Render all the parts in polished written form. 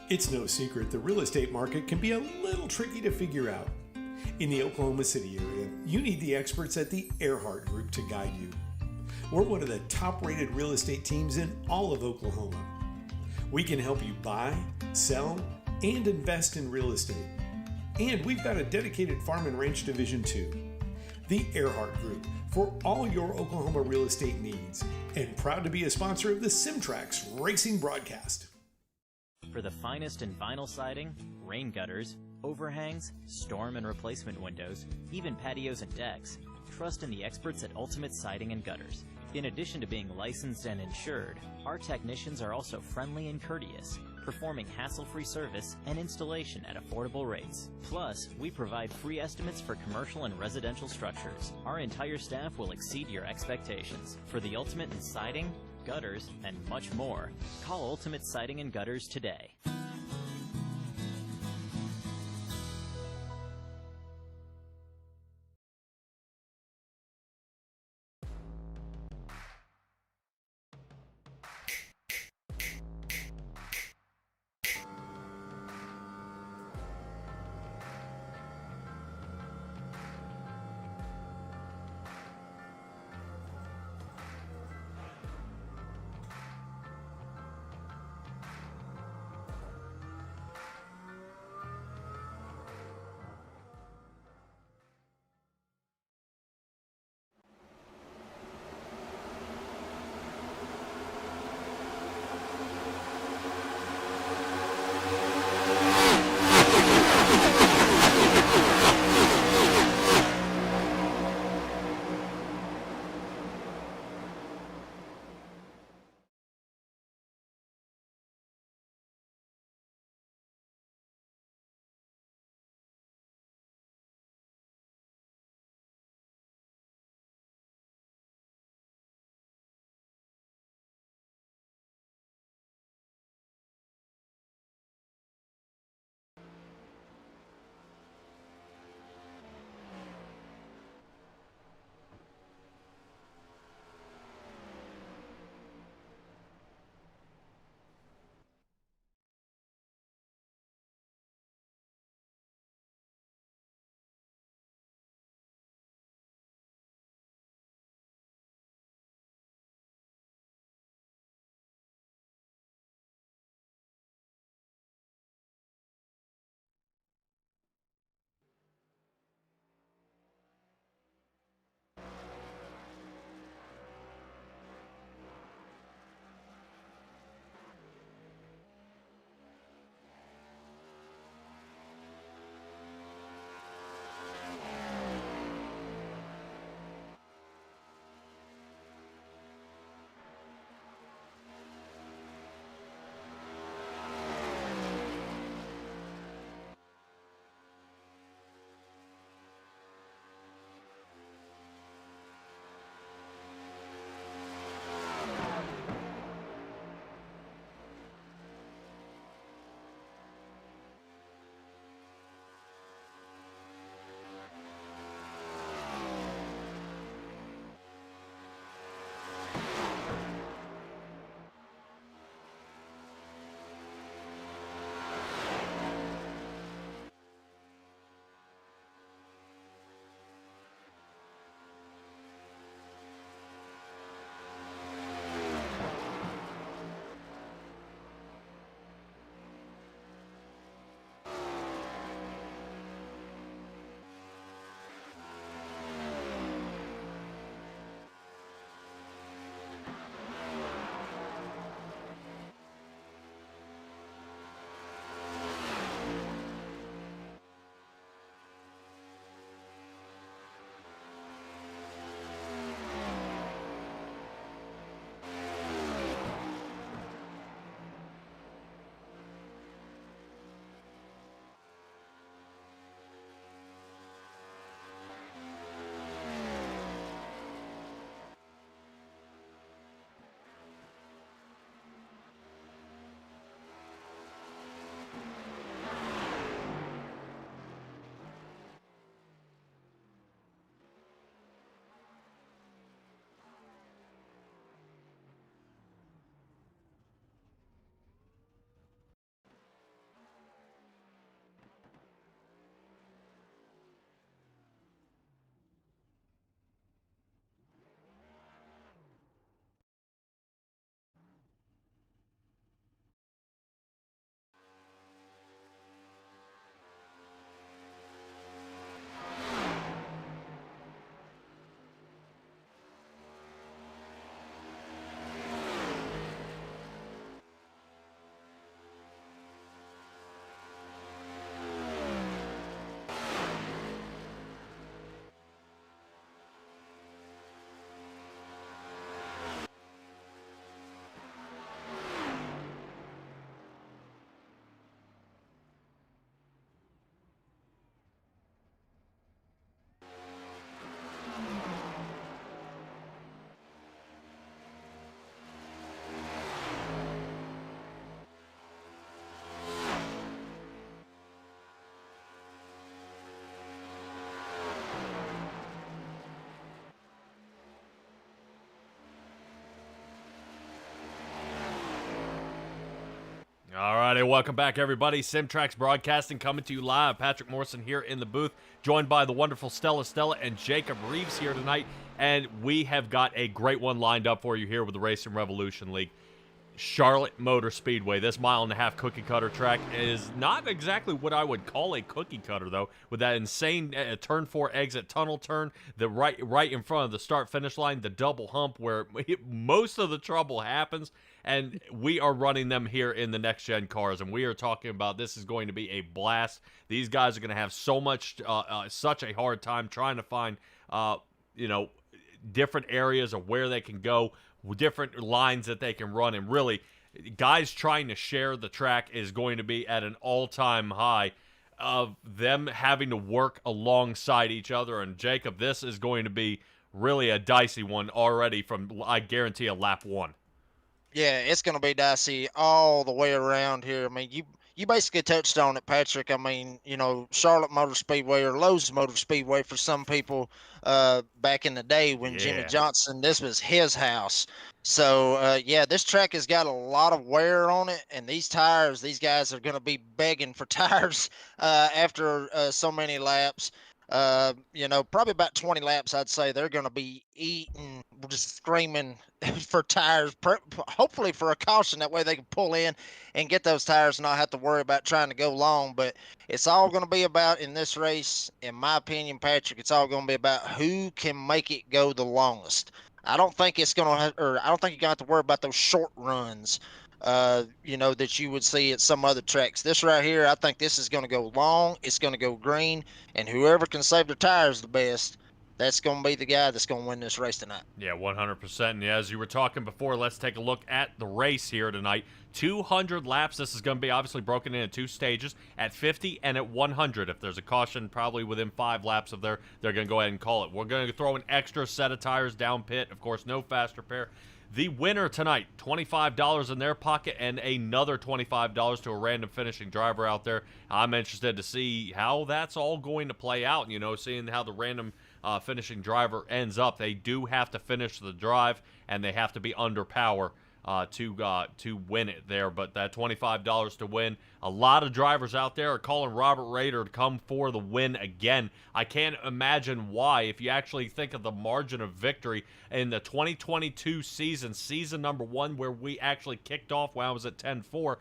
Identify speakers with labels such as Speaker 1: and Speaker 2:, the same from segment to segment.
Speaker 1: It's no secret the real estate market can be a little tricky to figure out. In the Oklahoma City area, you need the experts at the Earhart Group to guide you. We're one of the top-rated real estate teams in all of Oklahoma. We can help you buy, sell, and invest in real estate. And we've got a dedicated farm and ranch division too. The Earhart Group for all your Oklahoma real estate needs, and proud to be a sponsor of the SimTrax Racing Broadcast.
Speaker 2: For the finest in vinyl siding, rain gutters, overhangs, storm and replacement windows, even patios and decks, trust in the experts at Ultimate Siding and Gutters. In addition to being licensed and insured, our technicians are also friendly and courteous, performing hassle-free service and installation at affordable rates. Plus, we provide free estimates for commercial and residential structures. Our entire staff will exceed your expectations. For the ultimate in siding, gutters, and much more, call Ultimate Siding and Gutters today.
Speaker 3: Hey, welcome back, everybody. SimTrax Broadcasting coming to you live. Patrick Morrison here in the booth, joined by the wonderful Stella and Jacob Reeves here tonight. And we have got a great one lined up for you here with the Racing Revolution League. Charlotte Motor Speedway. This mile-and-a-half cookie-cutter track is not exactly what I would call a cookie-cutter, though, with that insane turn 4 exit tunnel turn, the right in front of the start-finish line, the double hump where most of the trouble happens, and we are running them here in the next-gen cars, and we are talking about this is going to be a blast. These guys are going to have such a hard time trying to find, different areas of where they can go, different lines that they can run, and really, guys trying to share the track is going to be at an all-time high of them having to work alongside each other. And Jacob, this is going to be really a dicey one already from, I guarantee, a lap 1.
Speaker 4: Yeah, it's going to be dicey all the way around here. I mean, you basically touched on it, Patrick. I mean, Charlotte Motor Speedway or Lowe's Motor Speedway for some people back in the day when Jimmy Johnson, this was his house. So, this track has got a lot of wear on it, and these guys are going to be begging for tires after so many laps. Probably about 20 laps, I'd say they're going to be eating, just screaming for tires, hopefully for a caution. That way they can pull in and get those tires and not have to worry about trying to go long. But it's all going to be about, in this race, in my opinion, Patrick, it's all going to be about who can make it go the longest. I don't think you're going to have to worry about those short runs, that you would see at some other tracks. This right here, I think this is going to go long. It's going to go green, and whoever can save their tires the best, that's going to be the guy that's going to win this race tonight.
Speaker 3: Yeah, 100%. And as you were talking before, let's take a look at the race here tonight. 200 laps. This is going to be obviously broken into 2 stages, at 50 and at 100. If there's a caution, probably within 5 laps of there, they're going to go ahead and call it. We're going to throw an extra set of tires down pit. Of course, no fast repair. The winner tonight, $25 in their pocket and another $25 to a random finishing driver out there. I'm interested to see how that's all going to play out, seeing how the random finishing driver ends up. They do have to finish the drive, and they have to be under power to win it there. But that $25 to win, a lot of drivers out there are calling Robert Rader to come for the win again. I can't imagine why. If you actually think of the margin of victory in the 2022 season number 1, where we actually kicked off when I was at 10-4,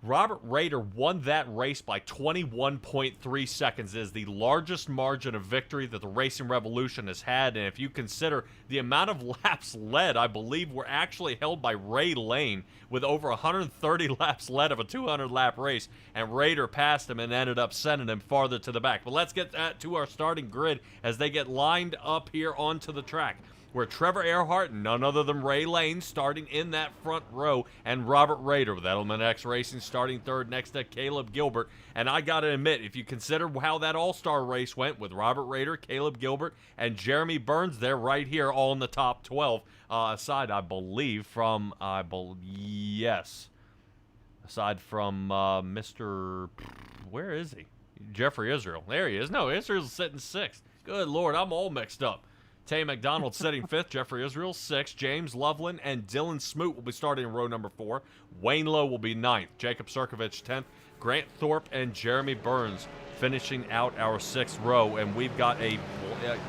Speaker 3: Robert Rader won that race by 21.3 seconds. It is the largest margin of victory that the Racing Revolution has had. And if you consider the amount of laps led, I believe were actually held by Ray Lane with over 130 laps led of a 200-lap race. And Rader passed him and ended up sending him farther to the back. But let's get to our starting grid as they get lined up here onto the track, where Trevor Earhart, none other than Ray Lane, starting in that front row, and Robert Rader with Edelman X Racing starting third next to Caleb Gilbert. And I got to admit, if you consider how that all-star race went with Robert Rader, Caleb Gilbert, and Jeremy Burns, they're right here all in the top 12, aside from Mr. Where is he? Jeffrey Israel. There he is. No, Israel's sitting 6th. Good Lord, I'm all mixed up. Tay McDonald sitting 5th, Jeffrey Israel 6th, James Loveland and Dylan Smoot will be starting in row number 4. Wayne Lowe will be 9th, Jacob Sirkovich 10th, Grant Thorpe and Jeremy Burns finishing out our 6th row. And we've got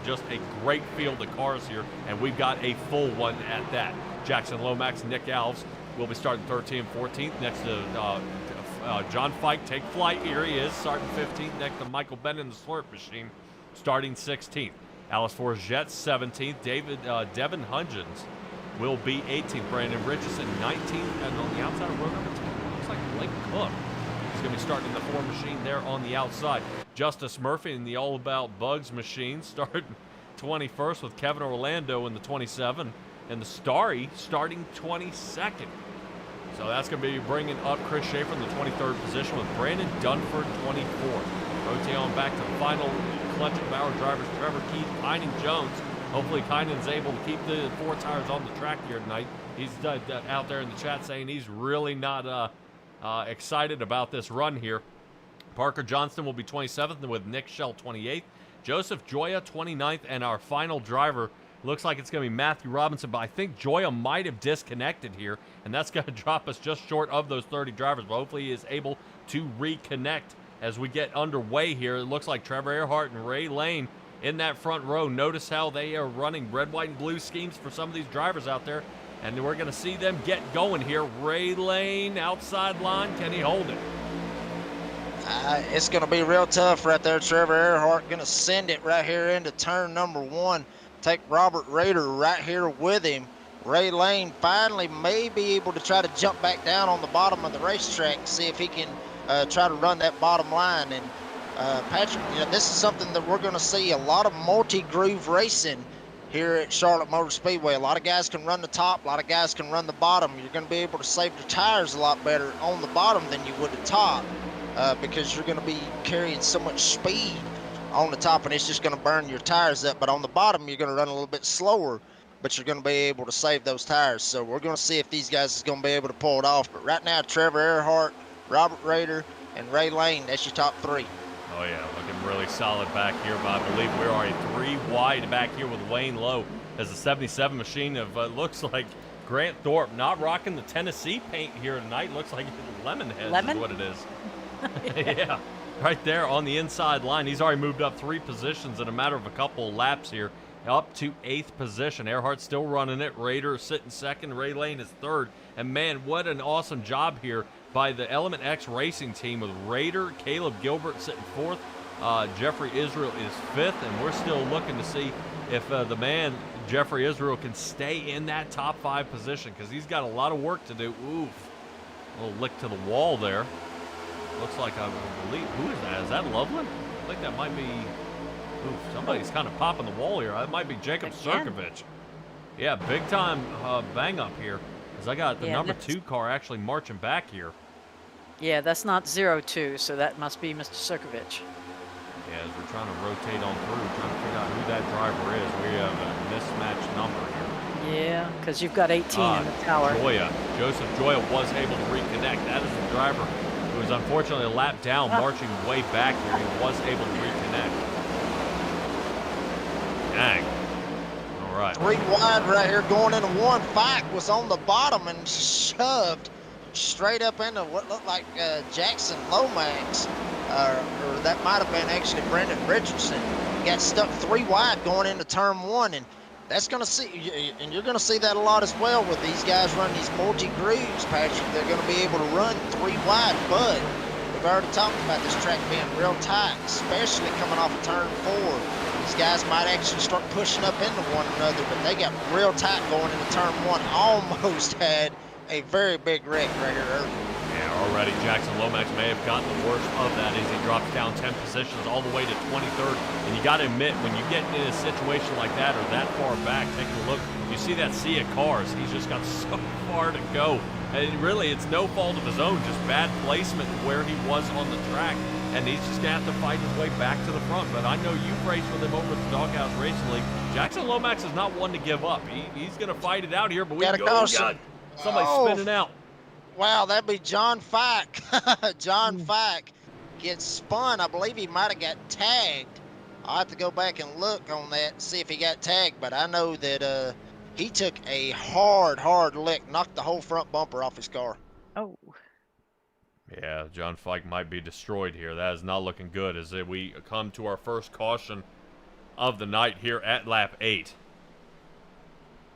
Speaker 3: just a great field of cars here, and we've got a full one at that. Jackson Lomax, Nick Alves will be starting 13th and 14th next to John Fike. Take flight, here he is, starting 15th next to Michael Bennett in the Slurp Machine, starting 16th. Alice Forget 17th. Devin Hungens will be 18th. Brandon Richardson 19th. And on the outside of row number 10, looks like Blake Cook. He's going to be starting in the 4 machine there on the outside. Justice Murphy in the All About Bugs machine starting 21st with Kevin Orlando in the 27. And the Starry starting 22nd. So that's going to be bringing up Chris Schaefer in the 23rd position with Brandon Dunford 24. Rotate on back to the final clutch of our drivers, Trevor Keith, Kynan Jones. Hopefully Kynan's able to keep the 4 tires on the track here tonight. He's out there in the chat saying he's really not excited about this run here. Parker Johnston will be 27th with Nick Shell 28th. Joseph Joya 29th, and our final driver Looks like it's going to be Matthew Robinson, but I think Joya might have disconnected here, and that's going to drop us just short of those 30 drivers. But hopefully he is able to reconnect as we get underway here. It looks like Trevor Earhart and Ray Lane in that front row. Notice how they are running red, white, and blue schemes for some of these drivers out there, and we're going to see them get going here. Ray Lane, outside line. Can he hold it?
Speaker 4: It's going to be real tough right there. Trevor Earhart going to send it right here into turn number 1. Take Robert Rader right here with him. Ray Lane finally may be able to try to jump back down on the bottom of the racetrack, see if he can try to run that bottom line. And Patrick, this is something that we're going to see a lot of multi-groove racing here at Charlotte Motor Speedway. A lot of guys can run the top, a lot of guys can run the bottom. You're going to be able to save your tires a lot better on the bottom than you would the top because you're going to be carrying so much speed on the top, and it's just going to burn your tires up. But on the bottom, you're going to run a little bit slower, but you're going to be able to save those tires. So we're going to see if these guys is going to be able to pull it off. But right now, Trevor Earhart, Robert Rader, and Ray Lane, that's your top 3.
Speaker 3: Oh, yeah, looking really solid back here, but I believe we're already 3 wide back here with Wayne Lowe as the 77 machine of, looks like Grant Thorpe, not rocking the Tennessee paint here tonight. Looks like lemon heads is what it is. Yeah. Right there on the inside line. He's already moved up 3 positions in a matter of a couple of laps here, up to 8th position. Earhart still running it. Rader sitting 2nd. Ray Lane is 3rd. And, man, what an awesome job here by the Element X Racing team with Rader, Caleb Gilbert sitting 4th. Jeffrey Israel is 5th. And we're still looking to see if the man, Jeffrey Israel, can stay in that top 5 position because he's got a lot of work to do. Oof. A little lick to the wall there. Looks like, I believe, who is that? Is that Loveland? I think that might be, somebody's kind of popping the wall here. That might be Jacob Sirkovich. Yeah, big time bang up here. Because I got the number 2 car actually marching back here.
Speaker 5: Yeah, that's not 02, so that must be Mr. Sirkovich.
Speaker 3: Yeah, as we're trying to rotate on through, trying to figure out who that driver is. We have a mismatched number here.
Speaker 5: Yeah, because you've got 18 in the tower.
Speaker 3: Joseph Joya was able to reconnect. That is the driver who was unfortunately a lap down, marching way back here. He was able to reconnect. Dang. All right.
Speaker 4: 3 wide right here going into 1. Fike was on the bottom and shoved straight up into what looked like Jackson Lomax. Or that might have been actually Brendan Richardson. Got stuck 3 wide going into turn 1, and that's going to see, and you're going to see that a lot as well with these guys running these multi-grooves, Patrick. They're going to be able to run 3 wide, but we've already talked about this track being real tight, especially coming off of turn 4. These guys might actually start pushing up into one another, but they got real tight going into turn 1. Almost had a very big wreck right here earlier.
Speaker 3: Yeah, already Jackson Lomax may have gotten the worst of that as he drops down 10 positions all the way to 23rd. And you got to admit, when you get in a situation like that or that far back, taking a look, you see that sea of cars. He's just got so far to go. And really, it's no fault of his own, just bad placement where he was on the track. And he's just going to have to fight his way back to the front. But I know you've raced with him over at the Doghouse Racing League. Jackson Lomax is not one to give up. He's going to fight it out here, but we go. Somebody's spinning out.
Speaker 4: Wow, that'd be John Fike. John Fike gets spun. I believe he might have got tagged. I'll have to go back and look on that and see if he got tagged. But I know that he took a hard lick, knocked the whole front bumper off his car.
Speaker 5: Oh.
Speaker 3: Yeah, John Fike might be destroyed here. That is not looking good as we come to our first caution of the night here at lap 8.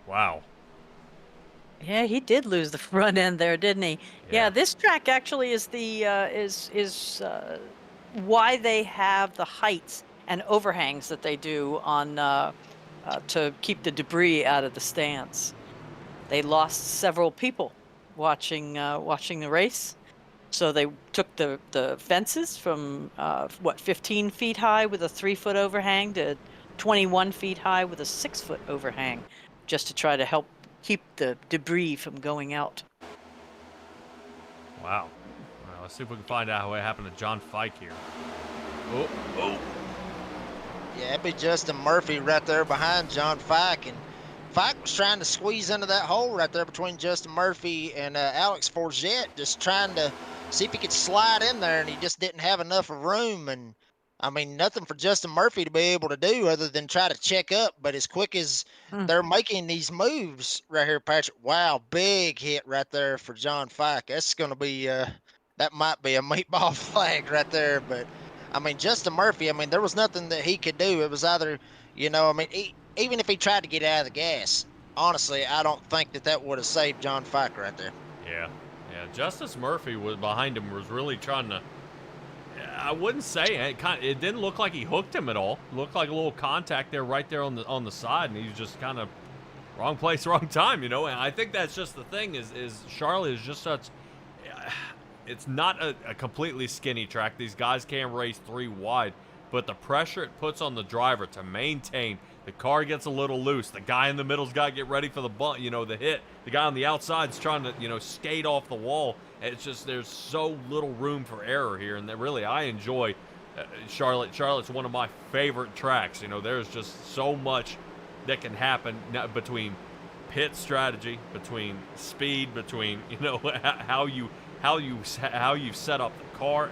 Speaker 3: Wow.
Speaker 5: Yeah, he did lose the front end there, didn't he? Yeah, this track actually is the why they have the heights and overhangs that they do on to keep the debris out of the stands. They lost several people watching the race, so they took the fences from 15 feet high with a 3-foot overhang to 21 feet high with a 6-foot overhang, just to try to help keep the debris from going out.
Speaker 3: Wow. Well, let's see if we can find out what happened to John Fike here. Oh.
Speaker 4: Yeah, it'd be Justin Murphy right there behind John Fike. And Fike was trying to squeeze into that hole right there between Justin Murphy and Alex Forget, just trying to see if he could slide in there, and he just didn't have enough room. And I mean, nothing for Justin Murphy to be able to do other than try to check up. But as quick as they're making these moves right here, Patrick, wow, big hit right there for John Fike. That's going to be, that might be a meatball flag right there. But, I mean, Justin Murphy, I mean, there was nothing that he could do. It was either, I mean, even if he tried to get out of the gas, honestly, I don't think that would have saved John Fike right there.
Speaker 3: Yeah. Justice Murphy was behind him, was really trying to. I wouldn't say it didn't look like he hooked him at all. It looked like a little contact there, right there on the side, and he's just kind of wrong place, wrong time, And I think that's just the thing is Charlotte is just such. It's not a completely skinny track. These guys can't race 3 wide, but the pressure it puts on the driver to maintain. The car gets a little loose. The guy in the middle's got to get ready for the bump, the hit. The guy on the outside's trying to, skate off the wall. It's just there's so little room for error here, and that really I enjoy Charlotte. Charlotte's one of my favorite tracks. There's just so much that can happen between pit strategy, between speed, between how you set up the car,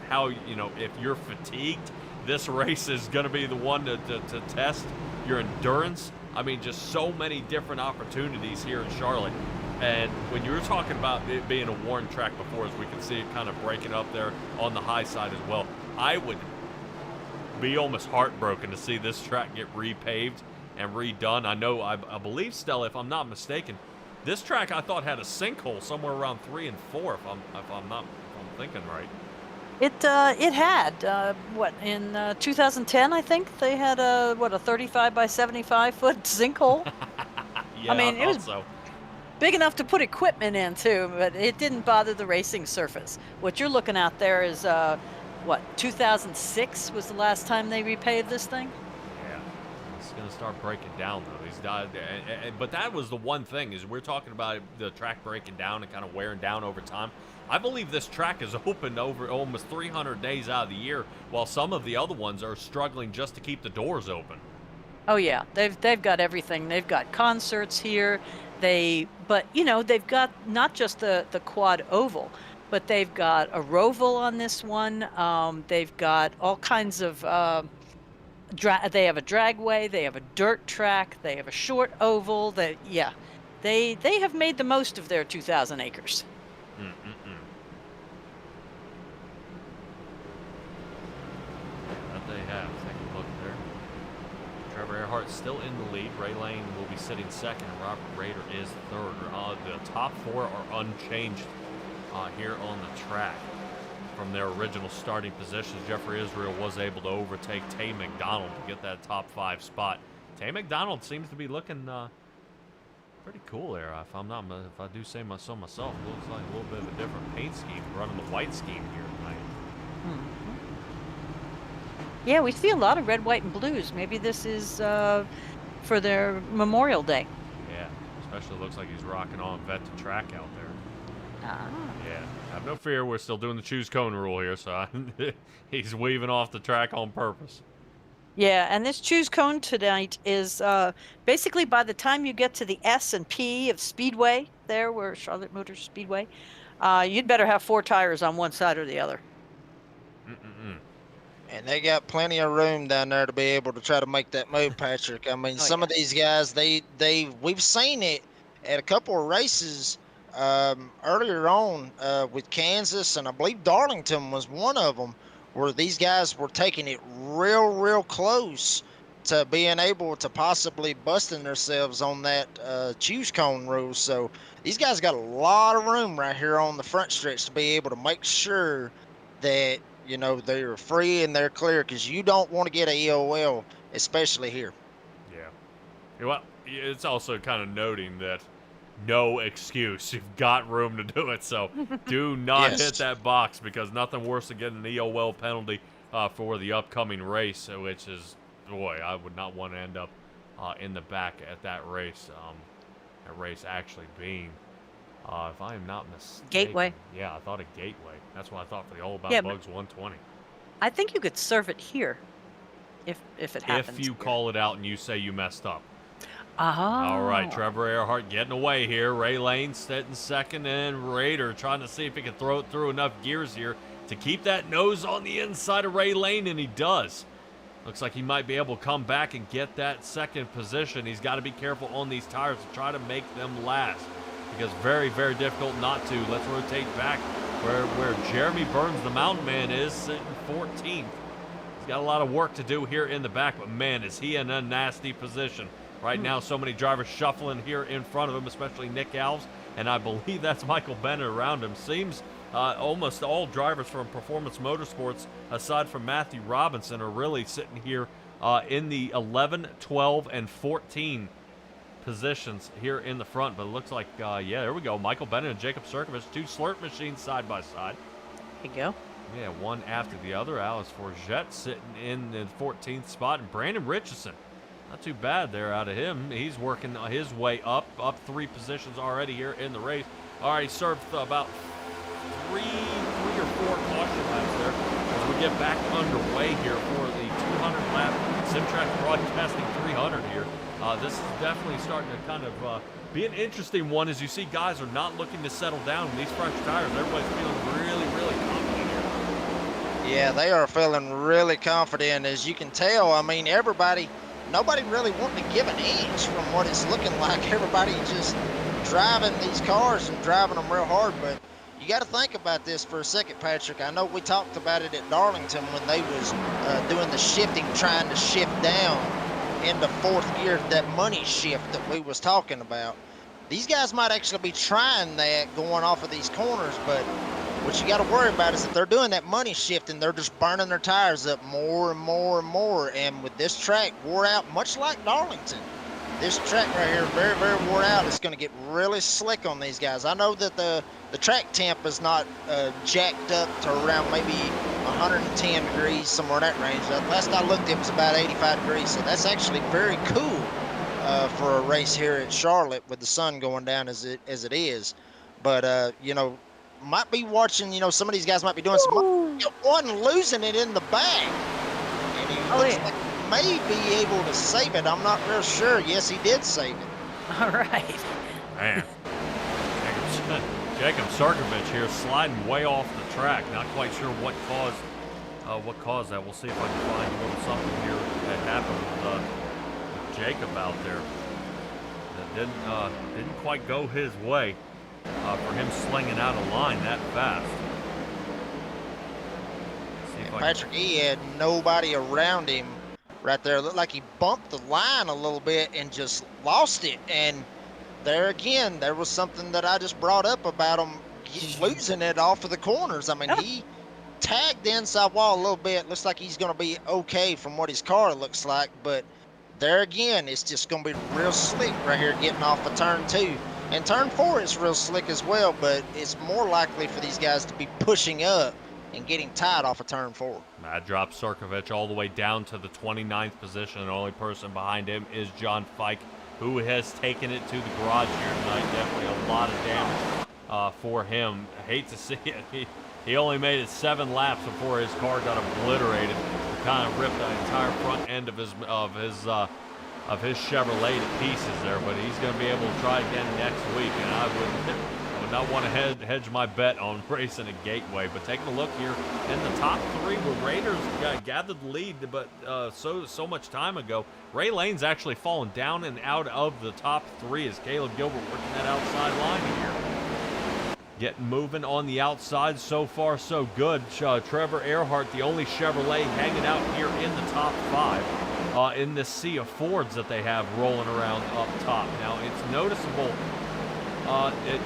Speaker 3: if you're fatigued, this race is going to be the one to test your endurance. I mean, just so many different opportunities here in Charlotte. And when you were talking about it being a worn track before, as we can see it kind of breaking up there on the high side as well, I would be almost heartbroken to see this track get repaved and redone. I believe, Stella, if I'm not mistaken, this track I thought had a sinkhole somewhere around 3 and 4, if I'm thinking right.
Speaker 5: It had in 2010, I think they had a 35 by 75 foot sinkhole.
Speaker 3: Yeah,
Speaker 5: I mean, it was
Speaker 3: so.
Speaker 5: Big enough to put equipment in too, but it didn't bother the racing surface. What you're looking at there is 2006 was the last time they repaved this thing.
Speaker 3: Yeah, it's gonna start breaking down though. These guys, but that was the one thing is we're talking about the track breaking down and kind of wearing down over time. I believe this track is open over almost 300 days out of the year, while some of the other ones are struggling just to keep the doors open.
Speaker 5: Oh yeah, they've got everything. They've got concerts here. But they've got not just the quad oval, but they've got a roval on this one. They've got all kinds of. They have a dragway. They have a dirt track. They have a short oval. They have made the most of their 2,000 acres.
Speaker 3: That they have. Take a look there. Trevor Earhart still in the lead. Ray Lane will be sitting second, and Robert Rader is third. The top 4 are unchanged here on the track from their original starting positions. Jeffrey Israel was able to overtake Tay McDonald to get that top 5 spot. Tay McDonald seems to be looking pretty cool there. If I do say so myself, it looks like a little bit of a different paint scheme, running the white scheme here tonight.
Speaker 5: Yeah, we see a lot of red, white, and blues. Maybe this is for their Memorial Day.
Speaker 3: Yeah, especially looks like he's rocking on vet to track out there. Yeah, have no fear. We're still doing the choose cone rule here, so he's weaving off the track on purpose.
Speaker 5: Yeah, and this choose cone tonight is basically by the time you get to the S and P of Speedway, there where Charlotte Motor Speedway, you'd better have 4 tires on one side or the other.
Speaker 4: And they got plenty of room down there to be able to try to make that move, Patrick. I mean, some of these guys, we've seen it at a couple of races earlier on with Kansas, and I believe Darlington was one of them, where these guys were taking it real close to being able to possibly busting themselves on that choose cone rule. So these guys got a lot of room right here on the front stretch to be able to make sure that they're free and they're clear, because you don't want to get a EOL, especially here.
Speaker 3: Yeah. Well, it's also kind of noting that no excuse. You've got room to do it, so do not hit that box, because nothing worse than getting an EOL penalty for the upcoming race, which is, boy, I would not want to end up in the back at that race. That race actually being, if I am not mistaken,
Speaker 5: Gateway.
Speaker 3: Yeah, I thought a Gateway. That's what I thought for the All About Bugs 120.
Speaker 5: I think you could serve it here, if it happens.
Speaker 3: If you call it out and you say you messed up.
Speaker 5: All
Speaker 3: right, Trevor Earhart getting away here. Ray Lane sitting second, and Rader trying to see if he can throw it through enough gears here to keep that nose on the inside of Ray Lane, and he does. Looks like he might be able to come back and get that second position. He's got to be careful on these tires to try to make them last, because very, very difficult not to. Let's rotate back where Jeremy Burns, the mountain man, is sitting 14th. He's got a lot of work to do here in the back, but man, is he in a nasty position. Right now, so many drivers shuffling here in front of him, especially Nick Alves, and I believe that's Michael Bennett around him. Seems almost all drivers from Performance Motorsports, aside from Matthew Robinson, are really sitting here in the 11, 12, and 14 positions here in the front. But it looks like, yeah, there we go. Michael Bennett and Jacob Sirkovich, two slurp machines side by side.
Speaker 5: There you go.
Speaker 3: Yeah, one after the other. Alice Forget sitting in the 14th spot, and Brandon Richardson, not too bad there out of him. He's working his way up 3 positions already here in the race. Already served about three or four caution laps there as we get back underway here for the 200 lap SimTrax Broadcasting 300 here. This is definitely starting to kind of be an interesting one, as you see guys are not looking to settle down in these fresh tires. Everybody's feeling really, really confident here.
Speaker 4: Yeah, they are feeling really confident. As you can tell, I mean, nobody really wanting to give an inch from what it's looking like. Everybody just driving these cars and driving them real hard. But you got to think about this for a second, Patrick. I know we talked about it at Darlington when they was doing the shifting, trying to shift down into 4th gear, that money shift that we was talking about. These guys might actually be trying that going off of these corners, but what you got to worry about is if they're doing that money shift and they're just burning their tires up more and more and more. And with this track wore out, much like Darlington, this track right here, very, very wore out. It's going to get really slick on these guys. I know that the track temp is not jacked up to around maybe 110 degrees, somewhere in that range. Last I looked, it was about 85 degrees. So that's actually very cool for a race here at Charlotte with the sun going down as it is. But, you know, might be watching, you know, some of these guys might be doing one losing it in the back. And he looks like he may be able to save it. I'm not real sure. Yes, he did save it.
Speaker 5: All right.
Speaker 3: Man, Jacob Sirkovich here sliding way off the track. Not quite sure what caused that. We'll see if I can find a little something here that happened with Jacob out there. That didn't quite go his way. For him slinging out a line that fast.
Speaker 4: Patrick, he had nobody around him right there. It looked like he bumped the line a little bit and just lost it. And there again, there was something that I just brought up about him losing it off of the corners. I mean, he tagged the inside wall a little bit. Looks like he's going to be okay from what his car looks like. But there again, it's just going to be real slick right here getting off of turn 2. And turn 4 is real slick as well, but it's more likely for these guys to be pushing up and getting tight off of turn 4.
Speaker 3: That drops Sirkovich all the way down to the 29th position. The only person behind him is John Fike, who has taken it to the garage here tonight. Definitely a lot of damage for him. I hate to see it. He only made it 7 laps before his car got obliterated. Kind of ripped the entire front end of his Chevrolet to pieces there, but he's going to be able to try again next week, and I would not want to hedge my bet on racing at Gateway. But taking a look here in the top 3, where Raiders gathered the lead, but so much time ago, Ray Lane's actually fallen down and out of the top 3 as Caleb Gilbert working that outside line here. Getting moving on the outside, so far so good. Trevor Earhart, the only Chevrolet hanging out here in the top 5. In this sea of Fords that they have rolling around up top. Now, it's noticeable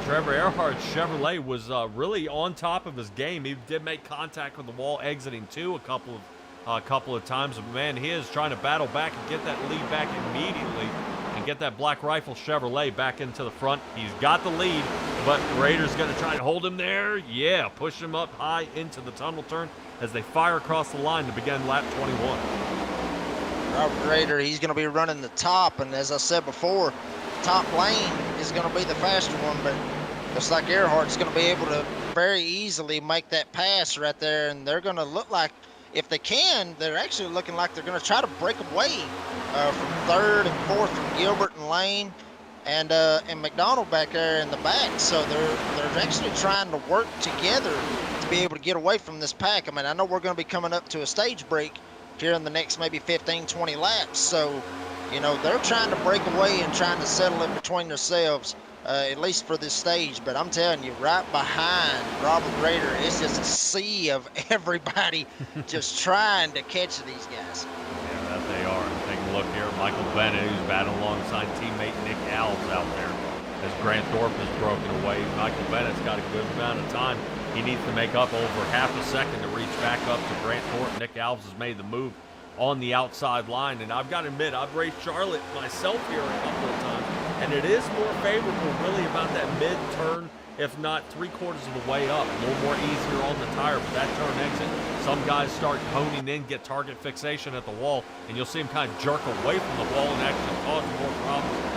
Speaker 3: Trevor Earhart's Chevrolet was really on top of his game. He did make contact with the wall exiting 2 a couple of times. But, man, he is trying to battle back and get that lead back immediately and get that Black Rifle Chevrolet back into the front. He's got the lead, but Raiders going to try and hold him there. Yeah, push him up high into the tunnel turn as they fire across the line to begin lap 21.
Speaker 4: Robert Raider, he's going to be running the top, and as I said before, top lane is going to be the faster one, but looks like Earhart's going to be able to very easily make that pass right there, and they're going to look like, if they can, they're actually looking like they're going to try to break away from 3rd and 4th from Gilbert and Lane and McDonald back there in the back. So they're actually trying to work together to be able to get away from this pack. I mean, I know we're going to be coming up to a stage break here in the next maybe 15, 20 laps. So, you know, they're trying to break away and trying to settle it between themselves, at least for this stage. But I'm telling you, right behind Robert Rader, it's just a sea of everybody just trying to catch these guys.
Speaker 3: Yeah, that they are. Take a look here. Michael Bennett, who's battling alongside teammate Nick Alves out there. As Grant Thorpe is broken away, Michael Bennett's got a good amount of time. He needs to make up over half a second to reach back up to Grant Thorpe. Nick Alves has made the move on the outside line, and I've got to admit, I've raced Charlotte myself here a couple of times, and it is more favorable really about that mid-turn, if not 3/4 of the way up. A little more easier on the tire, but that turn exit, some guys start honing in, get target fixation at the wall, and you'll see them kind of jerk away from the wall and actually cause more problems.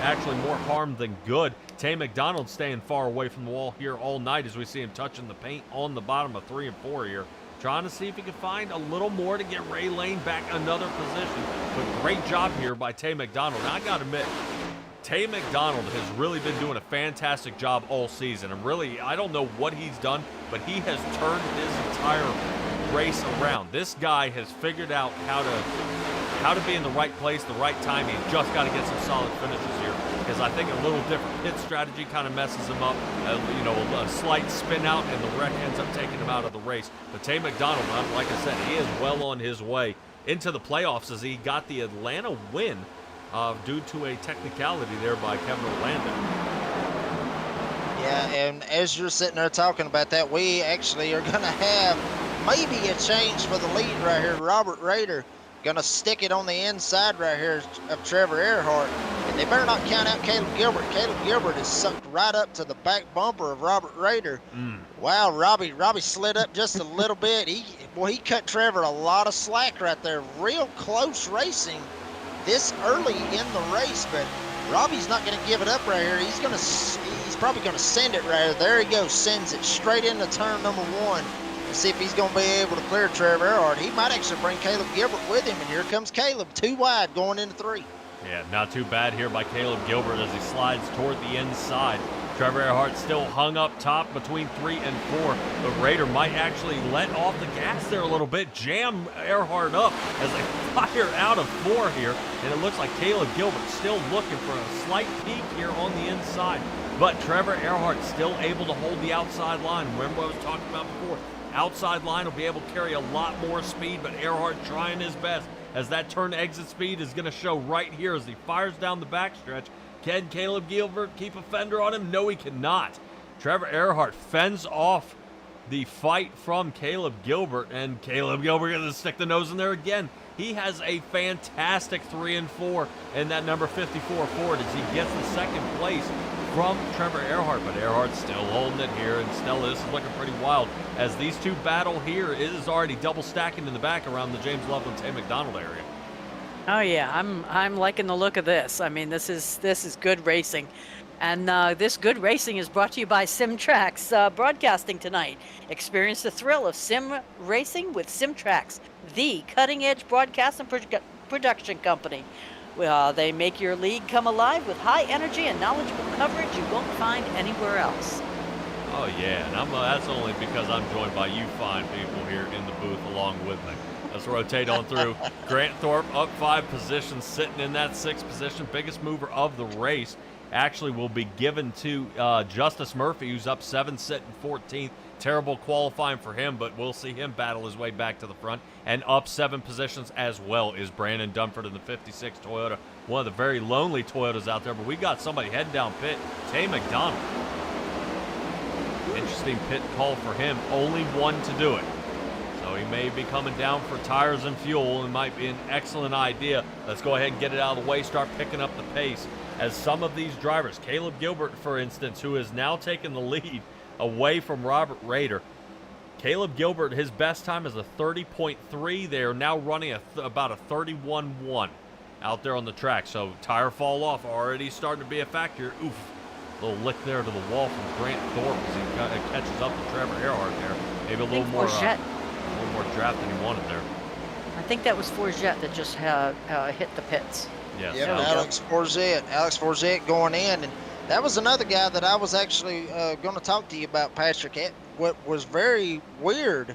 Speaker 3: Actually more harm than good. Tay McDonald staying far away from the wall here all night as we see him touching the paint on the bottom of 3 and 4 here. Trying to see if he can find a little more to get Ray Lane back another position. But great job here by Tay McDonald. Now, I got to admit, Tay McDonald has really been doing a fantastic job all season. And really, I don't know what he's done, but he has turned his entire race around. This guy has figured out how to be in the right place, the right time. He's just got to get some solid finishes here, because I think a little different pit strategy kind of messes him up. You know, a slight spin out, and the wreck ends up taking him out of the race. But Tay McDonald, like I said, he is well on his way into the playoffs as he got the Atlanta win due to a technicality there by Kevin Orlando.
Speaker 4: Yeah, and as you're sitting there talking about that, we actually are going to have maybe a change for the lead right here. Robert Rader going to stick it on the inside right here of Trevor Earhart. And they better not count out Caleb Gilbert. Caleb Gilbert is sucked right up to the back bumper of Robert Rader. Wow, Robbie slid up just a little bit. He cut Trevor a lot of slack right there. Real close racing this early in the race, but Robbie's not going to give it up right here. He's probably going to send it right here. There he goes, sends it straight into turn number 1. See if he's going to be able to clear Trevor Earhart. He might actually bring Caleb Gilbert with him, and here comes Caleb, 2 wide going into 3.
Speaker 3: Yeah, not too bad here by Caleb Gilbert as he slides toward the inside. Trevor Earhart still hung up top between 3 and 4, but Rader might actually let off the gas there a little bit, jam Earhart up as they fire out of 4 here, and it looks like Caleb Gilbert still looking for a slight peak here on the inside, but Trevor Earhart still able to hold the outside line. Remember what I was talking about before? Outside line will be able to carry a lot more speed, but Earhart trying his best as that turn exit speed is going to show right here as he fires down the backstretch. Can Caleb Gilbert keep a fender on him? No, he cannot. Trevor Earhart fends off the fight from Caleb Gilbert, and Caleb Gilbert going to stick the nose in there again. He has a fantastic 3 and 4 in that number 54 Ford as he gets the second place from Trevor Earhart, but Earhart's still holding it here, and still this is looking pretty wild as these two battle here. It is already double stacking in the back around the James Loveland Tay McDonald area.
Speaker 5: Oh yeah, I'm liking the look of this. I mean, this is good racing, and this good racing is brought to you by SimTrax Broadcasting tonight. Experience the thrill of sim racing with SimTrax, the cutting-edge broadcast and production company. They make your league come alive with high energy and knowledgeable coverage you won't find anywhere else.
Speaker 3: Oh yeah, and that's only because I'm joined by you fine people here in the booth along with me. Let's rotate on through. Grant Thorpe up 5 positions, sitting in that 6th position. Biggest mover of the race actually will be given to Justice Murphy, who's up 7, sitting 14th. Terrible qualifying for him, but we'll see him battle his way back to the front. And up 7 positions as well is Brandon Dunford in the 56 Toyota. One of the very lonely Toyotas out there, but we got somebody heading down pit. Tay McDonald. Interesting pit call for him. Only one to do it. So he may be coming down for tires and fuel, and might be an excellent idea. Let's go ahead and get it out of the way, start picking up the pace. As some of these drivers, Caleb Gilbert, for instance, who has now taken the lead away from Robert Rader. Caleb Gilbert, his best time is a 30.3. They are now running about a 31.1 out there on the track. So tire fall off already starting to be a factor. Oof. Little lick there to the wall from Grant Thorpe as he catches up to Trevor Earhart there. Maybe a little more draft than he wanted there.
Speaker 5: I think that was Forget that just hit the pits.
Speaker 3: Yes.
Speaker 4: Yep, Alex Forget going in. And that was another guy that I was actually going to talk to you about, Patrick. What was very weird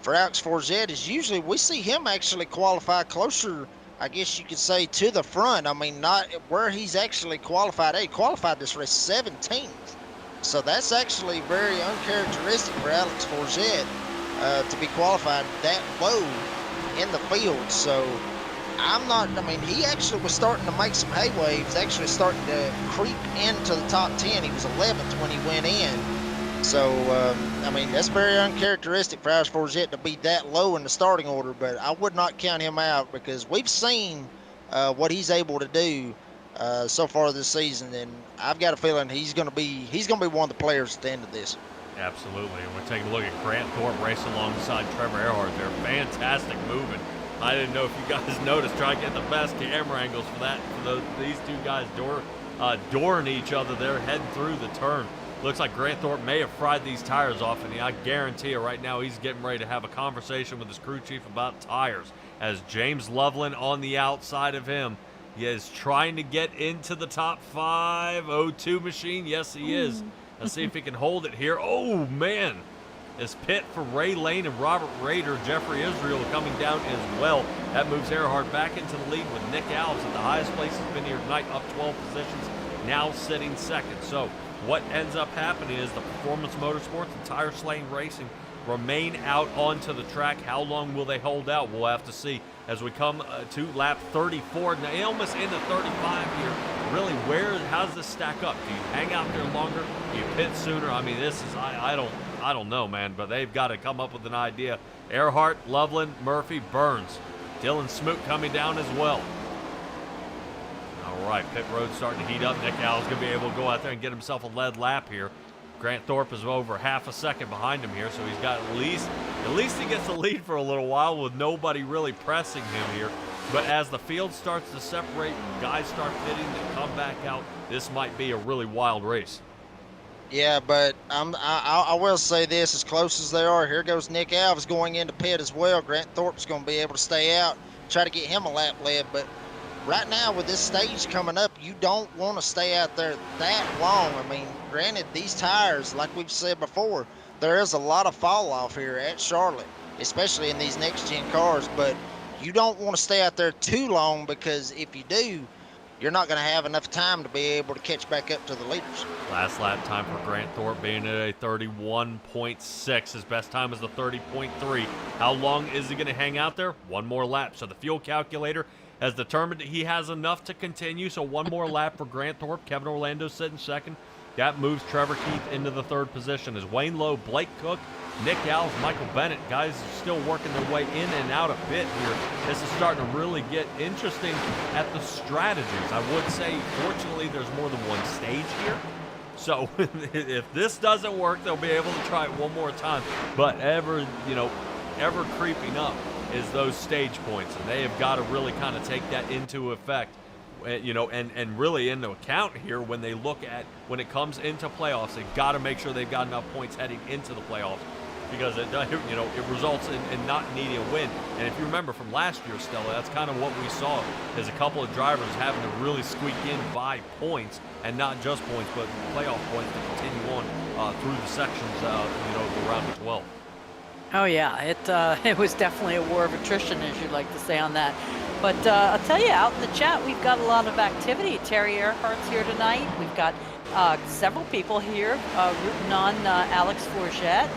Speaker 4: for Alex Forget is usually we see him actually qualify closer, I guess you could say, to the front. I mean, not where he's actually qualified. He qualified this race 17th. So that's actually very uncharacteristic for Alex Forget to be qualified that low in the field. So he actually was starting to make some headway. He was actually starting to creep into the top 10. He was 11th when he went in. So, that's very uncharacteristic for Alex Forget to be that low in the starting order, but I would not count him out because we've seen what he's able to do so far this season, and I've got a feeling he's going to be one of the players at the end of this.
Speaker 3: Absolutely, and we're taking a look at Grant Thorpe racing alongside Trevor Earhart there. Fantastic moving. I didn't know if you guys noticed. Try to get the best camera angles for these two guys dooring each other there, heading through the turn. Looks like Grant Thorpe may have fried these tires off, and I guarantee you right now he's getting ready to have a conversation with his crew chief about tires. As James Loveland on the outside of him, he is trying to get into the top 5. 02 machine, yes he is. Let's see if he can hold it here. Oh man, this pit for Ray Lane and Robert Rader. Jeffrey Israel coming down as well. That moves Earhart back into the lead with Nick Alves at the highest place he's been here tonight, up 12 positions, now sitting second. So what ends up happening is the Performance Motorsports and Tire Slaying Racing remain out onto the track. How long will they hold out? We'll have to see as we come to lap 34. Now, almost into 35 here. Really, how does this stack up? Do you hang out there longer? Do you pit sooner? I mean, this is, I don't know, man, but they've got to come up with an idea. Earhart, Loveland, Murphy, Burns. Dylan Smoot coming down as well. All right, pit road starting to heat up. Nick Alves going to be able to go out there and get himself a lead lap here. Grant Thorpe is over half a second behind him here, so he's got at least he gets the lead for a little while with nobody really pressing him here. But as the field starts to separate, guys start pitting to come back out, this might be a really wild race.
Speaker 4: Yeah, but I will say this, as close as they are, here goes Nick Alves going into pit as well. Grant Thorpe's going to be able to stay out, try to get him a lap lead, but right now with this stage coming up, you don't want to stay out there that long. I mean, granted, these tires, like we've said before, there is a lot of fall off here at Charlotte, especially in these next gen cars, but you don't want to stay out there too long because if you do, you're not going to have enough time to be able to catch back up to the leaders.
Speaker 3: Last lap time for Grant Thorpe being at a 31.6. His best time is the 30.3. How long is he going to hang out there? One more lap. So the fuel calculator has determined that he has enough to continue. So one more lap for Grant Thorpe. Kevin Orlando sitting second. That moves Trevor Keith into the third position as Wayne Lowe, Blake Cook, Nick Alves, Michael Bennett, guys are still working their way in and out of pit here. This is starting to really get interesting at the strategies. I would say, fortunately, there's more than one stage here. So if this doesn't work, they'll be able to try it one more time. But ever creeping up is those stage points, and they have got to really kind of take that into effect. And really into account here when it comes into playoffs. They've got to make sure they've got enough points heading into the playoffs, because it results in not needing a win. And if you remember from last year, Stella, that's kind of what we saw, is a couple of drivers having to really squeak in by points, and not just points, but playoff points to continue on through the sections, the round of 12.
Speaker 5: Oh yeah, it was definitely a war of attrition, as you'd like to say on that. But I'll tell you, out in the chat, we've got a lot of activity. Terry Earhart's here tonight. We've got several people here rooting on Alex Forget.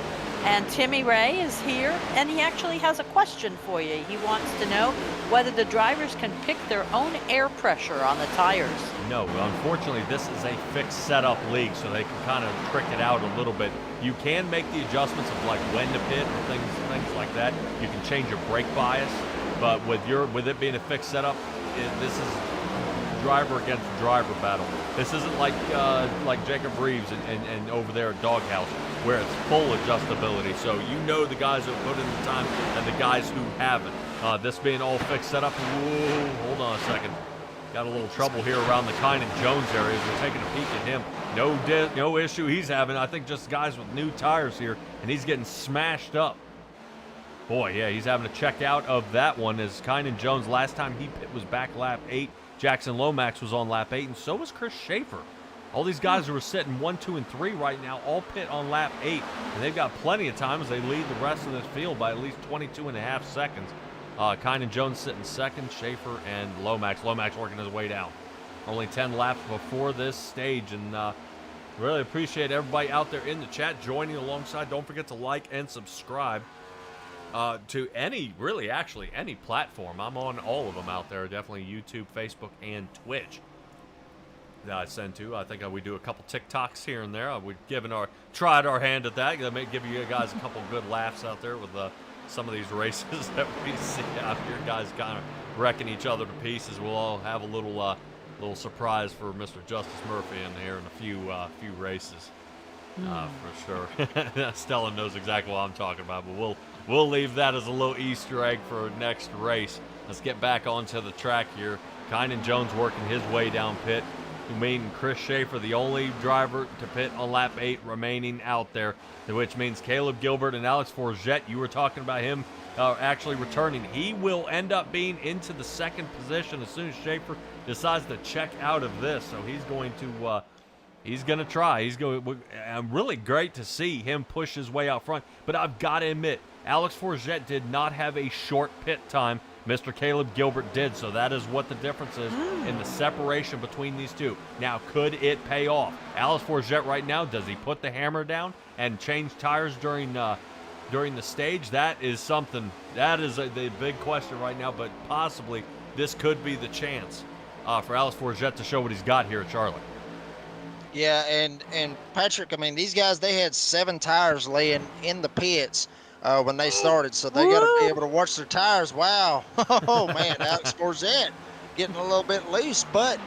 Speaker 5: And Timmy Ray is here, and he actually has a question for you. He wants to know whether the drivers can pick their own air pressure on the tires.
Speaker 3: No, unfortunately, this is a fixed setup league, so they can kind of trick it out a little bit. You can make the adjustments of like when to pit or things like that. You can change your brake bias, but with it being a fixed setup, this is driver against driver battle. This isn't like Jacob Reeves and over there at Doghouse, where it's full adjustability. So the guys who put in the time and the guys who haven't. This being all fixed setup. Whoa, hold on a second. Got a little trouble here around the Kynan Jones area as we're taking a peek at him. No issue he's having. I think just guys with new tires here, and he's getting smashed up. Boy, yeah, he's having to check out of that one, as Kynan Jones, last time he pit was back lap 8. Jackson Lomax was on lap 8, and so was Chris Schaefer All these guys who are sitting 1, 2, and 3 right now all pit on lap 8, and they've got plenty of time as they lead the rest of this field by at least 22.5 seconds. Kynan Jones sitting second, Schaefer and Lomax. Lomax working his way down. Only 10 laps before this stage, and really appreciate everybody out there in the chat joining alongside. Don't forget to like and subscribe to any platform. I'm on all of them out there, definitely YouTube, Facebook, and Twitch that I send to. I think we do a couple TikToks here and there. We've tried our hand at that. That may give you guys a couple good laughs out there with some of these races that we see out here. Guys kind of wrecking each other to pieces. We'll all have a little surprise for Mr. Justice Murphy in here in a few races, for sure. Stella knows exactly what I'm talking about, but we'll leave that as a little Easter egg for next race. Let's get back onto the track here. Kynan Jones working his way down pit. Meaning Chris Schaefer, the only driver to pit on lap 8 remaining out there, which means Caleb Gilbert and Alex Forget, you were talking about him actually returning. He will end up being into the second position as soon as Schaefer decides to check out of this. So he's going to try. Really great to see him push his way out front. But I've got to admit, Alex Forget did not have a short pit time. Mr. Caleb Gilbert did, so that is what the difference is in the separation between these two. Now, could it pay off? Alex Forget right now, does he put the hammer down and change tires during the stage? That is something. That is the big question right now, but possibly this could be the chance for Alex Forget to show what he's got here at Charlotte.
Speaker 4: Yeah, and Patrick, I mean, these guys, they had 7 tires laying in the pits when they started, so they got to be able to watch their tires. Wow. Oh, man, Alex Forget getting a little bit loose. But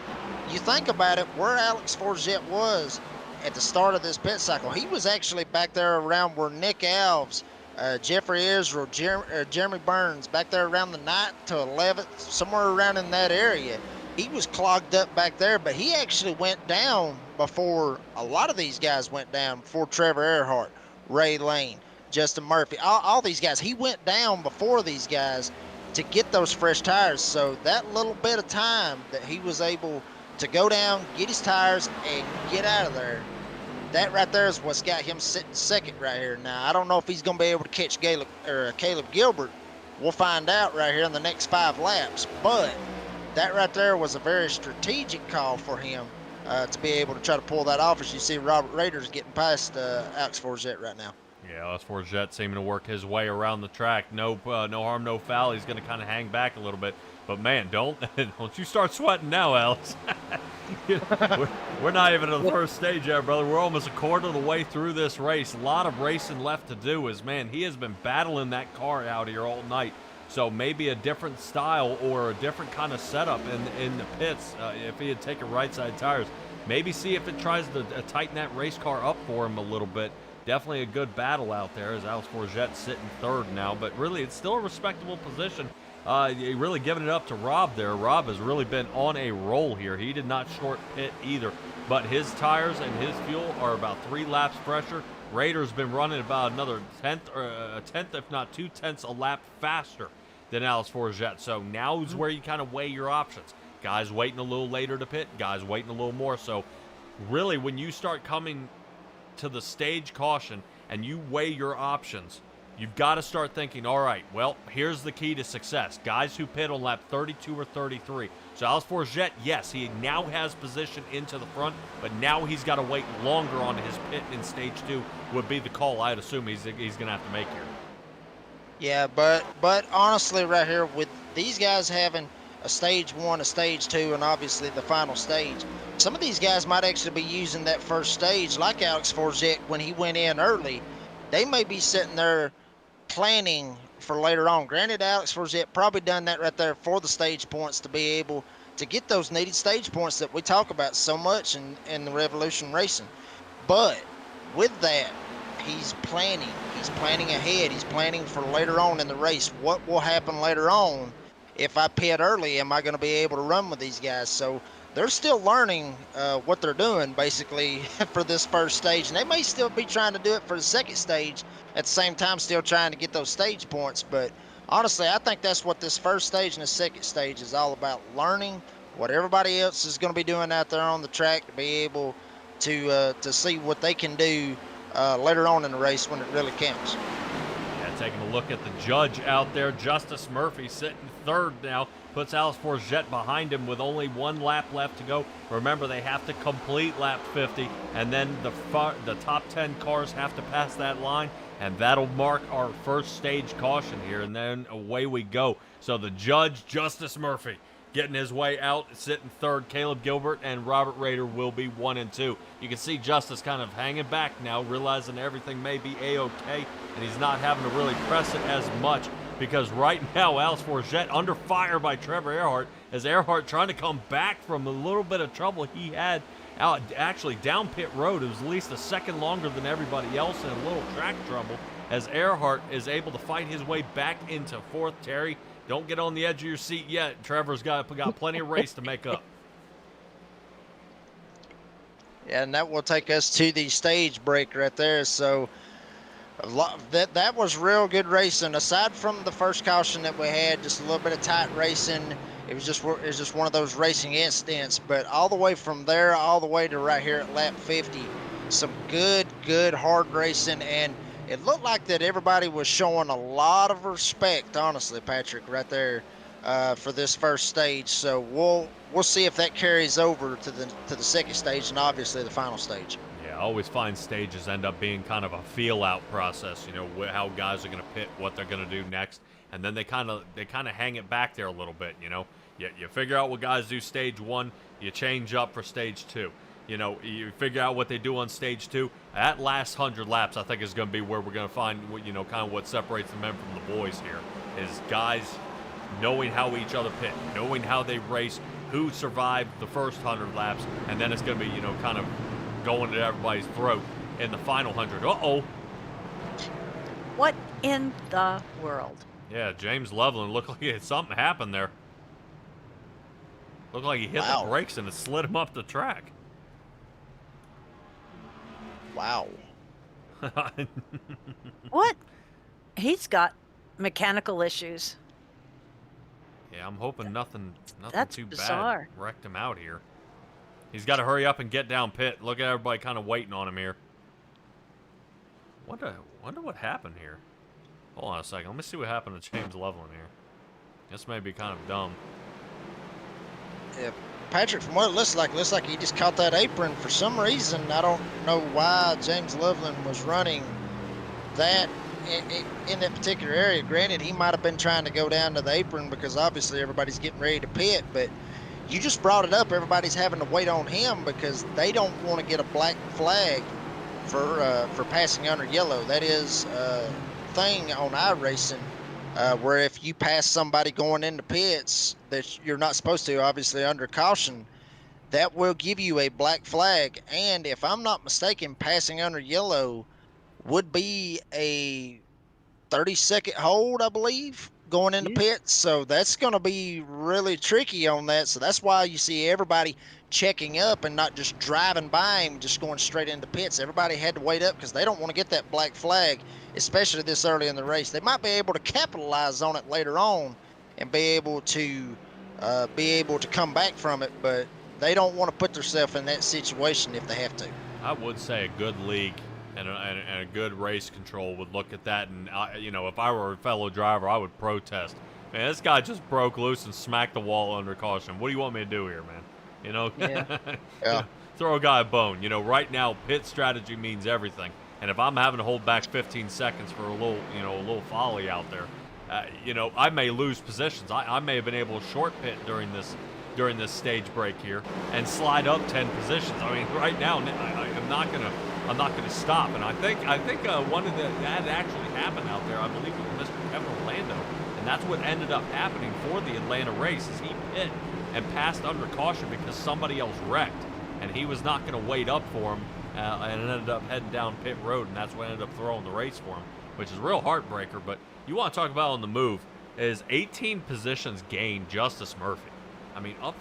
Speaker 4: you think about it, where Alex Forget was at the start of this pit cycle, he was actually back there around where Nick Alves, Jeffrey Israel, Jeremy Burns, back there around the 9th to 11th, somewhere around in that area. He was clogged up back there, but he actually went down before a lot of these guys went down, before Trevor Earhart, Ray Lane, Justin Murphy, all these guys. He went down before these guys to get those fresh tires. So that little bit of time that he was able to go down, get his tires, and get out of there, that right there is what's got him sitting second right here. Now, I don't know if he's going to be able to catch Caleb Gilbert. We'll find out right here in the next 5 laps. But that right there was a very strategic call for him to be able to try to pull that off. As you see, Robert Rader's getting past Alex Forget right now.
Speaker 3: Yeah, Alex Forget seeming to work his way around the track. No harm, no foul. He's going to kind of hang back a little bit. But, man, don't you start sweating now, Alex. We're not even in the first stage yet, brother. We're almost a quarter of the way through this race. A lot of racing left to do. Man, he has been battling that car out here all night. So maybe a different style or a different kind of setup in the pits if he had taken right-side tires. Maybe see if it tries to tighten that race car up for him a little bit. Definitely a good battle out there as Alex Forget sitting third now, but really it's still a respectable position. Really giving it up to Rob there. Rob has really been on a roll here. He did not short pit either, but his tires and his fuel are about 3 laps fresher. Rader's been running about another tenth, if not 2/10 a lap faster than Alex Forget. So now is where you kind of weigh your options. Guys waiting a little later to pit, guys waiting a little more. So really when you start coming to the stage caution and you weigh your options, you've got to start thinking, all right, well, here's the key to success. Guys who pit on lap 32 or 33. So Alex Forget, yes, he now has position into the front, but now he's got to wait longer on his pit in stage 2 would be the call I'd assume he's going to have to make here.
Speaker 4: Yeah, but honestly right here, with these guys having a stage 1, a stage 2, and obviously the final stage, some of these guys might actually be using that first stage like Alex Forget when he went in early. They may be sitting there planning for later on. Granted, Alex Forget probably done that right there for the stage points to be able to get those needed stage points that we talk about so much in the Revolution Racing. But with that, he's planning ahead. He's planning for later on in the race. What will happen later on if I pit early? Am I going to be able to run with these guys? So they're still learning what they're doing basically for this first stage, and they may still be trying to do it for the second stage at the same time, still trying to get those stage points. But honestly, I think that's what this first stage and the second stage is all about, learning what everybody else is going to be doing out there on the track to be able to see what they can do later on in the race when it really counts.
Speaker 3: Yeah, taking a look at the judge out there, Justice Murphy sitting third now, puts Alice Forget behind him with only 1 lap left to go. Remember, they have to complete lap 50, and then the top 10 cars have to pass that line, and that'll mark our first stage caution here, and then away we go. So the judge, Justice Murphy, getting his way out, sitting third. Caleb Gilbert and Robert Rader will be 1 and 2. You can see Justice kind of hanging back now, realizing everything may be A-okay, and he's not having to really press it as much, because right now Alice Forget under fire by Trevor Earhart, as Earhart trying to come back from a little bit of trouble he had out actually down pit road. It was at least a second longer than everybody else, and a little track trouble, as Earhart is able to fight his way back into fourth. Terry, don't get on the edge of your seat yet. Trevor's got plenty of race to make up.
Speaker 4: Yeah, and that will take us to the stage break right there. So that was real good racing. Aside from the first caution that we had, just a little bit of tight racing. It was just one of those racing incidents. But all the way from there, all the way to right here at lap 50, some good hard racing, and it looked like that everybody was showing a lot of respect, honestly, Patrick, right there for this first stage. So we'll see if that carries over to the second stage and obviously the final stage.
Speaker 3: Yeah, I always find stages end up being kind of a feel-out process. You know, how guys are going to pit, what they're going to do next, and then they kind of hang it back there a little bit. You know, you figure out what guys do stage 1, you change up for stage 2. You know, you figure out what they do on stage 2. That last 100 laps, I think, is going to be where we're going to find, you know, kind of what separates the men from the boys here, is guys knowing how each other pit, knowing how they race, who survived the first 100 laps, and then it's going to be, you know, kind of going to everybody's throat in the final 100. Uh-oh.
Speaker 5: What in the world?
Speaker 3: Yeah, James Loveland looked like something happened there. Looked like he hit the brakes and it slid him up the track.
Speaker 4: Wow.
Speaker 5: What? He's got mechanical issues.
Speaker 3: Yeah, I'm hoping nothing
Speaker 5: That's
Speaker 3: too
Speaker 5: bizarre.
Speaker 3: bad wrecked him out here. He's got to hurry up and get down pit. Look at everybody kind of waiting on him here. Wonder what happened here. Hold on a second. Let me see what happened to James Loveland here. This may be kind of dumb.
Speaker 4: Yeah, Patrick, from what it looks like he just caught that apron for some reason. I don't know why James Loveland was running that in that particular area. Granted, he might have been trying to go down to the apron because obviously everybody's getting ready to pit, but you just brought it up. Everybody's having to wait on him because they don't want to get a black flag for passing under yellow. That is a thing on iRacing where if you pass somebody going into pits that you're not supposed to, obviously under caution, that will give you a black flag. And if I'm not mistaken, passing under yellow would be a 30-second hold, I believe, going into pits. So that's going to be really tricky on that. So that's why you see everybody checking up and not just driving by him, just going straight into pits. Everybody had to wait up because they don't want to get that black flag, especially this early in the race. They might be able to capitalize on it later on and be able to come back from it, but they don't want to put themselves in that situation if they have to.
Speaker 3: I would say a good league and a good race control would look at that, and you know, if I were a fellow driver, I would protest. Man, this guy just broke loose and smacked the wall under caution. What do you want me to do here, man? You know,
Speaker 4: Yeah.
Speaker 3: Throw a guy a bone. You know, right now pit strategy means everything, and if I'm having to hold back 15 seconds for a little folly out there, you know, I may lose positions. I may have been able to short pit during this stage break here and slide up 10 positions. I mean, right now I'm not gonna stop. And I think one of that actually happened out there. I believe it was Mr. Kevin Orlando, and that's what ended up happening for the Atlanta race. Is he pit and passed under caution because somebody else wrecked, and he was not going to wait up for him, and ended up heading down pit road, and that's what ended up throwing the race for him, which is a real heartbreaker. But you want to talk about on the move is 18 positions gained, Justice Murphy. I mean, up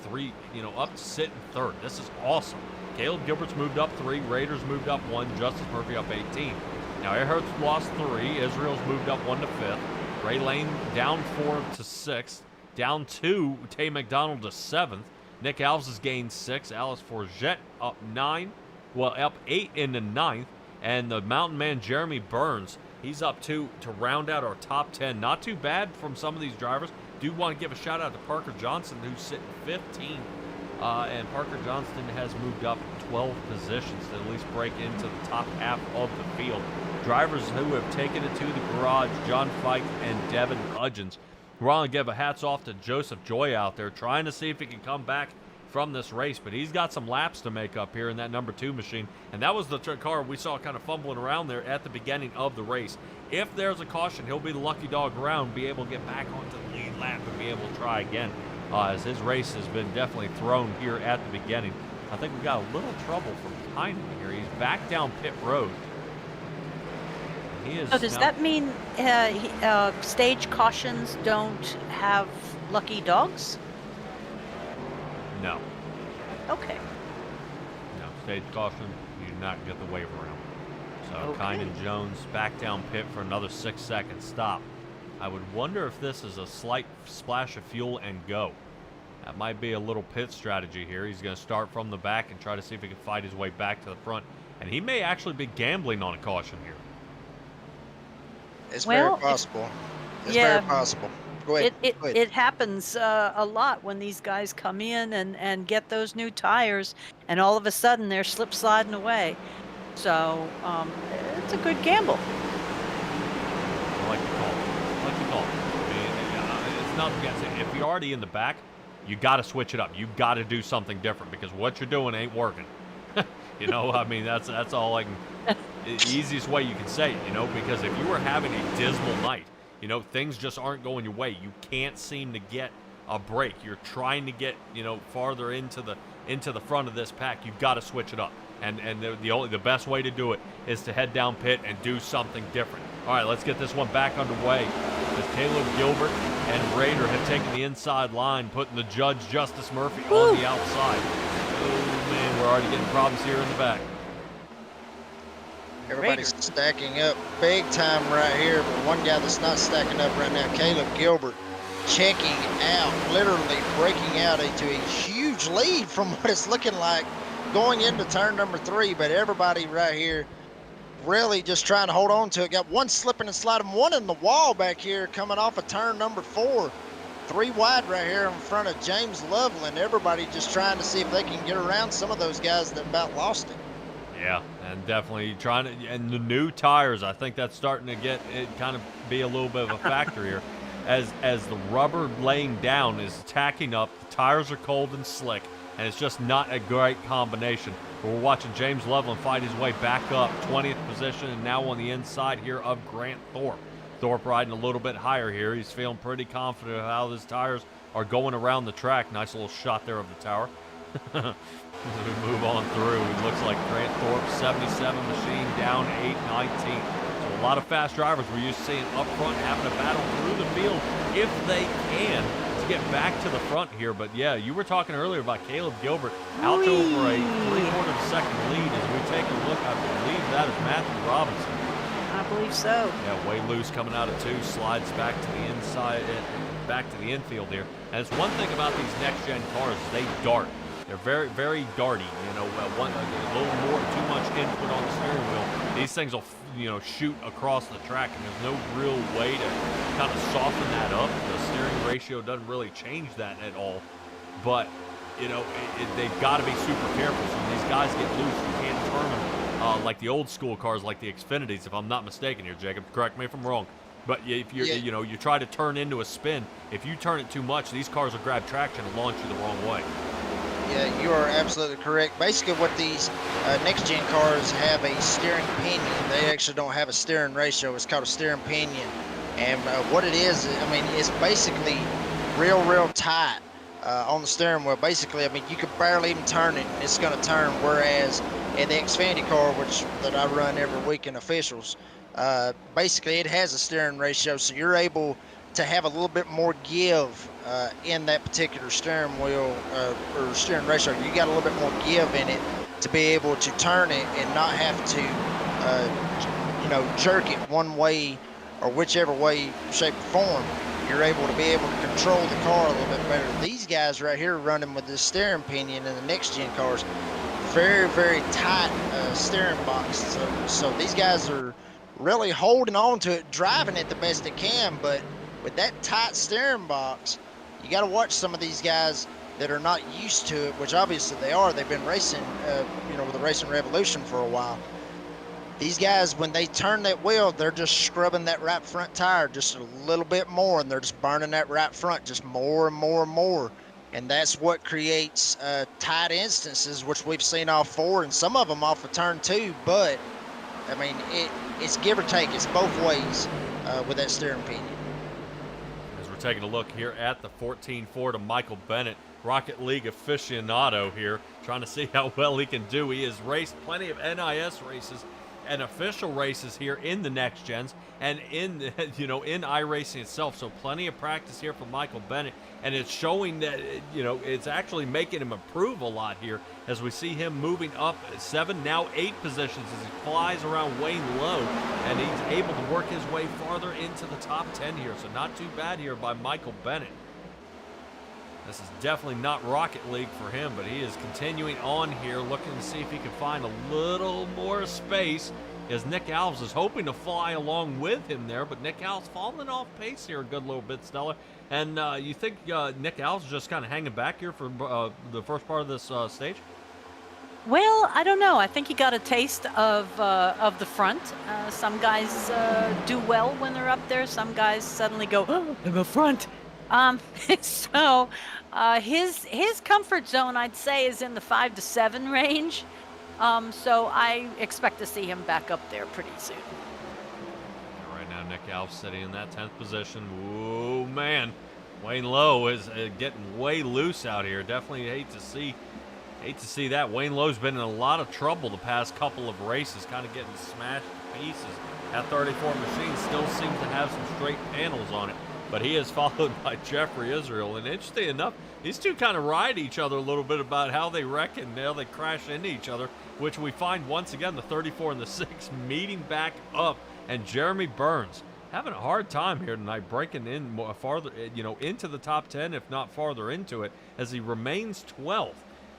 Speaker 3: 3, you know, up sitting third. This is awesome. Caleb Gilbert's moved up 3, Raiders moved up 1, Justice Murphy up 18. Now Earhart's lost 3, Israel's moved up 1 to 5th, Ray Lane down 4 to 6th, down 2, Tay McDonald to 7th, Nick Alves has gained 6. Alice Forget up 9. Well, up 8 in the 9th. And the mountain man, Jeremy Burns, he's up 2 to round out our top 10. Not too bad from some of these drivers. Do want to give a shout out to Parker Johnson, who's sitting 15. And Parker Johnston has moved up 12 positions to at least break into the top half of the field. Drivers who have taken it to the garage, John Fike and Devin Hudgens. We want to give a hats off to Joseph Joy out there, trying to see if he can come back from this race, but he's got some laps to make up here in that number 2 machine, and that was the car we saw kind of fumbling around there at the beginning of the race. If there's a caution, he'll be the lucky dog around, be able to get back onto the lead lap and be able to try again, as his race has been definitely thrown here at the beginning. I think we got a little trouble from Tynan here. He's back down pit road. He is
Speaker 5: So does that mean stage cautions don't have lucky dogs?
Speaker 3: No.
Speaker 5: Okay.
Speaker 3: No, stage caution, you do not get the wave around. So
Speaker 5: Okay.
Speaker 3: Kynan Jones back down pit for another 6-second stop. I would wonder if this is a slight splash of fuel and go. That might be a little pit strategy here. He's going to start from the back and try to see if he can fight his way back to the front. And he may actually be gambling on a caution here.
Speaker 4: It's
Speaker 5: Well,
Speaker 4: very possible. It's
Speaker 5: yeah.
Speaker 4: very possible. Go ahead.
Speaker 5: It
Speaker 4: Go ahead.
Speaker 5: it happens a lot when these guys come in and get those new tires, and all of a sudden they're slip sliding away. So it's a good gamble.
Speaker 3: I like the call. I like the call. I mean, it's not against it. If you're already in the back, you got to switch it up. You got to do something different because what you're doing ain't working. You know, I mean, that's all I can. The easiest way you can say it, you know, because if you were having a dismal night, you know, things just aren't going your way. You can't seem to get a break. You're trying to get, you know, farther into the front of this pack. You've got to switch it up. And the best way to do it is to head down pit and do something different. All right, let's get this one back underway. As Caleb Gilbert and Raider have taken the inside line, putting the judge Justice Murphy on the outside. Oh man, we're already getting problems here in the back.
Speaker 4: Everybody's stacking up big time right here, but one guy that's not stacking up right now, Caleb Gilbert, checking out, literally breaking out into a huge lead from what it's looking like going into turn number 3, but everybody right here really just trying to hold on to it. Got one slipping and sliding, one in the wall back here coming off of turn number 4. 3 wide right here in front of James Loveland. Everybody just trying to see if they can get around some of those guys that about lost it.
Speaker 3: Yeah, and definitely trying to, and the new tires, I think that's starting to get it kind of be a little bit of a factor here. As the rubber laying down is tacking up, the tires are cold and slick, and it's just not a great combination. But we're watching James Loveland fight his way back up, 20th position, and now on the inside here of Grant Thorpe. Thorpe riding a little bit higher here. He's feeling pretty confident of how his tires are going around the track. Nice little shot there of the tower. As we move on through, it looks like Grant Thorpe, 77 machine, down 8-19. So a lot of fast drivers we're used to seeing up front having a battle through the field if they can to get back to the front here. But yeah, you were talking earlier about Caleb Gilbert out to over a 3/4 second lead. As we take a look, I believe that is Matthew Robinson.
Speaker 5: I believe so.
Speaker 3: Yeah, way loose coming out of 2, slides back to the inside, back to the infield here. And it's one thing about these next-gen cars, they dart. They're very, very darty. You know, a little more, too much input on the steering wheel. These things will, you know, shoot across the track, and there's no real way to kind of soften that up. The steering ratio doesn't really change that at all. But, you know, they've got to be super careful. So when these guys get loose, you can't turn them like the old school cars, like the Xfinities, if I'm not mistaken here, Jacob. Correct me if I'm wrong. But if you're, you know, you try to turn into a spin. If you turn it too much, these cars will grab traction and launch you the wrong way.
Speaker 4: Yeah, you are absolutely correct. Basically, what these next-gen cars have a steering pinion. They actually don't have a steering ratio. It's called a steering pinion. And what it is, I mean, it's basically real tight on the steering wheel. Basically, I mean, you could barely even turn it, and it's going to turn. Whereas in the Xfinity car, that I run every week in officials, basically it has a steering ratio, so you're able to have a little bit more give in that particular steering wheel or steering ratio. You got a little bit more give in it to be able to turn it and not have to, you know, jerk it one way or whichever way, shape, or form. you're able to control the car a little bit better. These guys right here running with this steering pinion in the next gen cars, very, very tight steering box. So these guys are really holding on to it, driving it the best they can, but with that tight steering box, you got to watch some of these guys that are not used to it, which obviously they are. They've been racing, with the Racing Revolution for a while. These guys, when they turn that wheel, they're just scrubbing that right front tire just a little bit more, and they're just burning that right front just more and more and more. And that's what creates tight instances, which we've seen off 4 and some of them off of turn 2. But, I mean, it's give or take. It's both ways with that steering pinion.
Speaker 3: As we're taking a look here at the 14 Ford of Michael Bennett, Rocket League aficionado here, trying to see how well he can do. He has raced plenty of NIS races and official races here in the next gens and in in iRacing itself, so plenty of practice here for Michael Bennett, and it's showing that it's actually making him improve a lot here as we see him moving up 7, now 8 positions as he flies around Wayne Lowe, and he's able to work his way farther into the top 10 here, so not too bad here by Michael Bennett. This is definitely not Rocket League for him, but he is continuing on here, looking to see if he can find a little more space, as Nick Alves is hoping to fly along with him there, but Nick Alves falling off pace here a good little bit, Stella. And you think Nick Alves is just kind of hanging back here for the first part of this stage?
Speaker 5: Well, I don't know. I think he got a taste of the front. Some guys do well when they're up there. Some guys suddenly go, oh, I'm up front. So his comfort zone, I'd say, is in the 5 to 7 range. So I expect to see him back up there pretty soon.
Speaker 3: Right now, Nick Alves sitting in that 10th position. Ooh, man. Wayne Lowe is getting way loose out here. Definitely hate to see that. Wayne Lowe's been in a lot of trouble the past couple of races, kind of getting smashed to pieces. That 34 machine still seems to have some straight panels on it, but he is followed by Jeffrey Israel. And interesting enough, these two kind of ride each other a little bit about how they wreck and how they crash into each other, which we find once again the 34 and the 6 meeting back up, and Jeremy Burns having a hard time here tonight, breaking in more farther, into the top 10, if not farther into it, as he remains 12th,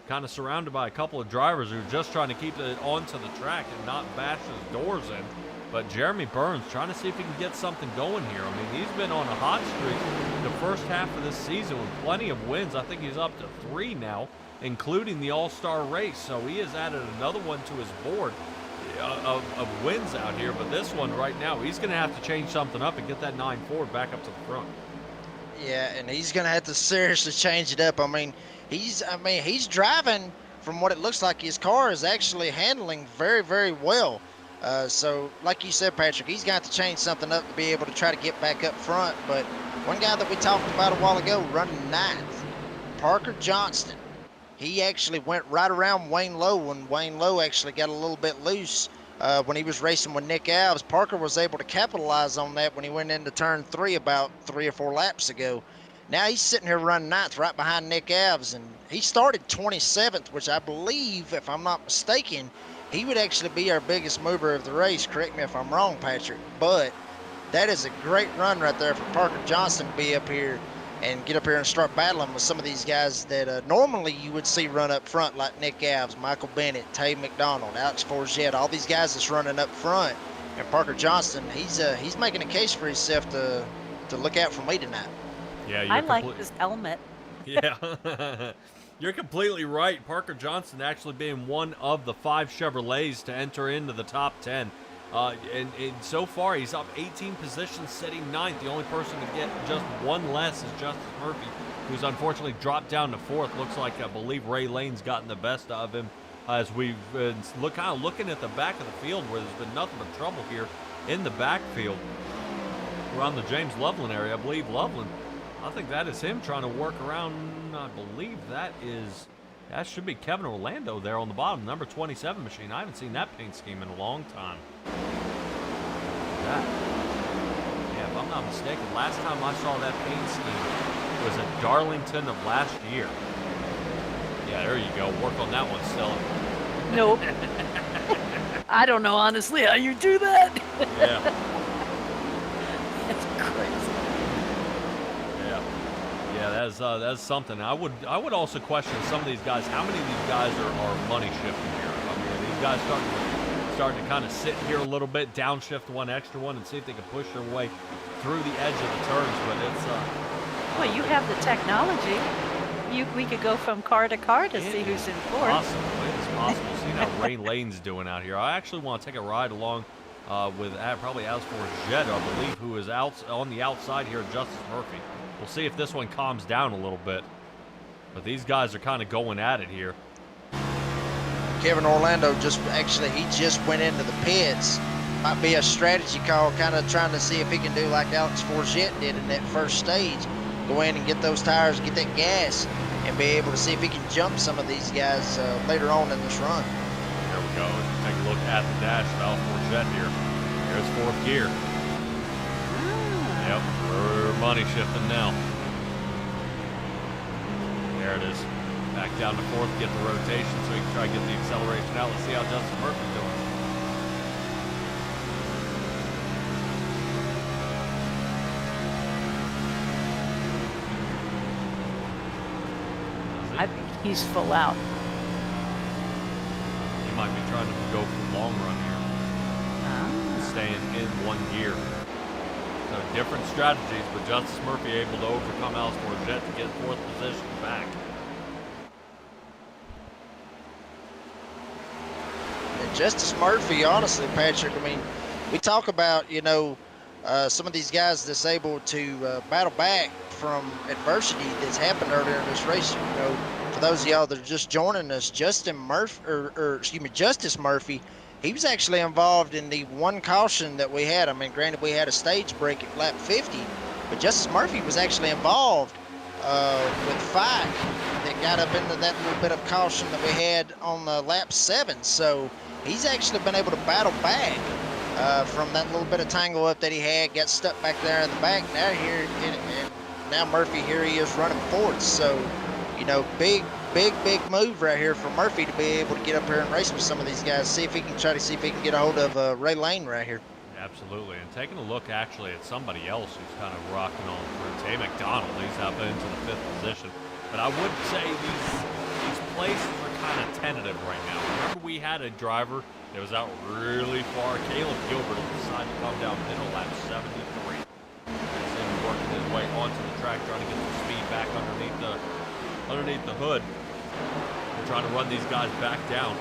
Speaker 3: kind of surrounded by a couple of drivers who are just trying to keep it onto the track and not bash his doors in. But Jeremy Burns trying to see if he can get something going here. I mean, he's been on a hot streak the first half of this season with plenty of wins. I think he's up to 3 now, including the All-Star race. So he has added another one to his board of wins out here. But this one right now, he's going to have to change something up and get that 9-4 back up to the front.
Speaker 4: Yeah, and he's going to have to seriously change it up. I mean, he's driving, from what it looks like, his car is actually handling very, very well. So, like you said, Patrick, he's got to change something up to be able to try to get back up front. But one guy that we talked about a while ago, running 9th, Parker Johnston, he actually went right around Wayne Lowe when Wayne Lowe actually got a little bit loose when he was racing with Nick Alves. Parker was able to capitalize on that when he went into turn 3 about 3 or 4 laps ago. Now he's sitting here running 9th right behind Nick Alves, and he started 27th, which I believe, if I'm not mistaken, he would actually be our biggest mover of the race. Correct me if I'm wrong, Patrick, but that is a great run right there for Parker Johnston to be up here and get up here and start battling with some of these guys that normally you would see run up front, like Nick Alves, Michael Bennett, Tay McDonald, Alex Forget, all these guys that's running up front. And Parker Johnston, he's making a case for himself to look out for me tonight.
Speaker 3: Yeah,
Speaker 5: I like his helmet.
Speaker 3: Yeah. You're completely right. Parker Johnston actually being one of the 5 Chevrolets to enter into the top 10. And so far, he's up 18 positions, sitting 9th. The only person to get just one less is Justice Murphy, who's unfortunately dropped down to 4th. Looks like, I believe, Ray Lane's gotten the best of him as we've been kind of looking at the back of the field where there's been nothing but trouble here in the backfield. Around the James Loveland area, I believe Loveland, I think that is him trying to work around. I believe that should be Kevin Orlando there on the bottom, number 27 machine. I haven't seen that paint scheme in a long time. Yeah, if I'm not mistaken, last time I saw that paint scheme was at Darlington of last year. Yeah, there you go. Work on that one, Stella.
Speaker 5: Nope. I don't know, honestly, how you do that.
Speaker 3: Yeah.
Speaker 5: That's crazy.
Speaker 3: Yeah, that's something. I would also question some of these guys. How many of these guys are money shifting here? I mean, are these guys starting to kind of sit here a little bit, downshift one extra one, and see if they can push their way through the edge of the turns? But it's
Speaker 5: Well, you have the technology. We could go from car to car to see who's in fourth.
Speaker 3: It's possible. See how Ray Lane's doing out here. I actually want to take a ride along with probably Alex Forget, I believe, who is out on the outside here, Justice Murphy. We'll see if this one calms down a little bit. But these guys are kind of going at it here.
Speaker 4: Kevin Orlando he just went into the pits. Might be a strategy call, kind of trying to see if he can do like Alex Forget did in that first stage. Go in and get those tires, get that gas, and be able to see if he can jump some of these guys later on in this run.
Speaker 3: There we go. Take a look at the dash of Alex Forget here. Here's fourth gear. Yep, we're money shifting now. There it is. Back down to fourth, get the rotation so he can try to get the acceleration out. Let's see how Justin Murphy's doing.
Speaker 5: I think he's full out.
Speaker 3: He might be trying to go for the long run here. Staying in one gear. So different strategies, but Justice Murphy able to overcome Alex Forget to get fourth position back.
Speaker 4: And Justice Murphy, honestly, Patrick, I mean, we talk about, some of these guys that's able to battle back from adversity that's happened earlier in this race. For those of y'all that are just joining us, Justice Murphy, he was actually involved in the one caution that we had. I mean, granted, we had a stage break at lap 50, but Justice Murphy was actually involved with Fike that got up into that little bit of caution that we had on lap 7. So he's actually been able to battle back from that little bit of tangle up that he had, got stuck back there in the back. Now Murphy, here he is running fourth. So, big move right here for Murphy to be able to get up here and race with some of these guys. See if he can get a hold of Ray Lane right here.
Speaker 3: Absolutely, and taking a look actually at somebody else who's kind of rocking on through. Tay McDonald, he's up into the 5th position. But I would say these places are kind of tentative right now. Remember, we had a driver that was out really far. Caleb Gilbert decided to come down middle lap 73. He's him working his way onto the track, trying to get some speed back underneath the hood. We're trying to run these guys back down.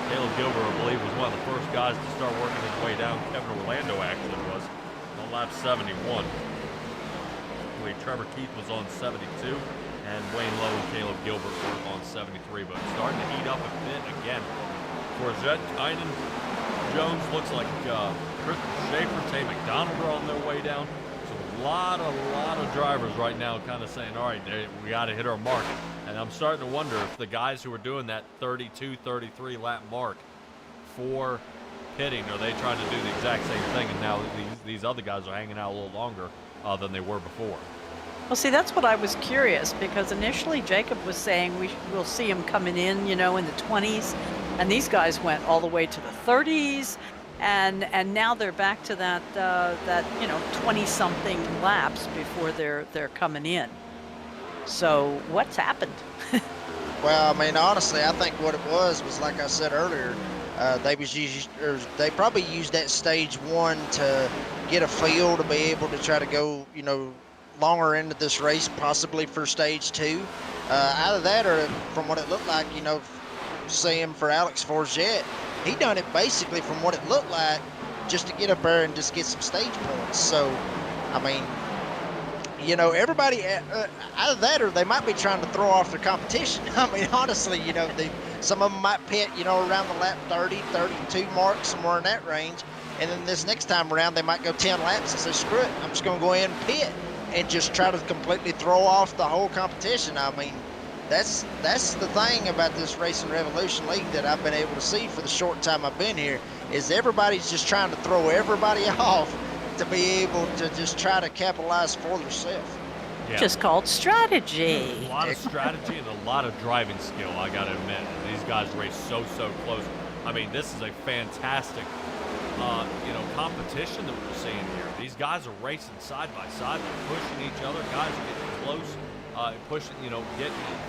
Speaker 3: Caleb Gilbert, I believe, was one of the first guys to start working his way down. Kevin Orlando actually was on lap 71. Trevor Keith was on 72, and Wayne Lowe and Caleb Gilbert were on 73, but starting to heat up a bit again. Forget, Tynan, Jones, looks like Christopher Schaefer, Tay McDonald are on their way down. So a lot of drivers right now kind of saying, all right, we got to hit our mark. And I'm starting to wonder if the guys who are doing that 32, 33 lap mark for pitting, are they trying to do the exact same thing? And now these other guys are hanging out a little longer than they were before.
Speaker 5: Well, see, that's what I was curious, because initially Jacob was saying we'll see him coming in, in the 20s, and these guys went all the way to the 30s, and now they're back to that 20-something laps before they're coming in. So what's happened?
Speaker 4: Well, I mean, honestly, I think what it was like I said earlier, they probably used that stage 1 to get a feel to be able to try to go, longer into this race, possibly for stage 2. Either that, or from what it looked like, seeing for Alex Forget, he done it basically from what it looked like just to get up there and just get some stage points. So, I mean, everybody, either that or they might be trying to throw off their competition. I mean, honestly, some of them might pit, around the lap 30, 32 mark, somewhere in that range. And then this next time around, they might go 10 laps and say, screw it, I'm just going to go in and pit and just try to completely throw off the whole competition. I mean, that's the thing about this Racing Revolution League that I've been able to see for the short time I've been here, is everybody's just trying to throw everybody off to be able to just try to capitalize for themselves.
Speaker 3: Yeah.
Speaker 5: Just called strategy.
Speaker 3: A lot of strategy and a lot of driving skill, I got to admit. These guys race so close. I mean, this is a fantastic, competition that we're seeing here. These guys are racing side by side. They're pushing each other. Guys are getting close. pushing,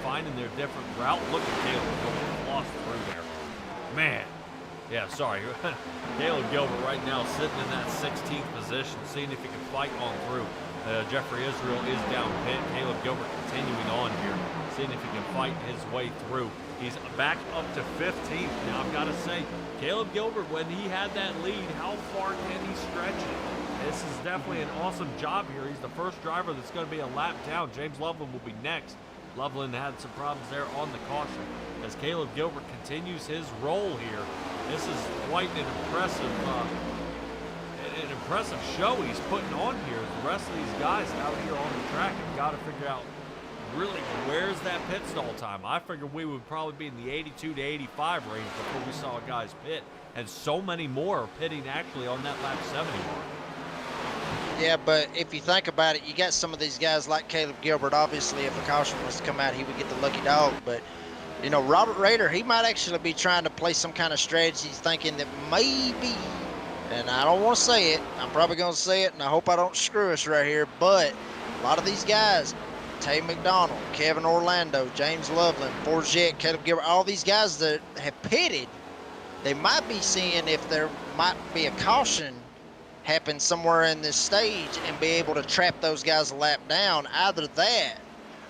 Speaker 3: finding their different route. Look at Caleb Gilbert lost through there. Man. Yeah, sorry. Caleb Gilbert right now sitting in that 16th position, seeing if he can fight on through. Jeffrey Israel is down pit. Caleb Gilbert continuing on here, seeing if he can fight his way through. He's back up to 15th. Now, I've got to say, Caleb Gilbert, when he had that lead, how far can he stretch it? This is definitely an awesome job here. He's the first driver that's going to be a lap down. James Loveland will be next. Loveland had some problems there on the caution. As Caleb Gilbert continues his role here, this is quite an impressive show he's putting on here. The rest of these guys out here on the track have got to figure out really where's that pit stall time. I figured we would probably be in the 82 to 85 range before we saw guys pit, and so many more are pitting actually on that lap 70 mark.
Speaker 4: Yeah, but if you think about it, you got some of these guys like Caleb Gilbert. Obviously, if a caution was to come out, he would get the lucky dog. But, Robert Rader, he might actually be trying to play some kind of strategy, thinking that maybe, and I don't want to say it, I'm probably going to say it, and I hope I don't screw us right here, but a lot of these guys, Tay McDonald, Kevin Orlando, James Loveland, Forget, Caleb Gilbert, all these guys that have pitted, they might be seeing if there might be a caution happen somewhere in this stage and be able to trap those guys a lap down. Either that,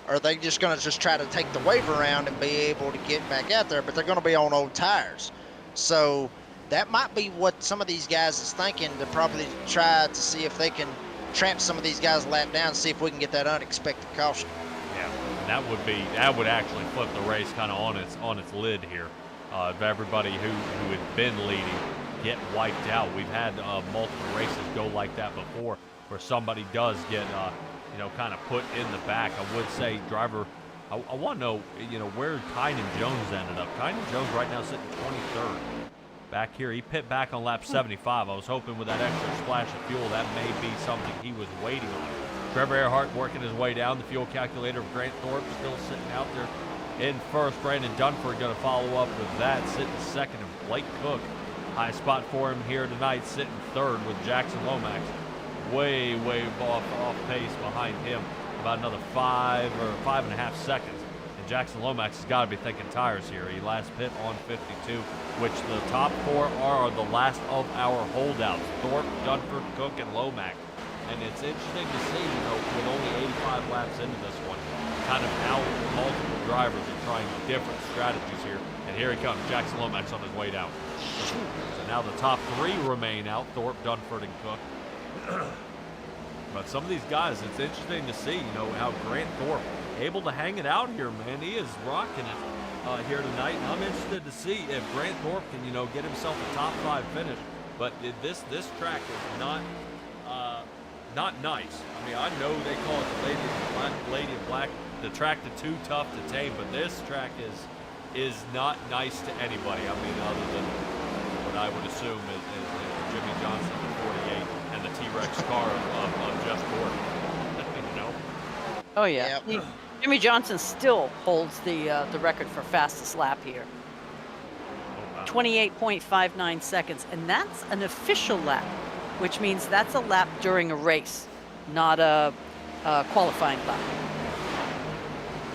Speaker 4: or they just going to try to take the wave around and be able to get back out there, but they're going to be on old tires. So that might be what some of these guys is thinking, to probably try to see if they can trap some of these guys a lap down, see if we can get that unexpected caution.
Speaker 3: Yeah, that would actually flip the race kind of on its lid here. Of everybody who had been leading get wiped out. We've had multiple races go like that before, where somebody does get kind of put in the back. I would say driver, I want to know where Kynan Jones ended up. Kynan Jones right now sitting 23rd. Back here, he pit back on lap 75. I was hoping with that extra splash of fuel, that may be something he was waiting on. Trevor Earhart working his way down. The fuel calculator of Grant Thorpe still sitting out there in first. Brandon Dunford going to follow up with that, sitting second, and Blake Cook, high spot for him here tonight, sitting third with Jackson Lomax way off pace behind him, about another 5.5 seconds. And Jackson Lomax has got to be thinking tires here. He last pit on 52, which the top four are the last of our holdouts: Thorpe, Dunford, Cook, and Lomax. And it's interesting to see, with only 85 laps into this one, kind of how multiple drivers are trying different strategies here. And here he comes, Jackson Lomax on his way down. So now the top three remain out: Thorpe, Dunford, and Cook. But some of these guys, it's interesting to see, how Grant Thorpe able to hang it out here, man. He is rocking it here tonight, and I'm interested to see if Grant Thorpe can, get himself a top 5 finish. But this track is not nice. I mean, I know they call it the Lady in Black, the track that's too tough to tame, but this track is not nice to anybody. I mean, other than what I would assume is Jimmy Johnson at 48 and the T-Rex car of Jeff Gordon.
Speaker 5: Oh yeah.
Speaker 4: Yep.
Speaker 5: Jimmy Johnson still holds the record for fastest lap here.
Speaker 3: Oh, wow.
Speaker 5: 28.59 seconds, and that's an official lap, which means that's a lap during a race, not a qualifying lap.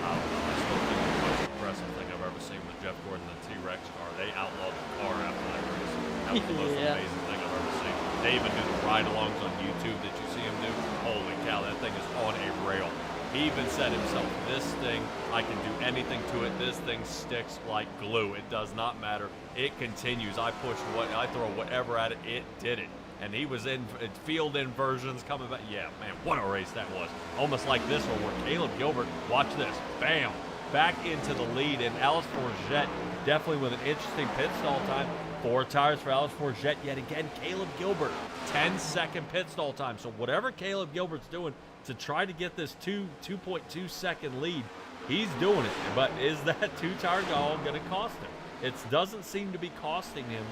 Speaker 3: I don't know. I still think the most impressive thing I've ever seen with Jeff Gordon and the T-Rex car. They outlawed the car after that race. That was the most amazing thing I've ever seen. They even do the ride-alongs on YouTube that you see him do. Holy cow, that thing is on a rail. He even said himself, this thing, I can do anything to it. This thing sticks like glue. It does not matter. It continues. I throw whatever at it. It did it. And he was in field inversions coming back. Yeah, man, what a race that was. Almost like this one where Caleb Gilbert, watch this, bam, back into the lead. And Alice Forget definitely with an interesting pit stall time. 4 tires for Alice Forget yet again. Caleb Gilbert, 10-second pit stall time. So whatever Caleb Gilbert's doing to try to get this 2.2 second lead, he's doing it. But is that 2-tire goal going to cost him? It doesn't seem to be costing him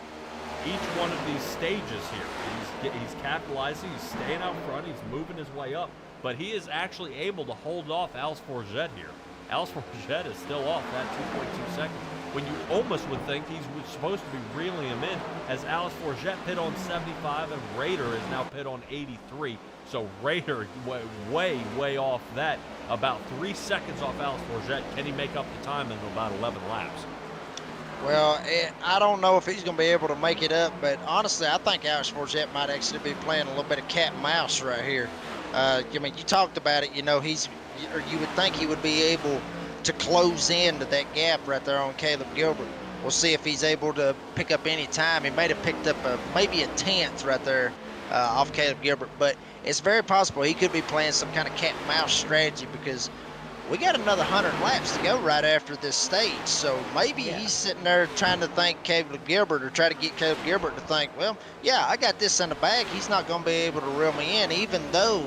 Speaker 3: each one of these stages here. He's capitalizing, he's staying out front, he's moving his way up, but he is actually able to hold off Alice Forget here. Alice Forget is still off that 2.2 seconds, when you almost would think he's supposed to be reeling him in, as Alice Forget pit on 75 and Rader is now pit on 83. So Rader way off that. about 3 seconds off Alex Forget. Can he make up the time in about 11 laps?
Speaker 4: Well, I don't know if he's going to be able to make it up, but honestly, I think Alex Forget might actually be playing a little bit of cat and mouse right here. I mean, you talked about it, you know, you would think he would be able to close into that gap right there on Caleb Gilbert. We'll see if he's able to pick up any time. He might have picked up maybe a 10th right there off Caleb Gilbert, but it's very possible he could be playing some kind of cat and mouse strategy because we got another 100 laps to go right after this stage. So maybe he's sitting there trying to thank Caleb Gilbert or try to get Caleb Gilbert to think, well, yeah, I got this in the bag. He's not going to be able to reel me in, even though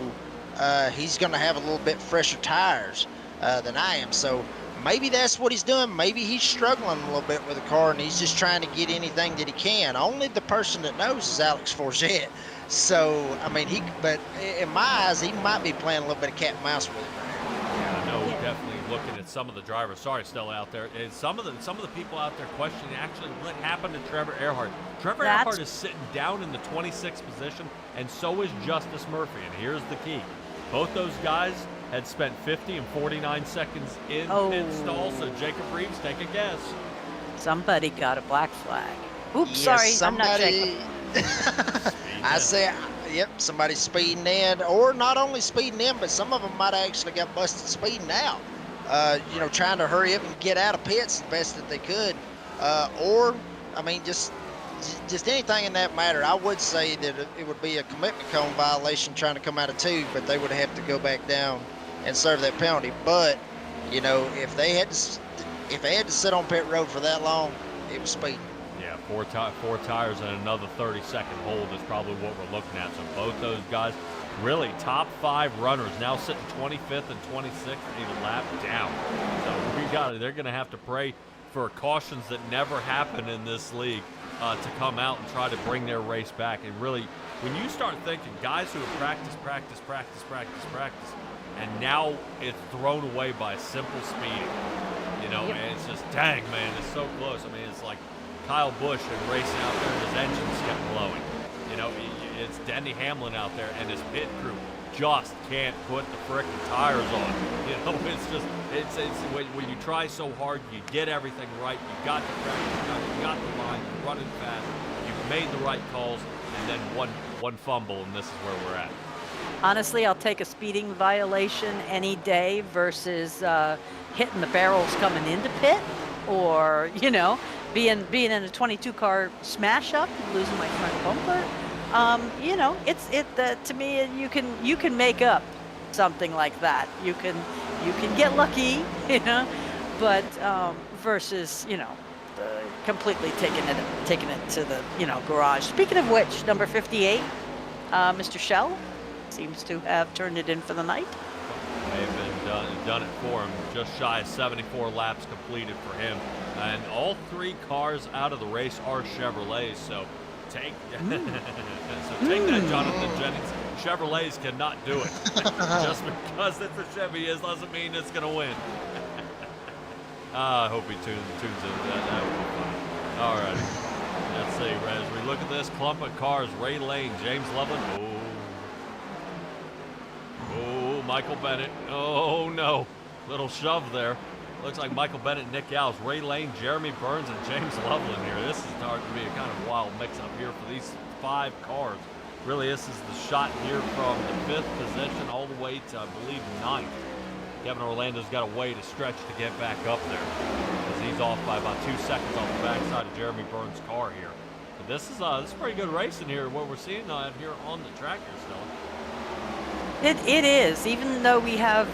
Speaker 4: he's going to have a little bit fresher tires than I am. So maybe that's what he's doing. Maybe he's struggling a little bit with the car and he's just trying to get anything that he can. Only the person that knows is Alex Forget. So, I mean, but in my eyes, he might be playing a little bit of cat and mouse with it.
Speaker 3: Yeah, I know. Definitely looking at some of the drivers. Sorry, Stella, out there. And some of the people out there questioning actually what happened to Trevor Earhart. Trevor Earhart is sitting down in the 26th position, and so is Justice Murphy. And here's the key: both those guys had spent 50 and 49 seconds in pit stall. So Jacob Reeves, take a guess.
Speaker 5: Somebody got a black flag. Oops,
Speaker 4: Yes,
Speaker 5: sorry,
Speaker 4: somebody. I say, yep, somebody's speeding in, or not only speeding in, but some of them might actually got busted speeding out. You know, trying to hurry up and get out of pits the best that they could, or I mean, just anything in that matter. I would say that it would be a commitment cone violation trying to come out of 2, but they would have to go back down and serve that penalty. But you know, if they had to sit on pit road for that long, it was speeding.
Speaker 3: Yeah, four tires and another 30-second hold is probably what we're looking at. So both those guys, really top 5 runners, now sitting 25th and 26th, a lap down. So they're going to have to pray for cautions that never happen in this league to come out and try to bring their race back. And really, when you start thinking guys who have practiced, and now it's thrown away by simple speeding, you know, and it's just, dang, man, it's so close. I mean, it's like Kyle Busch and racing out there and his engines kept blowing. You know, it's Denny Hamlin out there and his pit crew just can't put the frickin' tires on. You know, it's when you try so hard, you get everything right, you got the practice, you got the line, you're running fast, you've made the right calls, and then one fumble, and this is where we're at.
Speaker 5: Honestly, I'll take a speeding violation any day versus hitting the barrels coming into pit, or you know, being in a 22 car smash up, losing my front bumper. You know, to me, you can make up something like that. You can get lucky, you know, but versus, you know, completely taking it to the, you know, garage. Speaking of which, number 58, Mr. Shell seems to have turned it in for the night.
Speaker 3: May have been done it for him. Just shy of 74 laps completed for him, and all 3 cars out of the race are Chevrolets. So take that, Jonathan Jennings. Chevrolets cannot do it. Just because it's a Chevy doesn't mean it's going to win. I hope he tunes into that. That would be funny. All right. Let's see. As we look at this clump of cars, Ray Lane, James Loveland. Oh, Michael Bennett. Oh, no. Little shove there. Looks like Michael Bennett, Nick Yowes, Ray Lane, Jeremy Burns, and James Loveland here. This is starting to be a kind of wild mix-up here for these 5 cars. Really, this is the shot here from the 5th position all the way to, I believe, 9th. Kevin Orlando's got a way to stretch to get back up there, because he's off by about 2 seconds off the backside of Jeremy Burns' car here. But this is pretty good racing here, what we're seeing out here on the track here still.
Speaker 5: It is, even though we have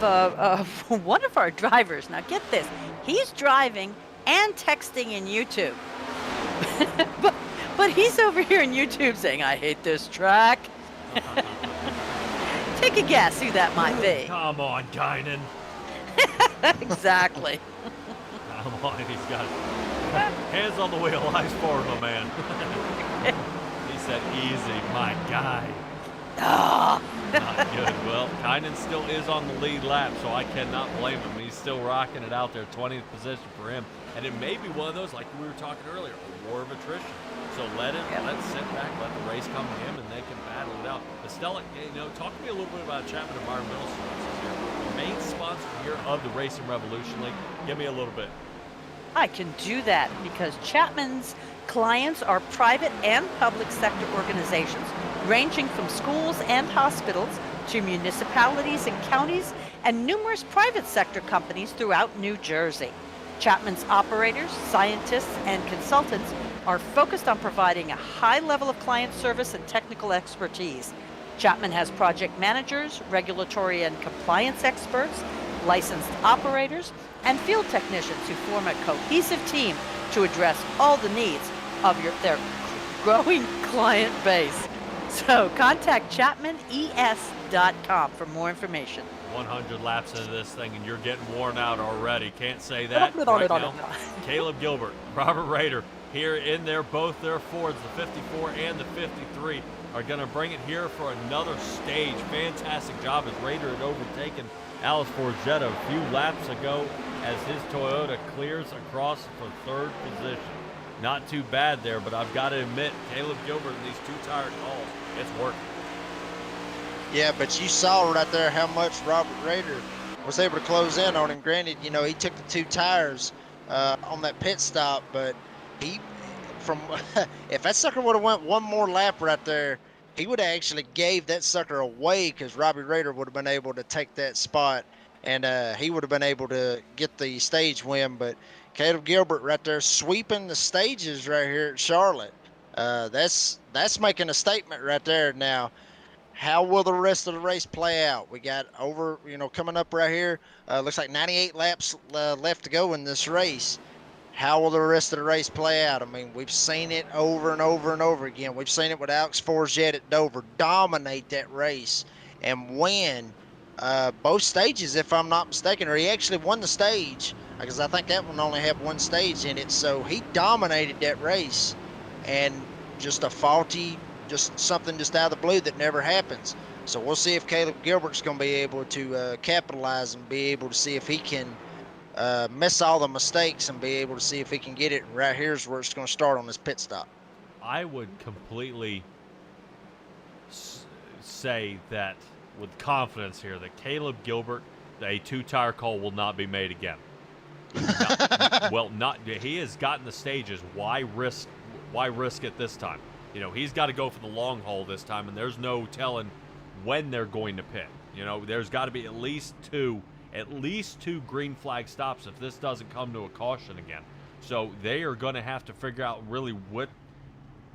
Speaker 5: one of our drivers. Now get this, he's driving and texting in YouTube. but he's over here in YouTube saying, I hate this track. Take a guess who that might be.
Speaker 3: Come on, Kynan.
Speaker 5: Exactly.
Speaker 3: Come on, he's got hands on the wheel, eyes forward, my man. He said, easy, my guy.
Speaker 5: Ah.
Speaker 3: Not good. Well, Kynan still is on the lead lap, so I cannot blame him. He's still rocking it out there, 20th position for him. And it may be one of those, like we were talking earlier, a war of attrition. So let's sit back, let the race come to him, and they can battle it out. But Stella, you know, talk to me a little bit about Chapman Environmental Services here. The main sponsor here of the Racing Revolution League. Give me a little bit.
Speaker 5: I can do that because Chapman's clients are private and public sector organizations ranging from schools and hospitals to municipalities and counties and numerous private sector companies throughout New Jersey. Chapman's operators, scientists, and consultants are focused on providing a high level of client service and technical expertise. Chapman has project managers, regulatory and compliance experts, licensed operators, and field technicians who form a cohesive team to address all the needs of their growing client base. So contact ChapmanES.com for more information.
Speaker 3: 100 laps into this thing, and you're getting worn out already. Can't say that right now. Caleb Gilbert, Robert Rader, here in both their Fords, the 54 and the 53, are going to bring it here for another stage. Fantastic job as Rader had overtaken Alice Forgetta a few laps ago as his Toyota clears across for third position. Not too bad there, but I've got to admit, Caleb Gilbert in these two-tire calls, it's working.
Speaker 4: Yeah, but you saw right there how much Robert Rader was able to close in on him. Granted, you know, he took the 2 tires on that pit stop, but if that sucker would have went one more lap right there, he would have actually gave that sucker away because Robbie Rader would have been able to take that spot, and he would have been able to get the stage win. But Caleb Gilbert right there sweeping the stages right here at Charlotte. That's making a statement right there. Now, how will the rest of the race play out? We got coming up right here. Looks like 98 laps left to go in this race. How will the rest of the race play out? I mean, we've seen it over and over and over again. We've seen it with Alex Forget at Dover dominate that race and win both stages, if I'm not mistaken, or he actually won the stage because I think that one only had one stage in it. So he dominated that race, and just something just out of the blue that never happens. So we'll see if Caleb Gilbert's going to be able to capitalize and be able to see if he can miss all the mistakes and be able to see if he can get it. And right here's where it's going to start on this pit stop.
Speaker 3: I would completely say that with confidence here that Caleb Gilbert, a 2-tire call will not be made again. He has gotten the stages. Why risk it this time? You know, he's got to go for the long haul this time, and there's no telling when they're going to pit. You know, there's got to be at least two green flag stops if this doesn't come to a caution again. So they are going to have to figure out really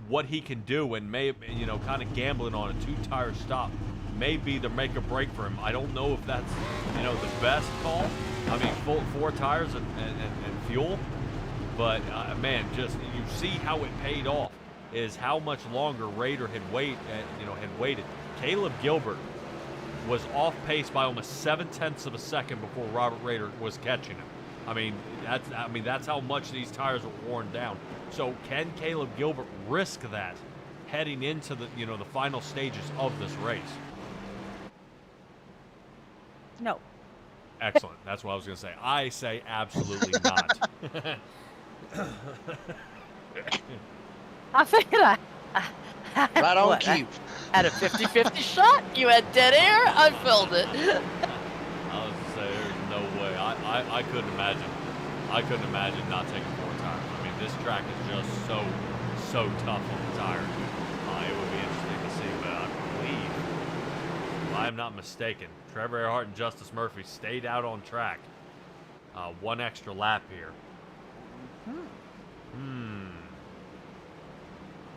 Speaker 3: what he can do, and kind of gambling on a 2-tire stop may be the make or break for him. I don't know if that's, the best call. I mean, 4 tires and fuel, but man, just you see how it paid off. Is how much longer Rader had waited. Caleb Gilbert was off pace by almost 0.7 of a second before Robert Rader was catching him. I mean, that's how much these tires are worn down. So can Caleb Gilbert risk that heading into the the final stages of this race?
Speaker 5: No.
Speaker 3: Excellent. That's what I was going to say. I say absolutely not.
Speaker 5: I figured I
Speaker 4: right on cue.
Speaker 5: Had a 50-50 shot. You had dead air. I filled it.
Speaker 3: I was going to say, there's no way. I couldn't imagine. I couldn't imagine not taking 4 tires. I mean, this track is just so tough on the tires. It would be interesting to see, but I believe, if I am not mistaken, Trevor Earhart and Justice Murphy stayed out on track. 1 extra lap here.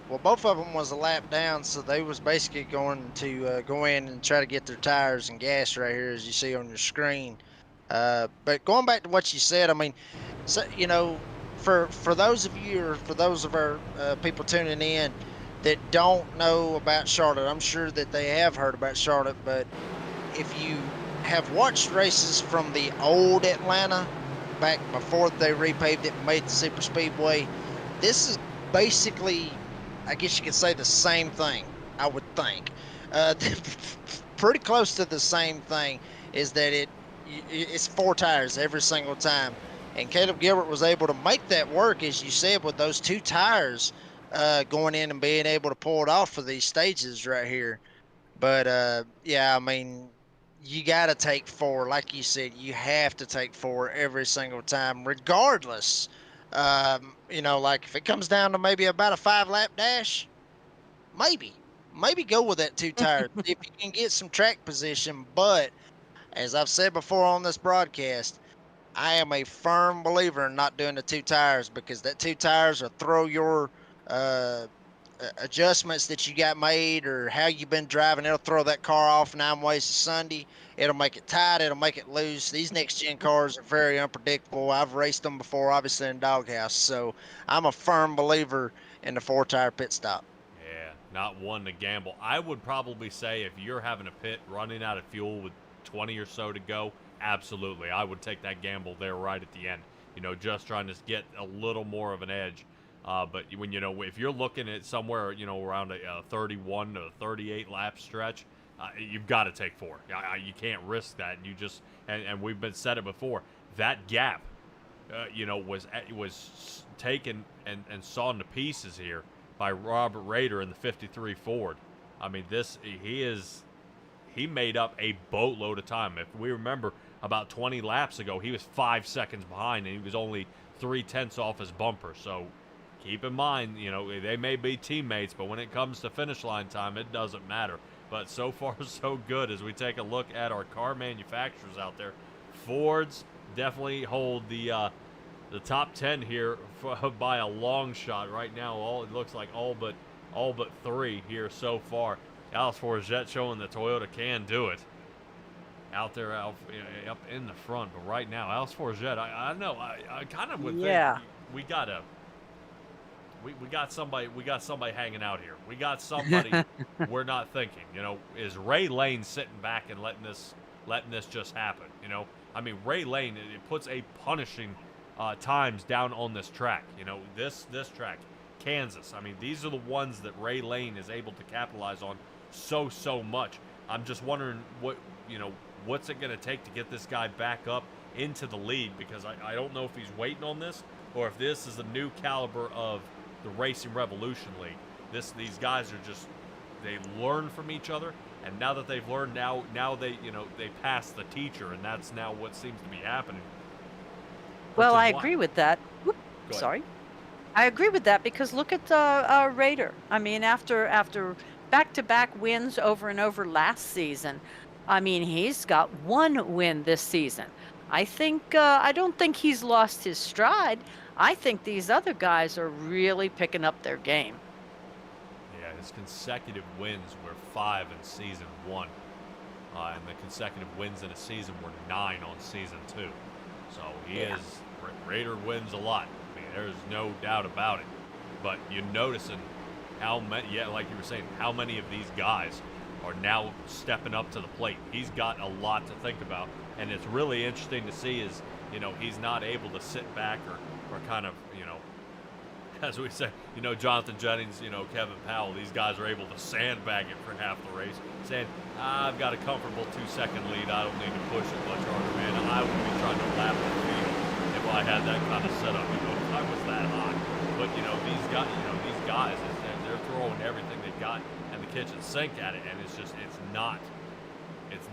Speaker 4: Well, both of them was a lap down, so they was basically going to go in and try to get their tires and gas right here, as you see on your screen. But going back to what you said, I mean, so, for those of you, or for those of our people tuning in that don't know about Charlotte, I'm sure that they have heard about Charlotte, but if you have watched races from the old Atlanta, back before they repaved it and made the super speedway, this is basically, I guess you could say, the same thing, I would think. Pretty close to the same thing is that it's 4 tires every single time. And Caleb Gilbert was able to make that work, as you said, with those 2 tires going in and being able to pull it off for these stages right here. But, yeah, I mean, you got to take 4. Like you said, you have to take 4 every single time, regardless. Like if it comes down to maybe about a 5-lap dash, maybe go with that 2 tires if you can get some track position. But as I've said before on this broadcast, I am a firm believer in not doing the 2 tires, because that 2 tires will throw your uh, adjustments that you got made or how you've been driving. It'll throw that car off 9 ways to Sunday. It'll make it tight. It'll make it loose. These next gen cars are very unpredictable. I've raced them before, obviously in doghouse. So I'm a firm believer in the 4-tire pit stop.
Speaker 3: Yeah, not one to gamble. I would probably say if you're having a pit running out of fuel with 20 or so to go, absolutely. I would take that gamble there right at the end. Just trying to get a little more of an edge. But when if you're looking at somewhere around a 31 to 38 lap stretch, you've got to take 4. You can't risk that. You just and we've been said it before. That gap, was taken and sawn to pieces here by Robert Rader in the 53 Ford. I mean, he made up a boatload of time. If we remember, about 20 laps ago, he was 5 seconds behind, and he was only 0.3 off his bumper. So keep in mind, they may be teammates, but when it comes to finish line time, it doesn't matter. But so far, so good as we take a look at our car manufacturers out there. Fords definitely hold the top 10 here by a long shot right now. It looks like all but 3 here so far. Alex Forget showing that Toyota can do it. Out there, up in the front, but right now, Alex Forget, I know, I kind of would think we got somebody hanging out here. We got somebody we're not thinking. Is Ray Lane sitting back and letting this just happen? I mean, Ray Lane, it puts a punishing times down on this track. This track, Kansas. I mean, these are the ones that Ray Lane is able to capitalize on so much. I'm just wondering what's it going to take to get this guy back up into the lead, because I don't know if he's waiting on this or if this is a new caliber of the Racing Revolution League. These guys are just, they learn from each other, and now that they've learned, now they they pass the teacher, and that's now what seems to be happening.
Speaker 5: Well, I agree with that. Whoop, sorry. I agree with that, because look at Raider. I mean, after back-to-back wins over and over last season, I mean, he's got 1 win this season. I don't think he's lost his stride. I think these other guys are really picking up their game.
Speaker 3: Yeah, his consecutive wins were 5 in season 1. And the consecutive wins in a season were 9 on season 2. So Raider wins a lot. I mean, there's no doubt about it. But you're noticing how many, like you were saying, how many of these guys are now stepping up to the plate. He's got a lot to think about. And it's really interesting to see is, he's not able to sit back or kind of, as we say, Jonathan Jennings, Kevin Powell, these guys are able to sandbag it for half the race, saying, I've got a comfortable 2-second lead. I don't need to push it much harder, man. I would be trying to lap the field if I had that kind of setup, if I was that hot. But, these guys, they're throwing everything they got in the kitchen sink at it, and it's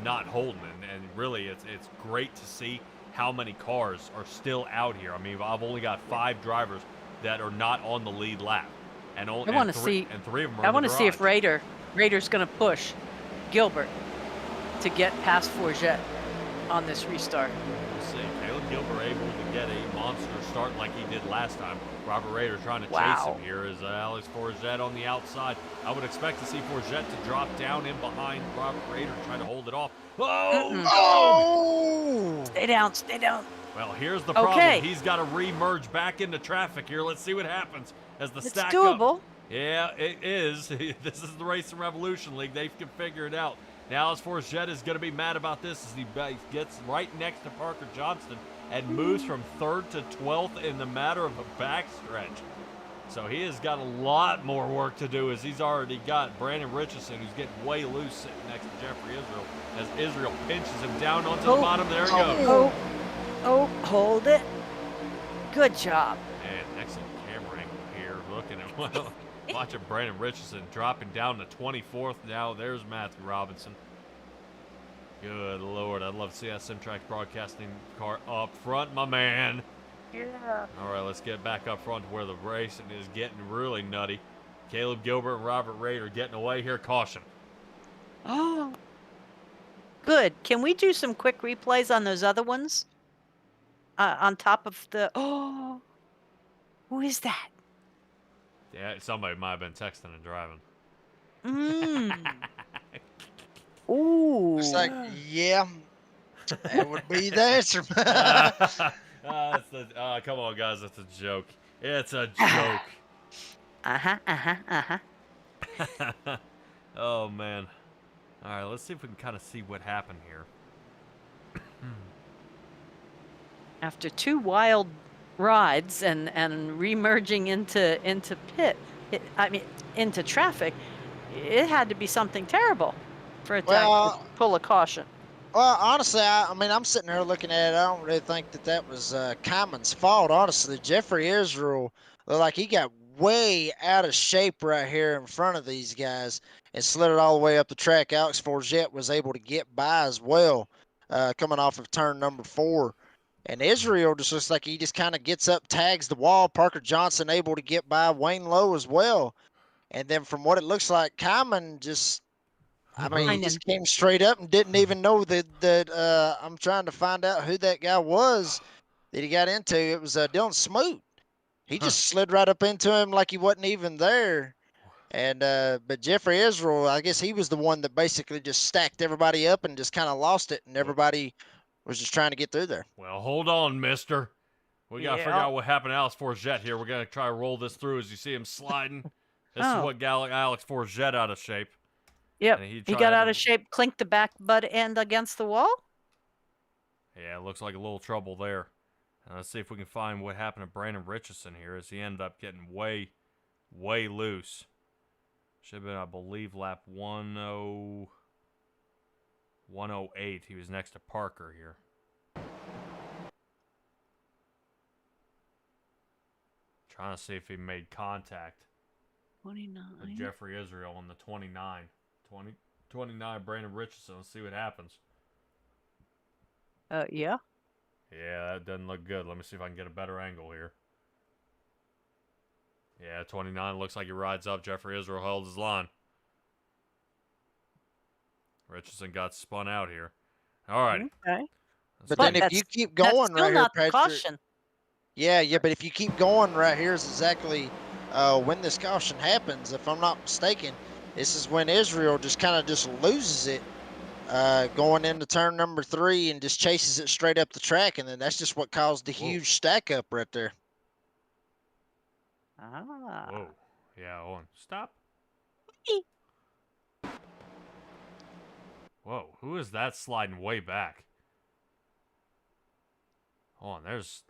Speaker 3: not holding. And really, it's great to see how many cars are still out here. I mean, I've only got 5 drivers that are not on the lead lap, and only 3 of them are.
Speaker 5: I want to see if Rader's going to push Gilbert to get past Forget on this restart.
Speaker 3: We'll see. Caleb Gilbert able to get a monster start like he did last time. Robert Rader trying to chase him here is Alex Forget on the outside. I would expect to see Forget to drop down in behind Robert Rader and try to hold it off.
Speaker 5: Oh! Stay down.
Speaker 3: Well, here's the problem. Okay. He's got to re-merge back into traffic here. Let's see what happens as the stack up.
Speaker 5: It's doable.
Speaker 3: Yeah, it is. This is the Racing Revolution League. They can figure it out. Now, as Forget is going to be mad about this as he gets right next to Parker Johnston and moves from 3rd to 12th in the matter of a backstretch. So he has got a lot more work to do, as he's already got Brandon Richardson, who's getting way loose, sitting next to Jeffrey Israel, as Israel pinches him down onto the bottom. There he goes.
Speaker 5: Hold it. Good job.
Speaker 3: And excellent camera angle here. Looking at watching Brandon Richardson dropping down to 24th. Now there's Matthew Robinson. Good Lord, I'd love to see that SimTrax Broadcasting car up front, my man.
Speaker 5: Yeah.
Speaker 3: All right, let's get back up front to where the racing is getting really nutty. Caleb Gilbert and Robert Raid are getting away here. Caution.
Speaker 5: Oh. Good. Can we do some quick replays on those other ones? On top of the. Oh. Who is that?
Speaker 3: Yeah, somebody might have been texting and driving.
Speaker 5: Mmm. Ooh.
Speaker 4: It's like, yeah, that would be the answer.
Speaker 3: Come on, guys, that's a joke. It's a joke. Oh, man. All right, let's see if we can kind of see what happened here.
Speaker 5: After 2 wild rides and remerging into into traffic, it had to be something terrible for it to pull a caution.
Speaker 4: Well, honestly, I mean, I'm sitting here looking at it. I don't really think that was Kyman's fault, honestly. Jeffrey Israel looked like he got way out of shape right here in front of these guys and slid it all the way up the track. Alex Forget was able to get by as well, coming off of turn number 4. And Israel just looks like he just kind of gets up, tags the wall. Parker Johnson able to get by Wayne Lowe as well. And then from what it looks like, Kyman just, I mean, he just came straight up and didn't even know that I'm trying to find out who that guy was that he got into. It was Dylan Smoot. He just slid right up into him like he wasn't even there. And but Jeffrey Israel, I guess he was the one that basically just stacked everybody up and just kind of lost it, and everybody was just trying to get through there.
Speaker 3: Well, hold on, mister. We got to figure out what happened to Alex Forget here. We're going to try to roll this through as you see him sliding. This is what got Alex Forget out of shape.
Speaker 5: Yep. He got out of shape, clinked the back butt end against the wall.
Speaker 3: Yeah, it looks like a little trouble there. Let's see if we can find what happened to Brandon Richardson here as he ended up getting way loose. Should have been, I believe, lap 108. He was next to Parker here. Trying to see if he made contact
Speaker 5: 29.
Speaker 3: with Jeffrey Israel on the 29. 29, Brandon Richardson. Let's see what happens.
Speaker 5: Yeah.
Speaker 3: Yeah, that doesn't look good. Let me see if I can get a better angle here. Yeah, 29 looks like he rides up. Jeffrey Israel held his line. Richardson got spun out here. All right.
Speaker 5: Okay.
Speaker 4: But then if you keep going right here, Patrick.
Speaker 5: Caution.
Speaker 4: Yeah, but if you keep going right here is exactly when this caution happens, if I'm not mistaken. This is when Israel just kind of just loses it going into turn number 3 and just chases it straight up the track, and then that's just what caused the huge stack up right there.
Speaker 3: Whoa. Yeah, hold on. Stop. Whoa, who is that sliding way back? Hold on, there's...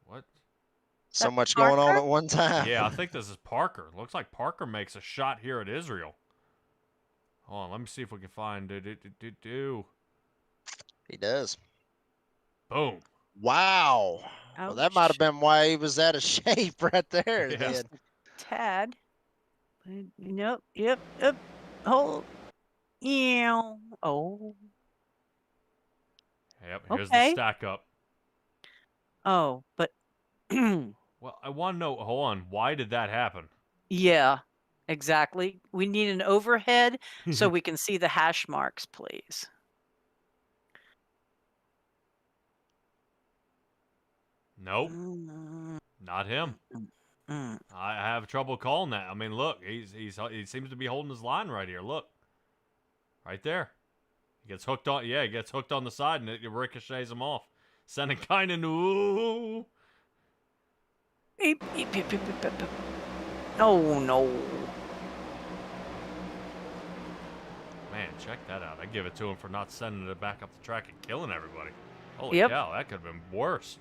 Speaker 3: What?
Speaker 4: So much going on at one time.
Speaker 3: Yeah, I think this is Parker. Looks like Parker makes a shot here at Israel. Hold on, let me see if we can find...
Speaker 4: He does.
Speaker 3: Boom.
Speaker 4: Wow.
Speaker 5: Ouch.
Speaker 4: Well, that might have been why he was out of shape right there.
Speaker 3: Yeah.
Speaker 4: Then.
Speaker 5: Tad. Nope. Yep. Hold. Ew. Oh.
Speaker 3: Yep, here's the stack up.
Speaker 5: Oh, but...
Speaker 3: Well, I want to know, hold on, why did that happen?
Speaker 5: Yeah, exactly. We need an overhead so we can see the hash marks, please.
Speaker 3: Nope. Not him. I have trouble calling that. I mean, look, he seems to be holding his line right here. Look. Right there. He gets hooked on, he gets hooked on the side and it ricochets him off. Sending kind of new.
Speaker 5: Beep, beep, beep, beep, beep, beep. Oh, no.
Speaker 3: Man, check that out. I give it to him for not sending it back up the track and killing everybody. Holy cow, that could have been worse.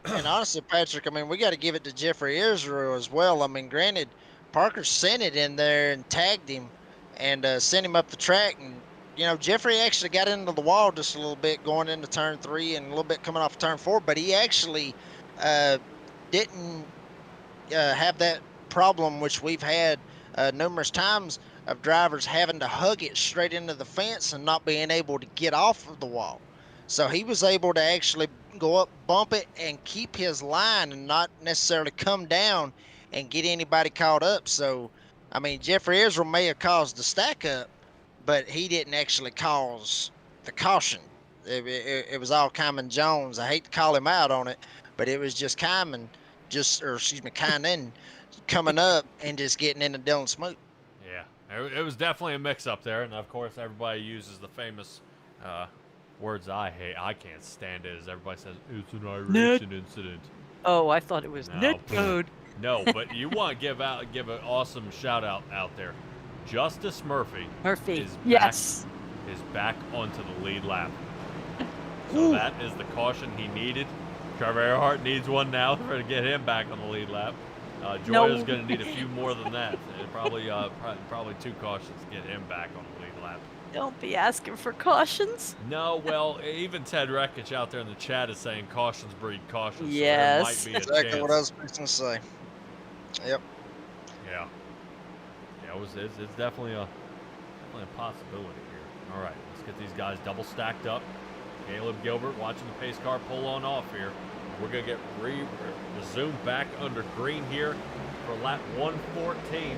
Speaker 4: And honestly, Patrick, I mean, we got to give it to Jeffrey Israel as well. I mean, granted, Parker sent it in there and tagged him and sent him up the track. And, you know, Jeffrey actually got into the wall just a little bit going into turn 3 and a little bit coming off turn 4. But he actually didn't have that problem, which we've had numerous times, of drivers having to hug it straight into the fence and not being able to get off of the wall. So he was able to actually go up, bump it, and keep his line and not necessarily come down and get anybody caught up. So, I mean, Jeffrey Israel may have caused the stack up, but he didn't actually cause the caution. It was all Kyman Jones. I hate to call him out on it, but it was just Kynan coming up and just getting into Dylan Smoot.
Speaker 3: Yeah, it was definitely a mix-up there, and of course everybody uses the famous words I hate. I can't stand it. As everybody says, it's an iration incident.
Speaker 5: Oh, I thought it was net code.
Speaker 3: No, but you want to give an awesome shout out there. Justice Murphy is back onto the lead lap. So that is the caution he needed. Trevor Earhart needs one now to get him back on the lead lap. Joya's going to need a few more than that. Probably 2 cautions to get him back on the lead lap.
Speaker 5: Don't be asking for cautions.
Speaker 3: No, well, even Ted Rekich out there in the chat is saying cautions breed cautions.
Speaker 5: Yes.
Speaker 3: So there might be a
Speaker 4: Exactly
Speaker 3: chance.
Speaker 4: what I was going to say. Yep.
Speaker 3: Yeah. Yeah, it's definitely a possibility here. All right, let's get these guys double stacked up. Caleb Gilbert watching the pace car pull on off here. We're going to get resumed back under green here for lap 114.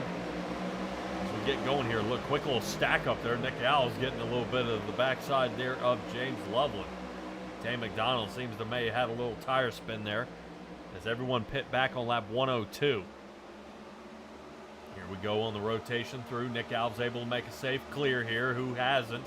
Speaker 3: As we get going here, look, quick little stack up there. Nick Owl's getting a little bit of the backside there of James Loveland. Tam McDonald seems to may have had a little tire spin there as everyone pit back on lap 102. Here we go on the rotation through. Nick Alves able to make a safe clear here. Who hasn't?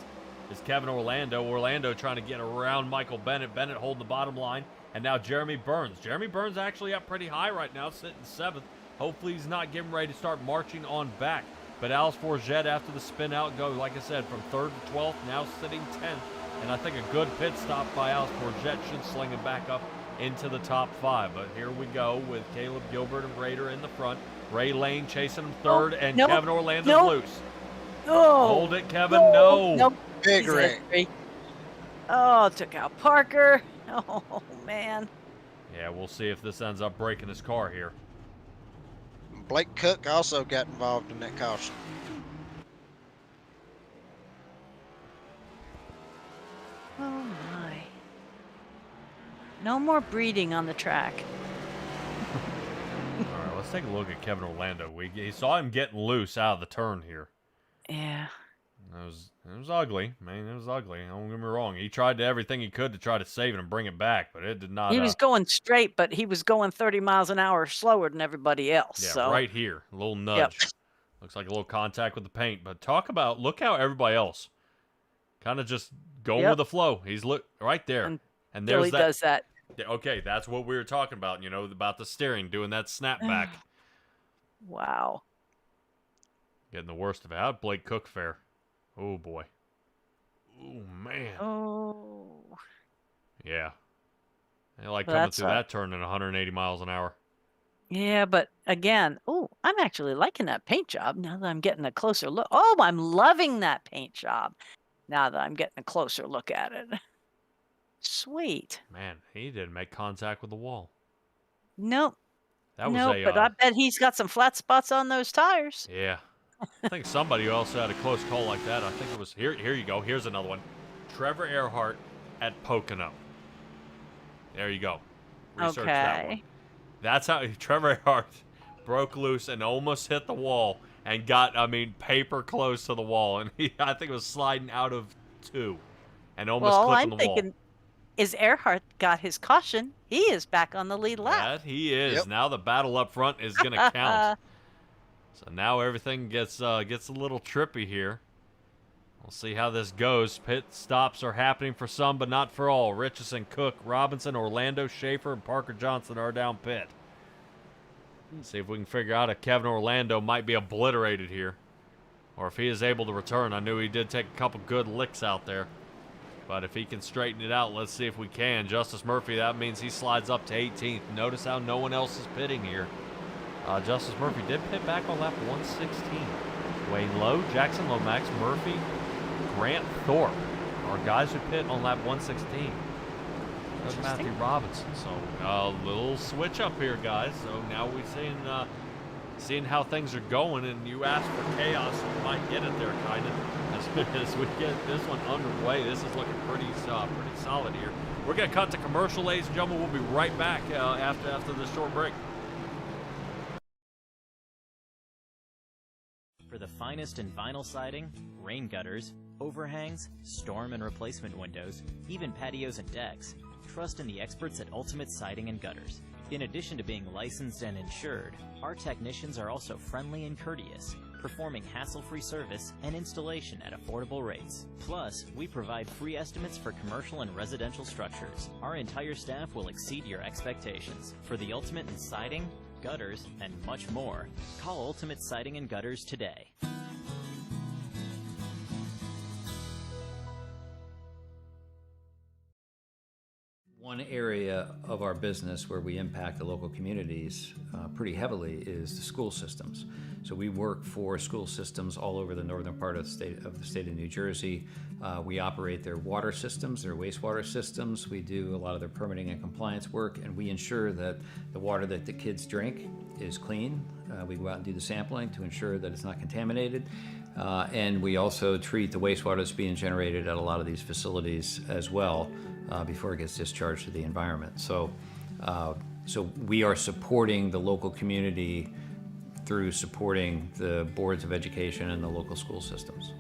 Speaker 3: Is Kevin Orlando. Orlando trying to get around Michael Bennett. Bennett holding the bottom line. And now Jeremy Burns. Jeremy Burns actually up pretty high right now, sitting 7th. Hopefully he's not getting ready to start marching on back. But Alice Forget after the spin out go, like I said, from 3rd to 12th, now sitting 10th. And I think a good pit stop by Alice Forget should sling him back up into the top 5. But here we go with Caleb Gilbert and Rader in the front. Ray Lane chasing him 3rd, and Kevin Orlando's loose.
Speaker 5: Oh,
Speaker 3: hold it, Kevin. No.
Speaker 4: Big Rick.
Speaker 5: Oh, took out Parker. Oh, man.
Speaker 3: Yeah, we'll see if this ends up breaking his car here.
Speaker 4: Blake Cook also got involved in that caution.
Speaker 5: Oh, my. No more breeding on the track.
Speaker 3: All right, let's take a look at Kevin Orlando. He saw him getting loose out of the turn here.
Speaker 5: Yeah.
Speaker 3: It was ugly. Man, it was ugly. Don't get me wrong. He tried everything he could to try to save it and bring it back, but it did not.
Speaker 5: He was going straight, but he was going 30 miles an hour slower than everybody else.
Speaker 3: Yeah,
Speaker 5: so.
Speaker 3: right here. A little nudge.
Speaker 5: Yep.
Speaker 3: Looks like a little contact with the paint. But look how everybody else kind of just going with the flow. He's right there. And there's
Speaker 5: Billy does that.
Speaker 3: Okay, that's what we were talking about, about the steering, doing that snapback.
Speaker 5: Wow.
Speaker 3: Getting the worst of it. How'd Blake Cook fare? Oh, boy. Oh, man.
Speaker 5: Oh.
Speaker 3: Yeah. They like coming through that turn at 180 miles an hour.
Speaker 5: Yeah, but again, I'm actually liking that paint job now that I'm getting a closer look. Oh, I'm loving that paint job now that I'm getting a closer look at it. Sweet.
Speaker 3: Man, he didn't make contact with the wall.
Speaker 5: Nope.
Speaker 3: That was
Speaker 5: but I bet he's got some flat spots on those tires.
Speaker 3: Yeah. I think somebody else had a close call like that. I think it was here. Here you go. Here's another one. Trevor Earhart at Pocono. There you go. Research that one. That's how Trevor Earhart broke loose and almost hit the wall and got, paper close to the wall. And I think it was sliding out of 2 and almost clipping the wall.
Speaker 5: Thinking, is Earhart got his caution? He is back on the lead lap.
Speaker 3: That he is.
Speaker 4: Yep.
Speaker 3: Now the battle up front is going to count. So now everything gets a little trippy here. We'll see how this goes. Pit stops are happening for some, but not for all. Richardson, Cook, Robinson, Orlando, Schaefer, and Parker Johnson are down pit. Let's see if we can figure out if Kevin Orlando might be obliterated here, or if he is able to return. I knew he did take a couple good licks out there, but if he can straighten it out, let's see if we can. Justice Murphy, that means he slides up to 18th. Notice how no one else is pitting here. Justice Murphy did pit back on lap 116. Wayne Lowe, Jackson Lomax, Murphy, Grant Thorpe are guys who pit on lap 116. That's Matthew Robinson. So a little switch up here, guys. So now we're seeing seeing how things are going, and you ask for chaos, you might get it there, kind of. As we get this one underway, this is looking pretty solid here. We're gonna cut to commercial, ladies and gentlemen. We'll be right back after this short break.
Speaker 2: For the finest in vinyl siding, rain gutters, overhangs, storm and replacement windows, even patios and decks, trust in the experts at Ultimate Siding and Gutters. In addition to being licensed and insured, our technicians are also friendly and courteous, performing hassle-free service and installation at affordable rates. Plus, we provide free estimates for commercial and residential structures. Our entire staff will exceed your expectations. For the ultimate in siding, gutters, and much more, call Ultimate Siding and Gutters today.
Speaker 6: One area of our business where we impact the local communities pretty heavily is the school systems. So we work for school systems all over the northern part of the state of New Jersey. We operate their water systems, their wastewater systems. We do a lot of their permitting and compliance work, and we ensure that the water that the kids drink is clean. We go out and do the sampling to ensure that it's not contaminated. And we also treat the wastewater that's being generated at a lot of these facilities as well before it gets discharged to the environment. So we are supporting the local community through supporting the boards of education and the local school systems.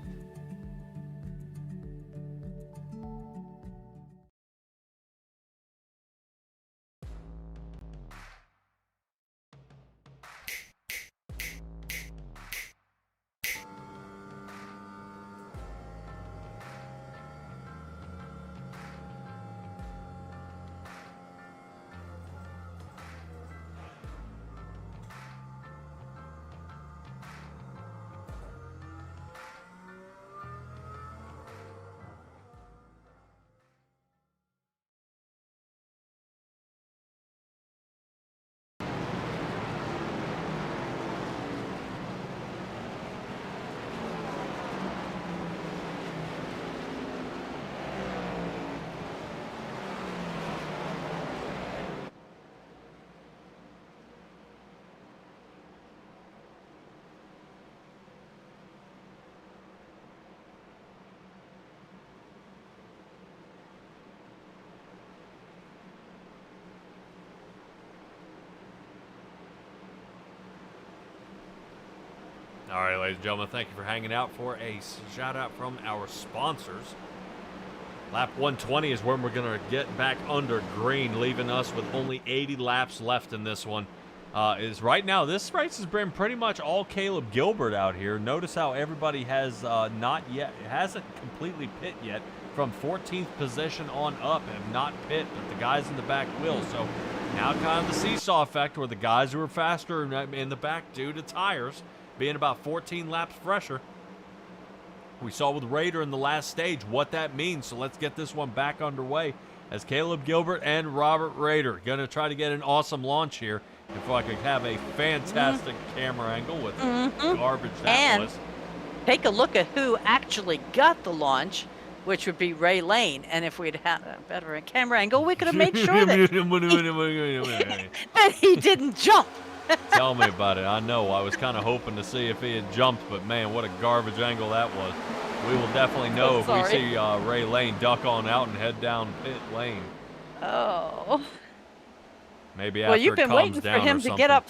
Speaker 3: All right, ladies and gentlemen, thank you for hanging out for a shout out from our sponsors. Lap 120 is when we're going to get back under green, leaving us with only 80 laps left in this one. Right now, this race has been pretty much all Caleb Gilbert out here. Notice how everybody has hasn't completely pit yet. From 14th position on up have not pit, but the guys in the back will. So now kind of the seesaw effect where the guys who are faster in the back due to tires being about 14 laps fresher. We saw with Raider in the last stage what that means, so let's get this one back underway as Caleb Gilbert and Robert Raider going to try to get an awesome launch here. If I could have a fantastic camera angle with garbage that was.
Speaker 5: Take a look at who actually got the launch, which would be Ray Lane. And if we'd had a better camera angle, we could have made sure that he didn't jump.
Speaker 3: Tell me about it. I know. I was kind of hoping to see if he had jumped, but man, what a garbage angle that was. We will definitely know if we see Ray Lane duck on out and head down pit lane.
Speaker 5: Oh.
Speaker 3: Maybe after it calms down or something.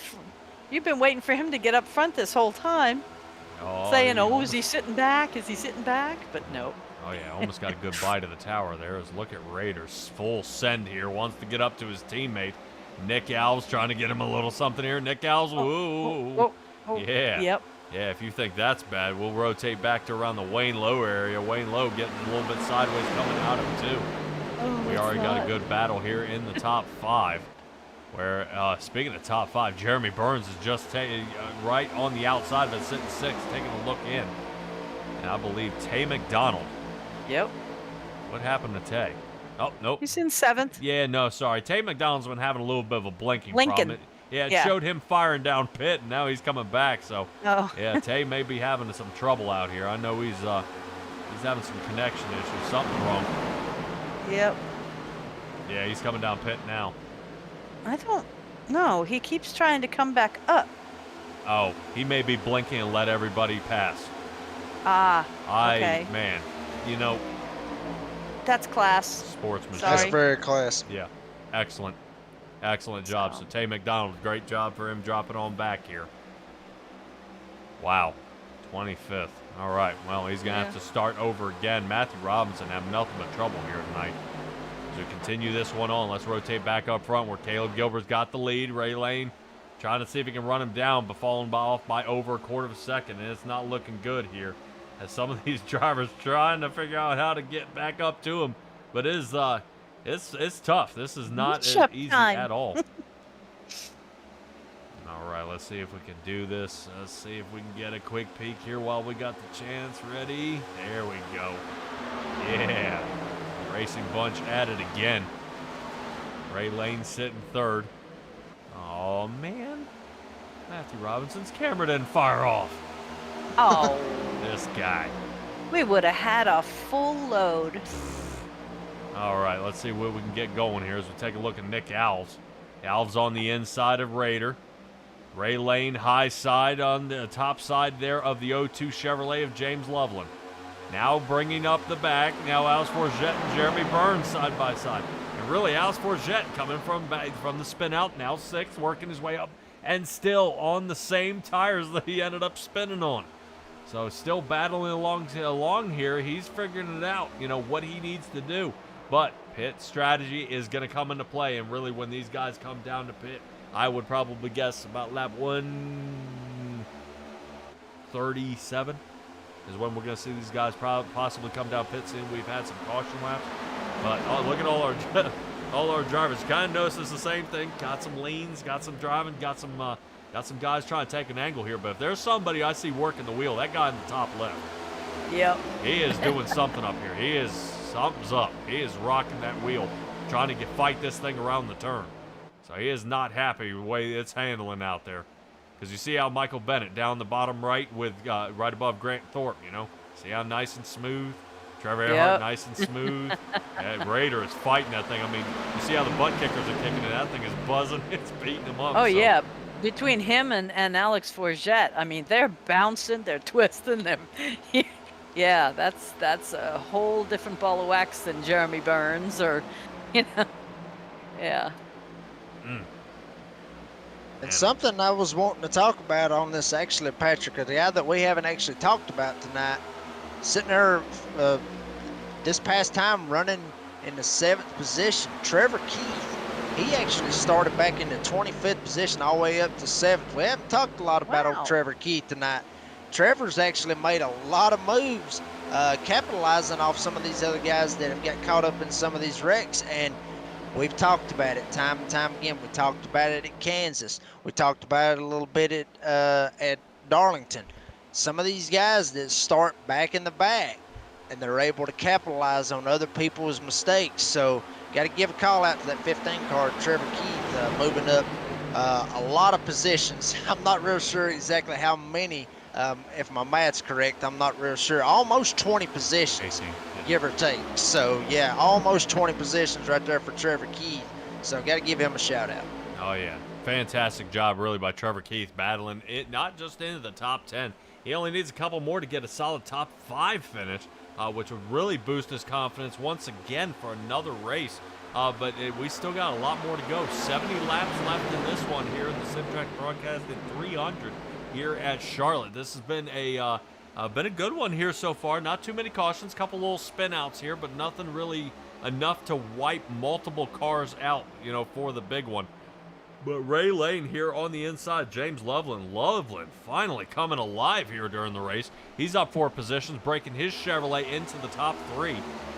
Speaker 5: You've been waiting for him to get up front this whole time. Saying, is he sitting back? Is he sitting back? But no.
Speaker 3: Oh, yeah, almost got a good bite of the tower there. Look at Raiders. Full send here. Wants to get up to his teammate. Nick Alves trying to get him a little something here. Nick Alves, yeah.
Speaker 5: Yep.
Speaker 3: Yeah, if you think that's bad, we'll rotate back to around the Wayne Lowe area. Wayne Lowe getting a little bit sideways coming out of him, too. We already got a good battle here in the top five. Where, speaking of top five, Jeremy Burns is just right on the outside of it, sitting sixth, taking a look in. And I believe Tay McDonald.
Speaker 5: Yep.
Speaker 3: What happened to Tay? Oh, nope.
Speaker 5: He's in seventh.
Speaker 3: Yeah, no, sorry. Tay McDonald's been having a little bit of a blinking problem. It showed him firing down pit, and now he's coming back. So, yeah, Tay may be having some trouble out here. I know he's having some connection issues. Something wrong.
Speaker 5: Yep.
Speaker 3: Yeah, he's coming down pit now.
Speaker 5: I don't know. He keeps trying to come back up.
Speaker 3: Oh, he may be blinking and let everybody pass.
Speaker 5: Ah, okay.
Speaker 3: Man,
Speaker 5: That's class.
Speaker 3: sportsmanship.
Speaker 5: Sorry.
Speaker 4: That's very classy.
Speaker 3: Yeah, excellent. Excellent job. So Tay McDonald, great job for him dropping on back here. Wow, 25th. All right, well, he's going to have to start over again. Matthew Robinson having nothing but trouble here tonight. As we continue this one on, let's rotate back up front where Caleb Gilbert's got the lead. Ray Lane trying to see if he can run him down, but falling off by over a quarter of a second, and it's not looking good here. As some of these drivers trying to figure out how to get back up to him, but it's tough. This is not easy at all. All right, let's see if we can do this. Let's see if we can get a quick peek here while we got the chance. Ready? There we go. Yeah. Racing bunch at it again. Ray Lane sitting third. Oh, man. Matthew Robinson's camera didn't fire off.
Speaker 5: Oh.
Speaker 3: This guy.
Speaker 5: We would have had a full load.
Speaker 3: All right, let's see what we can get going here as we take a look at Nick Alves. Alves on the inside of Raider. Ray Lane high side on the top side there of the 02 Chevrolet of James Loveland. Now bringing up the back. Now Alice Forget and Jeremy Burns side by side. And really, Alice Forget coming from the spin out, now sixth, working his way up, and still on the same tires that he ended up spinning on. So still battling along here. He's figuring it out, what he needs to do. But pit strategy is going to come into play, and really when these guys come down to pit, I would probably guess about lap 137 is when we're going to see these guys possibly come down pit soon. We've had some caution laps, but look at all our drivers. Kind of notice it's the same thing. Got some leans, got some driving, got some guys trying to take an angle here. But if there's somebody I see working the wheel, that guy in the top left.
Speaker 5: Yep.
Speaker 3: He is doing something up here. Something's up. He is rocking that wheel, trying to fight this thing around the turn. So he is not happy with the way it's handling out there. Because you see how Michael Bennett down the bottom right with right above Grant Thorpe, See how nice and smooth? Trevor Earhart, nice and smooth. Raider is fighting that thing. I mean, you see how the butt kickers are kicking it. That thing is buzzing. It's beating him up.
Speaker 5: Oh, yeah. Between him and Alex Forget, I mean, they're bouncing, they're twisting them. Yeah, that's a whole different ball of wax than Jeremy Burns or, yeah.
Speaker 4: And something I was wanting to talk about on this, actually, Patrick, a guy that we haven't actually talked about tonight, sitting there this past time running in the 7th position, Trevor Keith. He actually started back in the 25th position all the way up to 7th. We haven't talked a lot about old Trevor Keith tonight. Trevor's actually made a lot of moves, capitalizing off some of these other guys that have got caught up in some of these wrecks, and we've talked about it time and time again. We talked about it at Kansas. We talked about it a little bit at Darlington. Some of these guys that start back in the back, and they're able to capitalize on other people's mistakes. So got to give a call out to that 15 car, Trevor Keith, moving up a lot of positions. I'm not real sure exactly how many. If my math's correct, I'm not real sure. Almost 20 positions, give or take. So, yeah, almost 20 positions right there for Trevor Keith. So, got to give him a shout-out.
Speaker 3: Oh, yeah. Fantastic job, really, by Trevor Keith battling it, not just into the top 10. He only needs a couple more to get a solid top 5 finish, which would really boost his confidence once again for another race. But we still got a lot more to go. 70 laps left in this one here in the SimTrax Broadcasting 300. Here at Charlotte. This has been a good one here so far. Not too many cautions, couple little spin outs here, but nothing really enough to wipe multiple cars out, for the big one. But Ray Lane here on the inside, James Loveland finally coming alive here during the race. He's up 4 positions, breaking his Chevrolet into the top 3.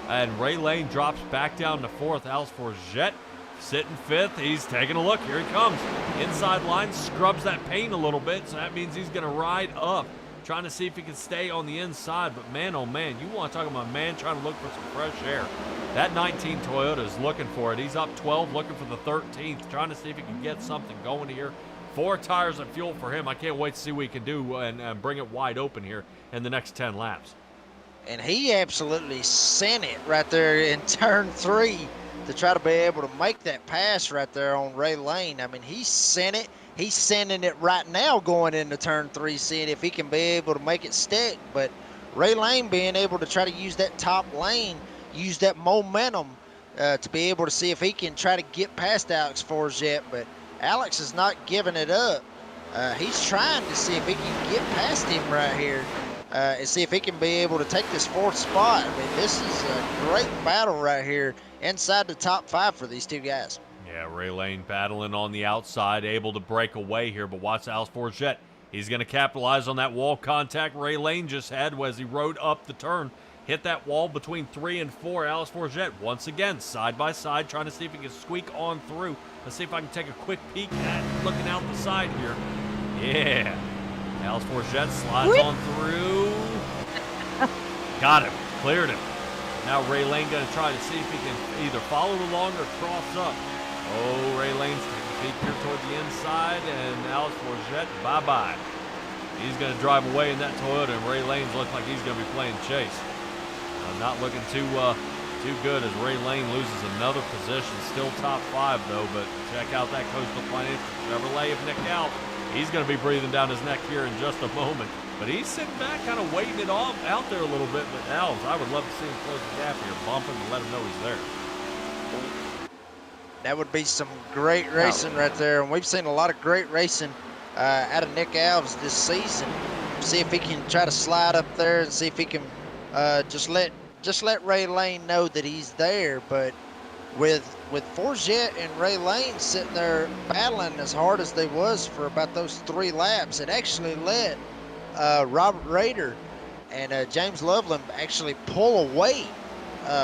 Speaker 3: And Ray Lane drops back down to 4th. Alice Forget sitting 5th. He's taking a look. Here he comes. Inside line, scrubs that paint a little bit, so that means he's going to ride up, trying to see if he can stay on the inside. But man, oh man, you want to talk about a man trying to look for some fresh air. That 19 Toyota is looking for it. He's up 12, looking for the 13th, trying to see if he can get something going here. 4 tires of fuel for him. I can't wait to see what he can do and bring it wide open here in the next 10 laps.
Speaker 4: And he absolutely sent it right there in turn 3. to try to be able to make that pass right there on Ray Lane. I mean, he sent it. He's sending it right now going into turn 3, seeing if he can be able to make it stick. But Ray Lane being able to try to use that top lane, use that momentum to be able to see if he can try to get past Alex Forget. But Alex is not giving it up. He's trying to see if he can get past him right here and see if he can be able to take this 4th spot. I mean, this is a great battle right here inside the top 5 for these two guys.
Speaker 3: Yeah, Ray Lane battling on the outside, able to break away here, but watch Alex Forget. He's going to capitalize on that wall contact Ray Lane just had as he rode up the turn. Hit that wall between 3 and 4. Alex Forget once again side by side, trying to see if he can squeak on through. Let's see if I can take a quick peek at looking out the side here. Yeah. Alex Forget slides on through. Got him. Cleared him. Now Ray Lane going to try to see if he can either follow along or cross up. Oh, Ray Lane's taking a peek here toward the inside, and Alex Forget, bye-bye. He's going to drive away in that Toyota, and Ray Lane's looks like he's going to be playing chase. Not looking too good as Ray Lane loses another position. Still top 5, though, but check out that Coastal Financial Chevrolet of Nick Alves. He's going to be breathing down his neck here in just a moment. But he's sitting back, kind of waiting it off out there a little bit. But Alves, I would love to see him close the gap here, bump him and let him know he's there.
Speaker 4: That would be some great racing right there. And we've seen a lot of great racing out of Nick Alves this season. See if he can try to slide up there and see if he can just let Ray Lane know that he's there. But with Forget and Ray Lane sitting there battling as hard as they was for about those 3 laps, it actually let Robert Rader and James Loveland actually pull away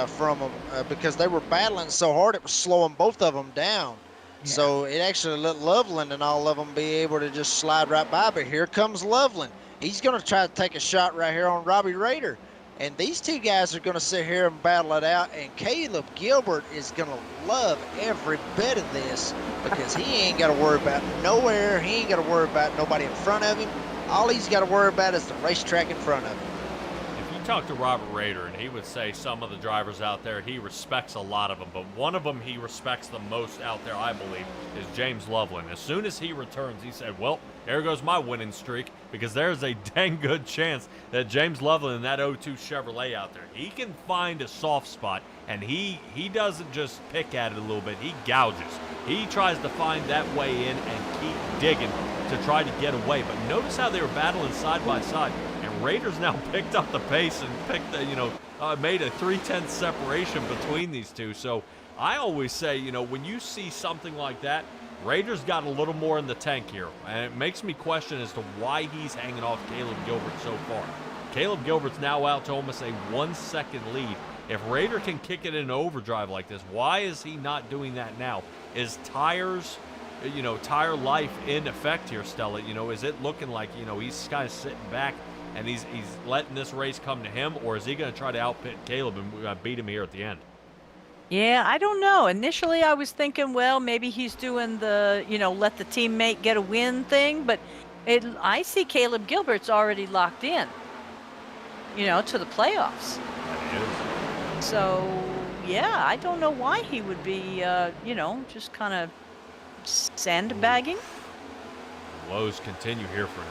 Speaker 4: from them because they were battling so hard it was slowing both of them down. Yeah. So it actually let Loveland and all of them be able to just slide right by. But here comes Loveland. He's going to try to take a shot right here on Robbie Rader. And these two guys are going to sit here and battle it out. And Caleb Gilbert is going to love every bit of this because he ain't got to worry about nowhere. He ain't got to worry about nobody in front of him. All he's got to worry about is the racetrack in front of him.
Speaker 3: If you talk to Robert Rader, and he would say some of the drivers out there, he respects a lot of them, but one of them he respects the most out there, I believe, is James Loveland. As soon as he returns, he said, well, there goes my winning streak, because there's a dang good chance that James Loveland in that 02 Chevrolet out there, he can find a soft spot, and he doesn't just pick at it a little bit, he gouges. He tries to find that way in and keep digging to try to get away. But notice how they were battling side by side, and Raiders now picked up the pace and picked the, made a 3/10 separation between these two. So I always say, when you see something like that, Raiders got a little more in the tank here, and it makes me question as to why he's hanging off Caleb Gilbert so far. Caleb Gilbert's now out to almost a 1-second lead. If Rader can kick it in overdrive like this, why is he not doing that now? Is tire life in effect here, Stella? Is it looking like, he's kind of sitting back and he's letting this race come to him, or is he going to try to outpit Caleb and beat him here at the end?
Speaker 5: Yeah, I don't know. Initially, I was thinking, well, maybe he's doing the, let the teammate get a win thing, but I see Caleb Gilbert's already locked in, to the playoffs.
Speaker 3: That is.
Speaker 5: So, yeah, I don't know why he would be, just kind of sandbagging.
Speaker 3: Lows continue here for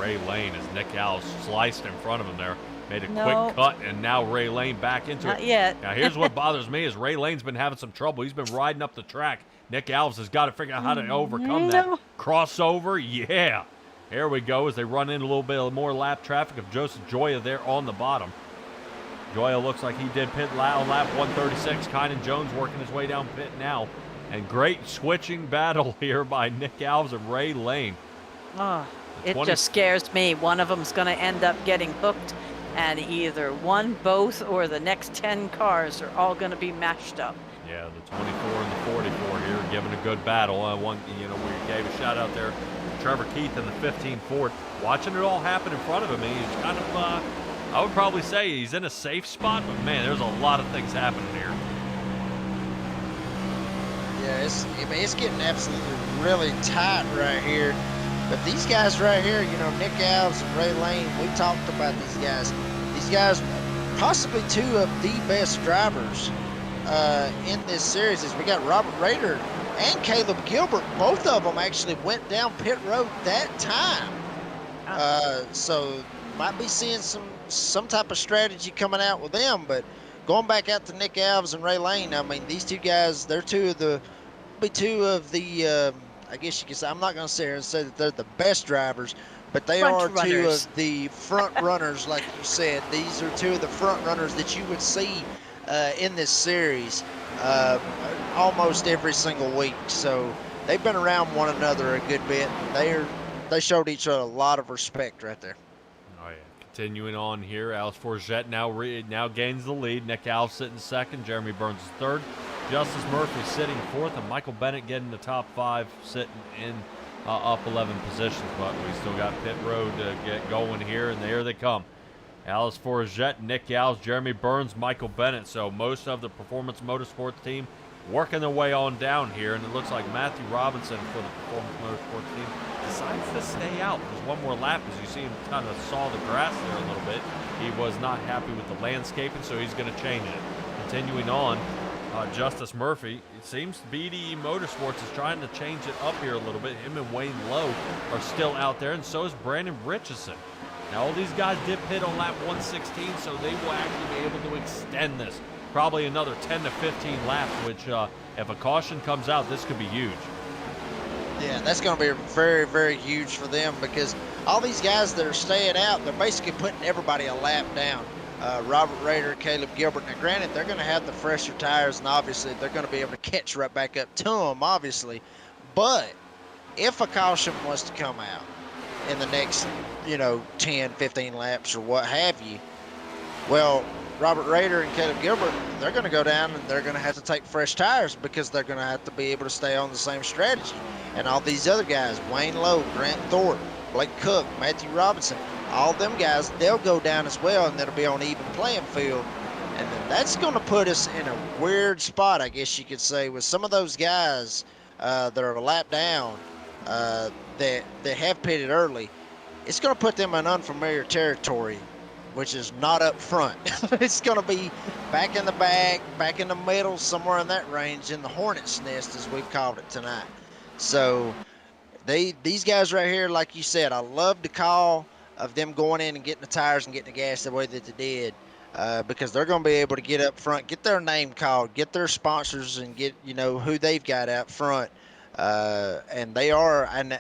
Speaker 3: Ray Lane as Nick Alves sliced in front of him there. Made a quick cut, and now Ray Lane back into
Speaker 5: Not
Speaker 3: it.
Speaker 5: yet.
Speaker 3: Now, here's what bothers me is Ray Lane's been having some trouble. He's been riding up the track. Nick Alves has got to figure out how to overcome that. Crossover, yeah. Here we go as they run in a little bit more lap traffic of Joseph Joya there on the bottom. Joya looks like he did pit on lap 136. Kynan Jones working his way down pit now. And great switching battle here by Nick Alves and Ray Lane.
Speaker 5: Oh, it just scares me. One of them's going to end up getting hooked, and either one, both, or the next 10 cars are all going to be mashed up.
Speaker 3: Yeah, the 24 and the 44 here giving a good battle. We gave a shout out there to Trevor Keith in the 15 Ford. Watching it all happen in front of him, he's kind of, I would probably say he's in a safe spot, but man, there's a lot of things happening here.
Speaker 4: Yeah, it's getting absolutely really tight right here. But these guys right here, Nick Alves and Ray Lane, we talked about these guys. These guys, possibly two of the best drivers in this series is we got Robert Rader and Caleb Gilbert. Both of them actually went down pit road that time. So might be seeing some type of strategy coming out with them. But going back out to Nick Alves and Ray Lane, I mean, these two guys, they're two of the I guess you could say, I'm not going to sit here and say that they're the best drivers, but they are two of the front runners, like you said. These are two of the front runners that you would see in this series almost every single week. So they've been around one another a good bit. They showed each other a lot of respect right there.
Speaker 3: Oh, yeah. Continuing on here, Alex Forget now gains the lead. Nick Alves sitting second. Jeremy Burns is third. Justice Murphy sitting fourth, and Michael Bennett getting the top 5, sitting in up 11 positions. But we still got pit road to get going here, and there they come. Alice Forget, Nick Alves, Jeremy Burns, Michael Bennett. So most of the Performance Motorsports team working their way on down here, and it looks like Matthew Robinson for the Performance Motorsports team decides to stay out. There's one more lap, as you see him kind of saw the grass there a little bit. He was not happy with the landscaping, so he's going to change it. Continuing on, Justice Murphy, it seems BDE Motorsports is trying to change it up here a little bit. Him and Wayne Lowe are still out there, and so is Brandon Richardson. Now, all these guys did pit on lap 116, so they will actually be able to extend this. Probably another 10 to 15 laps, which if a caution comes out, this could be huge.
Speaker 4: Yeah, that's going to be very, very huge for them, because all these guys that are staying out, they're basically putting everybody a lap down. Robert Rader, Caleb Gilbert. Now, granted, they're going to have the fresher tires, and obviously they're going to be able to catch right back up to them, obviously. But if a caution was to come out in the next, 10, 15 laps or what have you, well, Robert Rader and Caleb Gilbert, they're going to go down and they're going to have to take fresh tires, because they're going to have to be able to stay on the same strategy. And all these other guys, Wayne Lowe, Grant Thornton, Blake Cook, Matthew Robinson, all them guys, they'll go down as well, and it'll be on even playing field. And then that's going to put us in a weird spot, I guess you could say, with some of those guys that are a lap down that have pitted early. It's going to put them in unfamiliar territory, which is not up front. It's going to be back in the back, back in the middle, somewhere in that range, in the hornet's nest, as we've called it tonight. So these guys right here, like you said, I love the call of them going in and getting the tires and getting the gas the way that they did, because they're going to be able to get up front, get their name called, get their sponsors, and get who they've got out front. And they are, and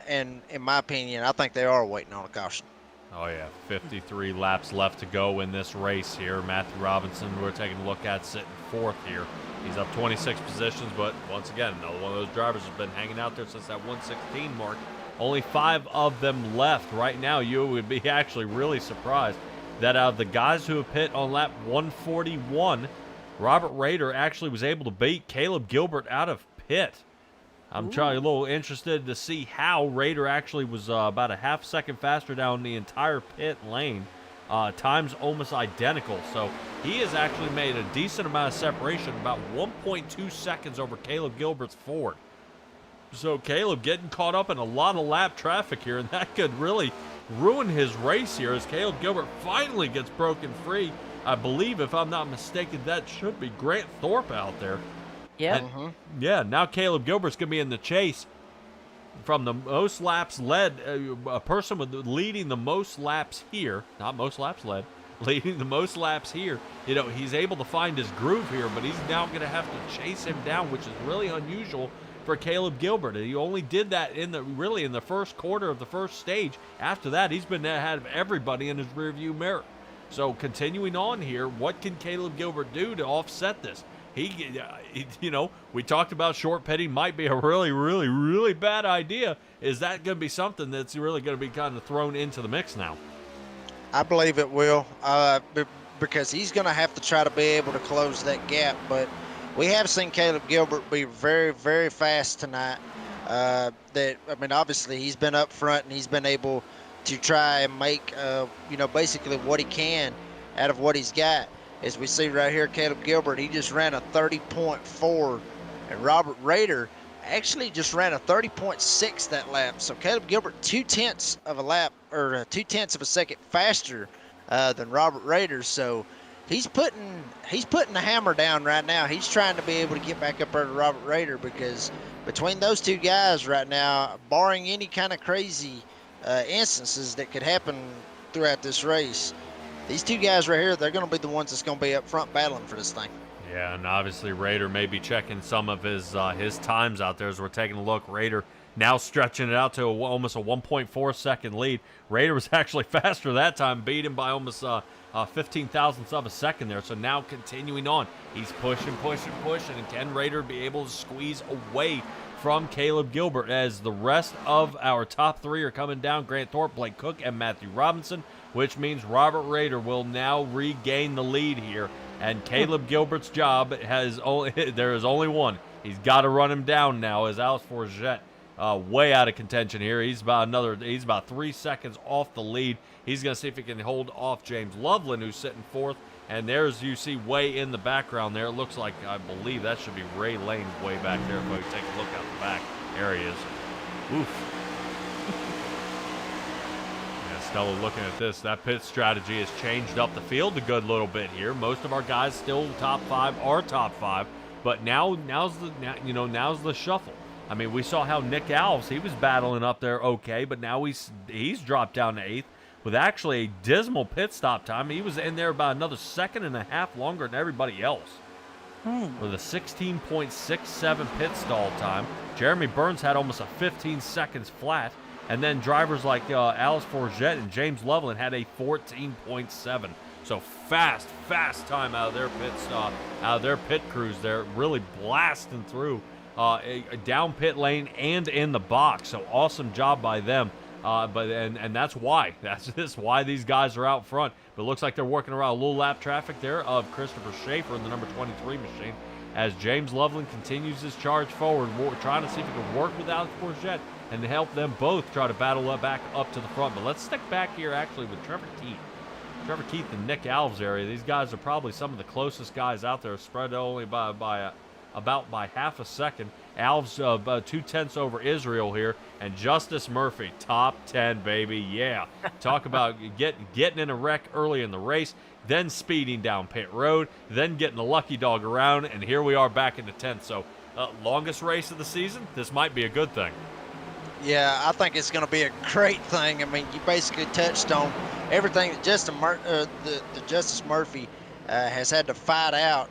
Speaker 4: in my opinion, I think they are waiting on a caution.
Speaker 3: Oh, yeah. 53 laps left to go in this race here. Matthew Robinson, we're taking a look at, sitting fourth here. He's up 26 positions, but once again, another one of those drivers has been hanging out there since that 116 mark. Only 5 of them left. Right now, you would be actually really surprised that out of the guys who have pit on lap 141, Robert Rader actually was able to beat Caleb Gilbert out of pit. I'm trying a little interested to see how Rader actually was about a half second faster down the entire pit lane. Time's almost identical, so he has actually made a decent amount of separation, about 1.2 seconds over Caleb Gilbert's Ford. So Caleb getting caught up in a lot of lap traffic here, and that could really ruin his race here as Caleb Gilbert finally gets broken free. I believe, if I'm not mistaken, that should be Grant Thorpe out there.
Speaker 5: Yeah.
Speaker 3: Yeah, now Caleb Gilbert's going to be in the chase from the most laps led, a person with leading the most laps here, not most laps led, leading the most laps here. He's able to find his groove here, but he's now going to have to chase him down, which is really unusual for Caleb Gilbert. He only did that in the first quarter of the first stage. After that, he's been ahead of everybody in his rearview mirror. So continuing on here, what can Caleb Gilbert do to offset this? We talked about short pitting might be a really, really, really bad idea. Is that going to be something that's really going to be kind of thrown into the mix now?
Speaker 4: I believe it will, because he's going to have to try to be able to close that gap. But we have seen Caleb Gilbert be very, very fast tonight. Obviously he's been up front and he's been able to try and make, basically what he can out of what he's got. As we see right here, Caleb Gilbert, he just ran a 30.4, and Robert Rader actually just ran a 30.6 that lap. So Caleb Gilbert 0.2 of a lap, or 0.2 of a second faster than Robert Rader. So he's putting the hammer down right now. He's trying to be able to get back up there to Robert Rader, because between those two guys right now, barring any kind of crazy instances that could happen throughout this race, these two guys right here, they're going to be the ones that's going to be up front battling for this thing.
Speaker 3: Yeah, and obviously Rader may be checking some of his times out there as we're taking a look. Rader now stretching it out to almost a 1.4 second lead. Rader was actually faster that time, beat him by almost 15 thousandths of a second there. So now continuing on, he's pushing, and can Rader be able to squeeze away from Caleb Gilbert as the rest of our top three are coming down? Grant Thorpe, Blake Cook, and Matthew Robinson, which means Robert Rader will now regain the lead here. And Caleb Gilbert's job there is only one. He's got to run him down now as Alex Forget way out of contention here. He's about 3 seconds off the lead. He's going to see if he can hold off James Loveland, who's sitting fourth. And there's, you see, way in the background there. It looks like, I believe that should be Ray Lane's way back there. If we take a look out the back, there he is. Oof. Yeah, Stella looking at this. That pit strategy has changed up the field a good little bit here. Most of our guys still top five are top five, but now's the shuffle. I mean, we saw how Nick Alves, he was battling up there okay, but now he's dropped down to eighth with actually a dismal pit stop time. He was in there about another 1.5 seconds longer than everybody else with a 16.67 pit stall time. Jeremy Burns had almost a 15 seconds flat, and then drivers like Alice Forget and James Loveland had a 14.7. So fast time out of their pit stop, out of their pit crews. They're really blasting through a down pit lane and in the box. So awesome job by them. And that's why. That's why these guys are out front. But it looks like they're working around a little lap traffic there of Christopher Schaefer in the number 23 machine as James Loveland continues his charge forward, trying to see if he can work with Alex Forget and help them both try to battle back up to the front. But let's stick back here actually with Trevor Keith and Nick Alves area. These guys are probably some of the closest guys out there, spread only by half a second. Alves about 0.2 over Israel here, and Justice Murphy, top 10, baby, yeah. Talk about getting in a wreck early in the race, then speeding down pit road, then getting the lucky dog around, and here we are back in the 10th. So, longest race of the season, this might be a good thing.
Speaker 4: Yeah, I think it's going to be a great thing. I mean, you basically touched on everything that the Justice Murphy has had to fight out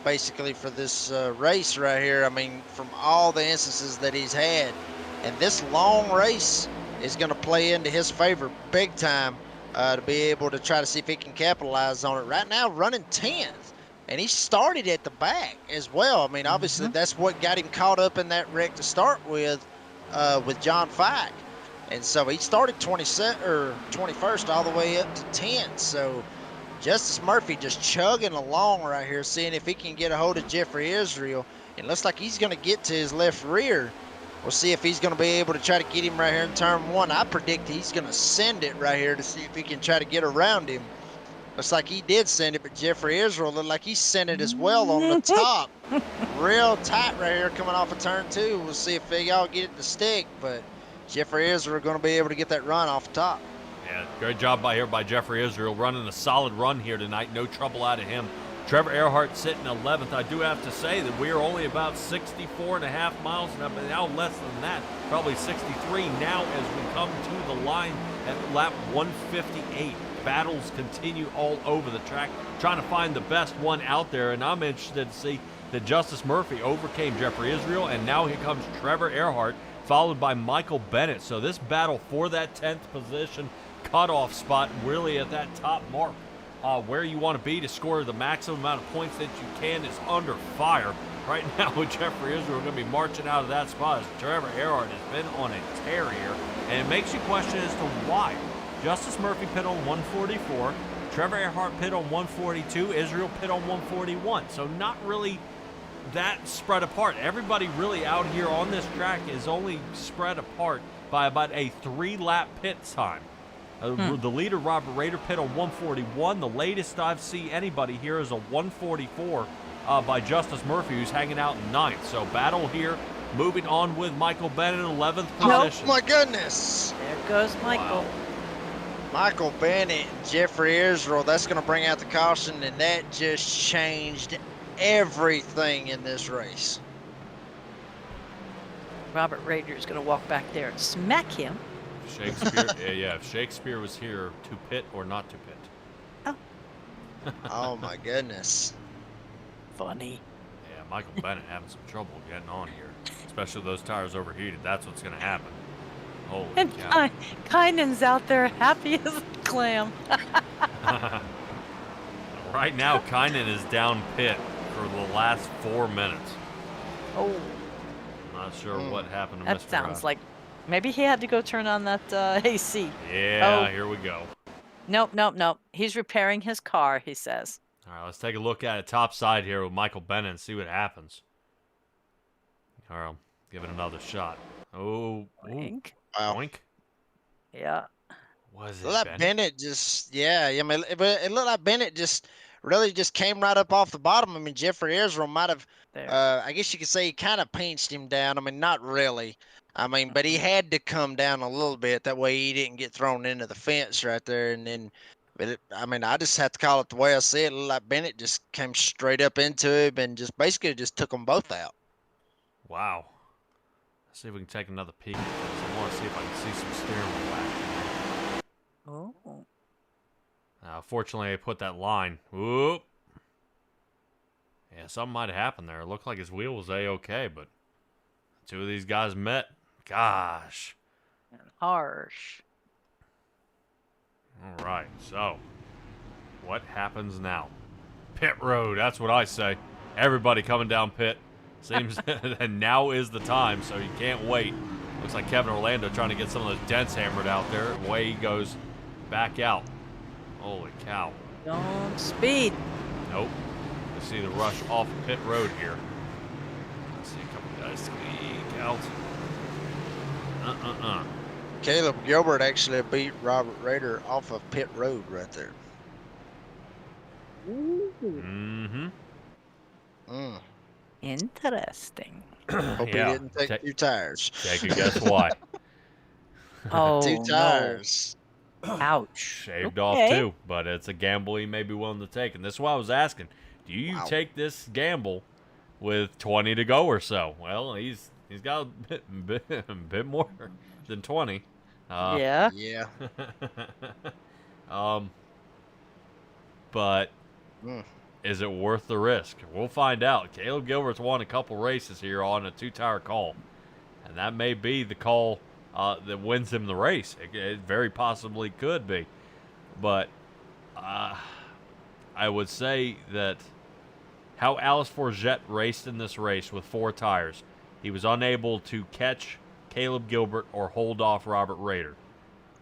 Speaker 4: basically for this race right here. I mean, from all the instances that he's had, and this long race is going to play into his favor big time to be able to try to see if he can capitalize on it. Right now, running 10th, and he started at the back as well. I mean, obviously that's what got him caught up in that wreck to start with John Fike, and so he started 21st all the way up to 10th. So Justice Murphy just chugging along right here, seeing if he can get a hold of Jeffrey Israel. It looks like he's going to get to his left rear. We'll see if he's going to be able to try to get him right here in turn one. I predict he's going to send it right here to see if he can try to get around him. Looks like he did send it, but Jeffrey Israel looked like he sent it as well on the top. Real tight right here coming off of turn two. We'll see if they all get it to stick, but Jeffrey Israel going to be able to get that run off the top.
Speaker 3: Yeah, great job by Jeffrey Israel, running a solid run here tonight. No trouble out of him. Trevor Earhart sitting 11th. I do have to say that we are only about 64.5 miles, and now less than that, probably 63 now as we come to the line at lap 158. Battles continue all over the track, trying to find the best one out there, and I'm interested to see that Justice Murphy overcame Jeffrey Israel, and now here comes Trevor Earhart, followed by Michael Bennett. So this battle for that 10th position cutoff spot, really at that top mark, where you want to be to score the maximum amount of points that you can, is under fire. Right now with Jeffrey Israel going to be marching out of that spot as Trevor Earhart has been on a tear here, and it makes you question as to why. Justice Murphy pit on 144, Trevor Earhart pit on 142, Israel pit on 141. So not really that spread apart. Everybody really out here on this track is only spread apart by about a 3-lap pit time. The leader, Robert Rader, pit on 141. The latest I've seen anybody here is a 144 by Justice Murphy, who's hanging out in 9th. So battle here, moving on with Michael Bennett in 11th position.
Speaker 4: Oh my goodness!
Speaker 5: There goes Michael.
Speaker 3: Wow.
Speaker 4: Michael Bennett and Jeffrey Israel, that's going to bring out the caution, and that just changed everything in this race.
Speaker 5: Robert Rader is going to walk back there and smack him.
Speaker 3: Shakespeare, yeah, if Shakespeare was here, to pit or not to pit.
Speaker 5: Oh,
Speaker 4: Oh my goodness.
Speaker 5: funny.
Speaker 3: Yeah, Michael Bennett having some trouble getting on here, especially those tires overheated. That's what's going to happen. Holy
Speaker 5: And
Speaker 3: cow.
Speaker 5: Kynan's out there happy as a clam.
Speaker 3: Right now, Kynan is down pit for the last 4 minutes.
Speaker 5: Oh,
Speaker 3: I'm not sure what happened to
Speaker 5: that
Speaker 3: Mr.
Speaker 5: sounds like maybe he had to go turn on that AC.
Speaker 3: Yeah,
Speaker 5: Oh.
Speaker 3: here we go.
Speaker 5: Nope. He's repairing his car, he says.
Speaker 3: All right, let's take a look at it top side here with Michael Bennett and see what happens. All right, give it another shot. Oh,
Speaker 5: Wink.
Speaker 4: Wow.
Speaker 3: boink.
Speaker 5: Yeah.
Speaker 3: Was
Speaker 4: It
Speaker 3: it
Speaker 4: looked like
Speaker 3: Bennett?
Speaker 4: Bennett just, yeah, I mean, it looked like Bennett just really just came right up off the bottom. I mean, Jeffrey Israel might have,
Speaker 5: There.
Speaker 4: I guess you could say he kind of pinched him down. I mean, not really. I mean, but he had to come down a little bit. That way he didn't get thrown into the fence right there. And then, I mean, I just have to call it the way I see it. It looked like Bennett just came straight up into him and just basically just took them both out.
Speaker 3: Wow. Let's see if we can take another peek at this. I want to see if I can see some steering wheel action.
Speaker 5: Oh.
Speaker 3: Fortunately, I put that line. Whoop. Yeah, something might have happened there. It looked like his wheel was A-okay, but two of these guys met. Gosh.
Speaker 5: And harsh.
Speaker 3: All right, so what happens now? Pit road, that's what I say. Everybody coming down pit. Seems that now is the time, so you can't wait. Looks like Kevin Orlando trying to get some of those dents hammered out there. Away he goes back out. Holy cow.
Speaker 5: Don't speed.
Speaker 3: Nope. Let's see the rush off pit road here. Let's see a couple guys squeak out.
Speaker 4: Caleb Gilbert actually beat Robert Rader off of pit road right there.
Speaker 3: Mm-hmm.
Speaker 4: Mm.
Speaker 5: Interesting.
Speaker 4: Hope
Speaker 3: Yeah.
Speaker 4: he didn't take two tires.
Speaker 3: Take a guess why.
Speaker 5: Oh,
Speaker 4: Two tires.
Speaker 5: no. Ouch.
Speaker 3: Shaved off
Speaker 5: Okay.
Speaker 3: too, but it's a gamble he may be willing to take. And this is why I was asking, do you
Speaker 4: Wow.
Speaker 3: take this gamble with 20 to go or so? Well, he's got a bit more than 20.
Speaker 5: Yeah.
Speaker 4: Yeah.
Speaker 3: But
Speaker 4: Mm.
Speaker 3: is it worth the risk? We'll find out. Caleb Gilbert's won a couple races here on a two-tire call, and that may be the call that wins him the race. It very possibly could be, but I would say that how Alice Forget raced in this race with 4 tires, he was unable to catch Caleb Gilbert or hold off Robert Rader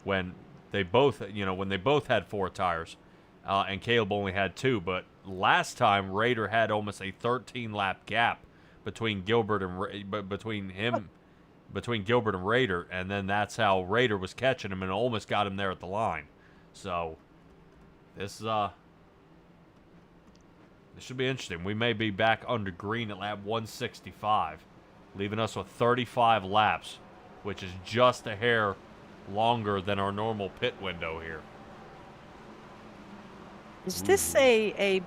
Speaker 3: when they both had 4 tires, and Caleb only had 2. But last time Rader had almost a 13-lap gap between Gilbert and Rader, and then that's how Rader was catching him and almost got him there at the line. So this should be interesting. We may be back under green at lap 165, leaving us with 35 laps, which is just a hair longer than our normal pit window here.
Speaker 5: Is this a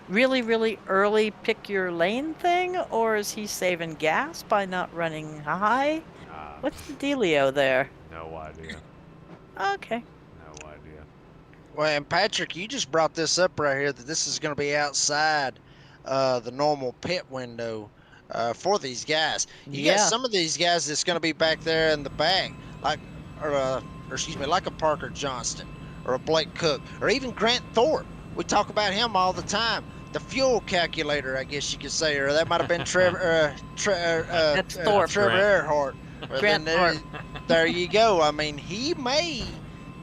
Speaker 5: really, really early pick your lane thing, or is he saving gas by not running high? What's the dealio there?
Speaker 3: No idea.
Speaker 5: Okay.
Speaker 3: No idea.
Speaker 4: Well, and Patrick, you just brought this up right here that this is going to be outside the normal pit window for these guys. You got some of these guys that's going to be back there in the back, like a Parker Johnston or a Blake Cook or even Grant Thorpe. We talk about him all the time. The fuel calculator, I guess you could say, or that might have been Trevor
Speaker 5: Thorpe.
Speaker 4: Trevor Earhart. Well,
Speaker 5: Grant
Speaker 4: then
Speaker 5: Thorpe.
Speaker 4: there you go. I mean, he may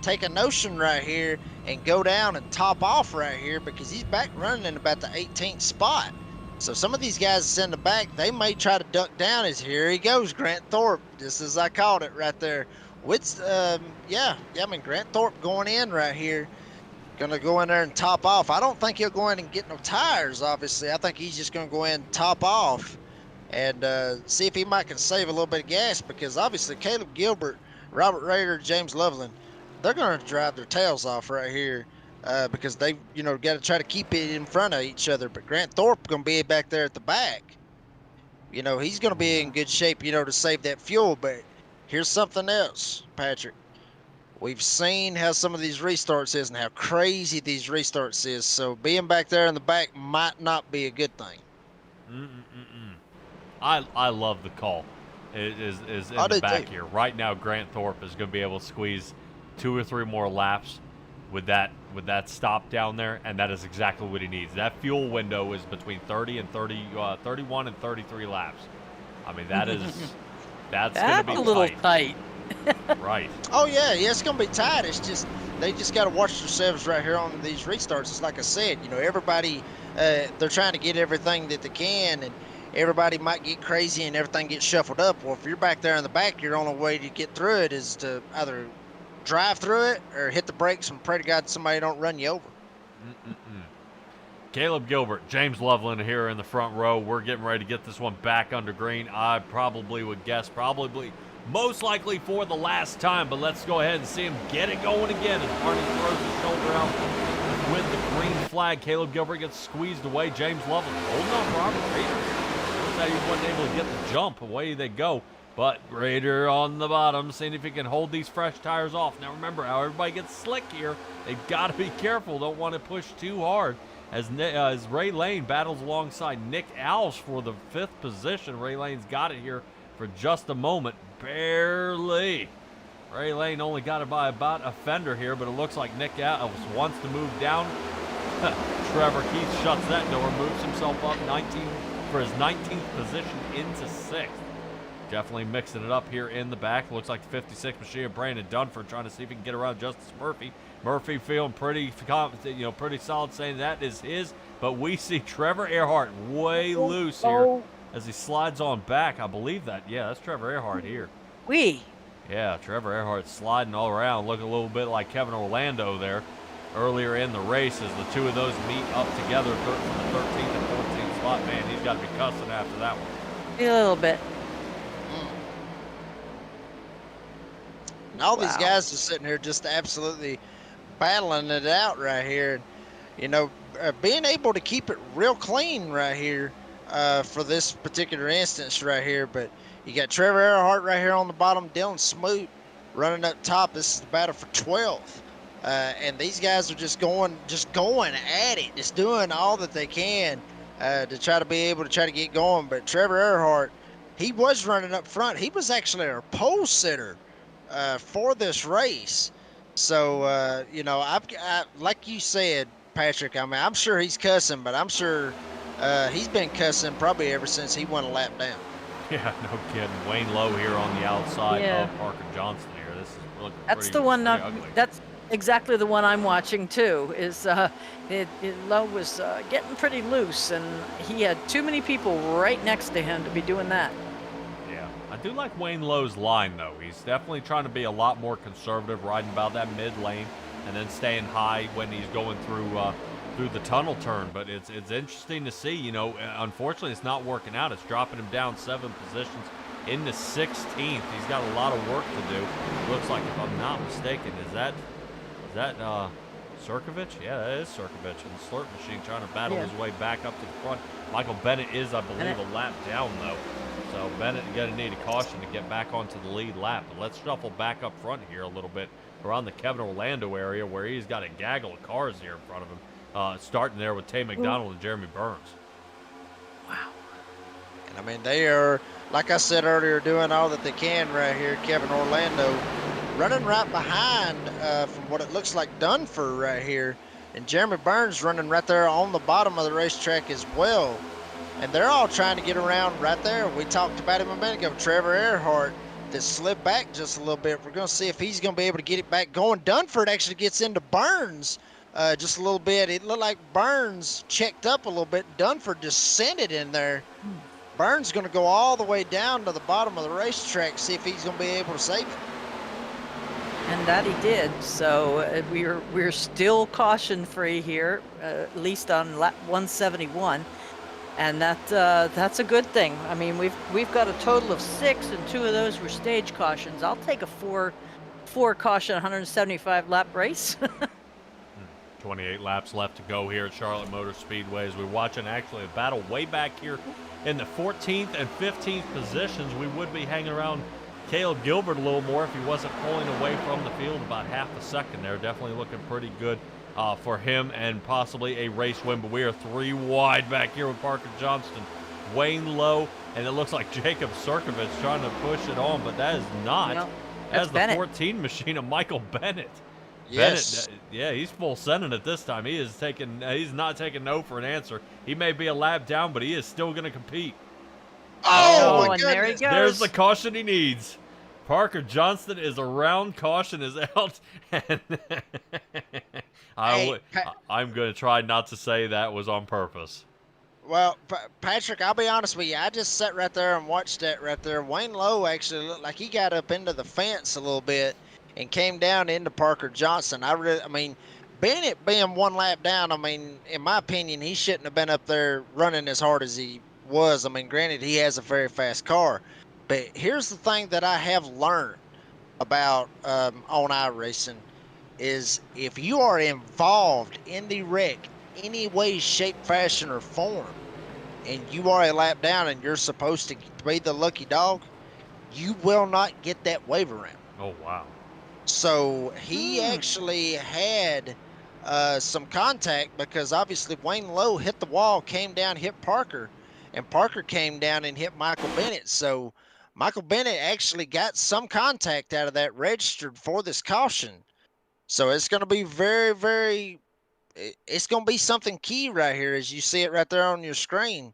Speaker 4: take a notion right here and go down and top off right here because he's back running in about the 18th spot. So some of these guys that's in the back, they may try to duck down. As here he goes, Grant Thorpe, just as I called it right there. With I mean, Grant Thorpe going in right here, gonna go in there and top off. I don't think he'll go in and get no tires, obviously. I think he's just gonna go in and top off and see if he might can save a little bit of gas, because obviously Caleb Gilbert, Robert Rader, James Loveland, they're gonna drive their tails off right here, because they, got to try to keep it in front of each other. But Grant Thorpe gonna be back there at the back. He's gonna be in good shape, to save that fuel. But here's something else, Patrick. We've seen how some of these restarts is and how crazy these restarts is. So being back there in the back might not be a good thing.
Speaker 3: I love the call. It is in the back here. Right now, Grant Thorpe is going to be able to squeeze 2 or 3 more laps with that stop down there, and that is exactly what he needs. That fuel window is between 31 and 33 laps. I mean, that's going to be
Speaker 5: a little tight.
Speaker 3: Right.
Speaker 4: Oh yeah, it's gonna be tight. It's just they just got to watch themselves right here on these restarts. It's like I said, everybody they're trying to get everything that they can, and everybody might get crazy and everything gets shuffled up. Well, if you're back there in the back, your only way to get through it is to either drive through it or hit the brakes and pray to God somebody don't run you over.
Speaker 3: Caleb Gilbert, James Loveland here in the front row. We're getting ready to get this one back under green. I probably would guess most likely for the last time, but let's go ahead and see him get it going again as Barney throws his shoulder out with the green flag. Caleb Gilbert gets squeezed away. James Loveland holding on Robert Raider. Looks like he wasn't able to get the jump. Away they go. But Raider on the bottom, seeing if he can hold these fresh tires off. Now remember how everybody gets slick here. They've got to be careful. Don't want to push too hard. As Ray Lane battles alongside Nick Alves for the 5th position. Ray Lane's got it here for just a moment. Barely. Ray Lane only got it by about a fender here, but it looks like Nick Alves wants to move down. Trevor Keith shuts that door, moves himself up 19 for his 19th position into 6th. Definitely mixing it up here in the back. Looks like the 56 machine of Brandon Dunford trying to see if he can get around Justice Murphy. Murphy feeling pretty solid, saying that is his. But we see Trevor Earhart way loose here as he slides on back. I believe that. Yeah, that's Trevor Earhart here. Yeah, Trevor Earhart sliding all around, looking a little bit like Kevin Orlando there earlier in the race as the two of those meet up together from the 13th and 14th spot. Man, he's got to be cussing after that one.
Speaker 5: A little bit.
Speaker 4: And all these guys are sitting here just absolutely battling it out right here. Being able to keep it real clean right here for this particular instance right here. But you got Trevor Earhart right here on the bottom, Dylan Smoot running up top. This is the battle for 12th. And these guys are just going at it, just doing all that they can to try to be able to get going. But Trevor Earhart, he was running up front. He was actually our pole sitter for this race. So, I like you said, Patrick, I mean, I'm sure he's cussing, but I'm sure he's been cussing probably ever since he went a lap down.
Speaker 3: Yeah, no kidding. Wayne Lowe here on the outside of Parker Johnson here. This is looking
Speaker 5: That's the one.
Speaker 3: ugly.
Speaker 5: That's exactly the one I'm watching too. Is Lowe was getting pretty loose, and he had too many people right next to him to be doing that.
Speaker 3: Yeah, I do like Wayne Lowe's line though. He's definitely trying to be a lot more conservative, riding about that mid lane, and then staying high when he's going through the tunnel turn. But it's interesting to see. Unfortunately, it's not working out. It's dropping him down 7 positions into 16th. He's got a lot of work to do. Looks like, if I'm not mistaken, is that Sirkovich? Yeah, that is Sirkovich in the slurp machine trying to battle his way back up to the front. Michael Bennett is, I believe, a lap down though. So Bennett going to need a caution to get back onto the lead lap. But let's shuffle back up front here a little bit around the Kevin Orlando area where he's got a gaggle of cars here in front of him. Starting there with Tay McDonald and Jeremy Burns.
Speaker 5: Wow.
Speaker 4: And I mean, they are, like I said earlier, doing all that they can right here. Kevin Orlando running right behind, from what it looks like, Dunford right here. And Jeremy Burns running right there on the bottom of the racetrack as well. And they're all trying to get around right there. We talked about him a minute ago, Trevor Earhart, that slid back just a little bit. We're going to see if he's going to be able to get it back going. Dunford actually gets into Burns just a little bit. It looked like Burns checked up a little bit. Dunford just sent it in there. Burns going to go all the way down to the bottom of the racetrack, see if he's going to be able to save it.
Speaker 5: And that he did. So we're still caution free here, at least on lap 171, and that's a good thing. I mean, we've got a total of 6, and 2 of those were stage cautions. I'll take a 4 4 caution, 175 lap race.
Speaker 3: 28 laps left to go here at Charlotte Motor Speedway as we're watching actually a battle way back here in the 14th and 15th positions. We would be hanging around Caleb Gilbert a little more if he wasn't pulling away from the field about half a second there. Definitely looking pretty good for him and possibly a race win, but we are 3 wide back here with Parker Johnston, Wayne Lowe, and it looks like Jacob Sirkovich trying to push it on, but that is not.
Speaker 5: No,
Speaker 3: that's the
Speaker 5: Bennett.
Speaker 3: 14 machine of Michael Bennett.
Speaker 4: Yes.
Speaker 3: Bennett, yeah, he's full sending it this time. He's not taking no for an answer. He may be a lap down, but he is still going to compete.
Speaker 4: Oh, my
Speaker 5: and there he
Speaker 4: goodness.
Speaker 5: goes.
Speaker 3: There's the caution he needs. Parker Johnston is around. Caution is out. And I'm going to try not to say that was on purpose.
Speaker 4: Well, Patrick, I'll be honest with you. I just sat right there and watched that right there. Wayne Lowe actually looked like he got up into the fence a little bit and came down into Parker Johnson. I mean, Bennett being 1 lap down, I mean, in my opinion, he shouldn't have been up there running as hard as he was. I mean, granted, he has a very fast car. But here's the thing that I have learned about on iRacing is if you are involved in the wreck any way, shape, fashion, or form, and you are a lap down and you're supposed to be the lucky dog, you will not get that wave around.
Speaker 3: Oh, wow.
Speaker 4: So he actually had some contact because obviously Wayne Lowe hit the wall, came down, hit Parker, and Parker came down and hit Michael Bennett. So Michael Bennett actually got some contact out of that registered for this caution. So it's going to be very, very, it's going to be something key right here as you see it right there on your screen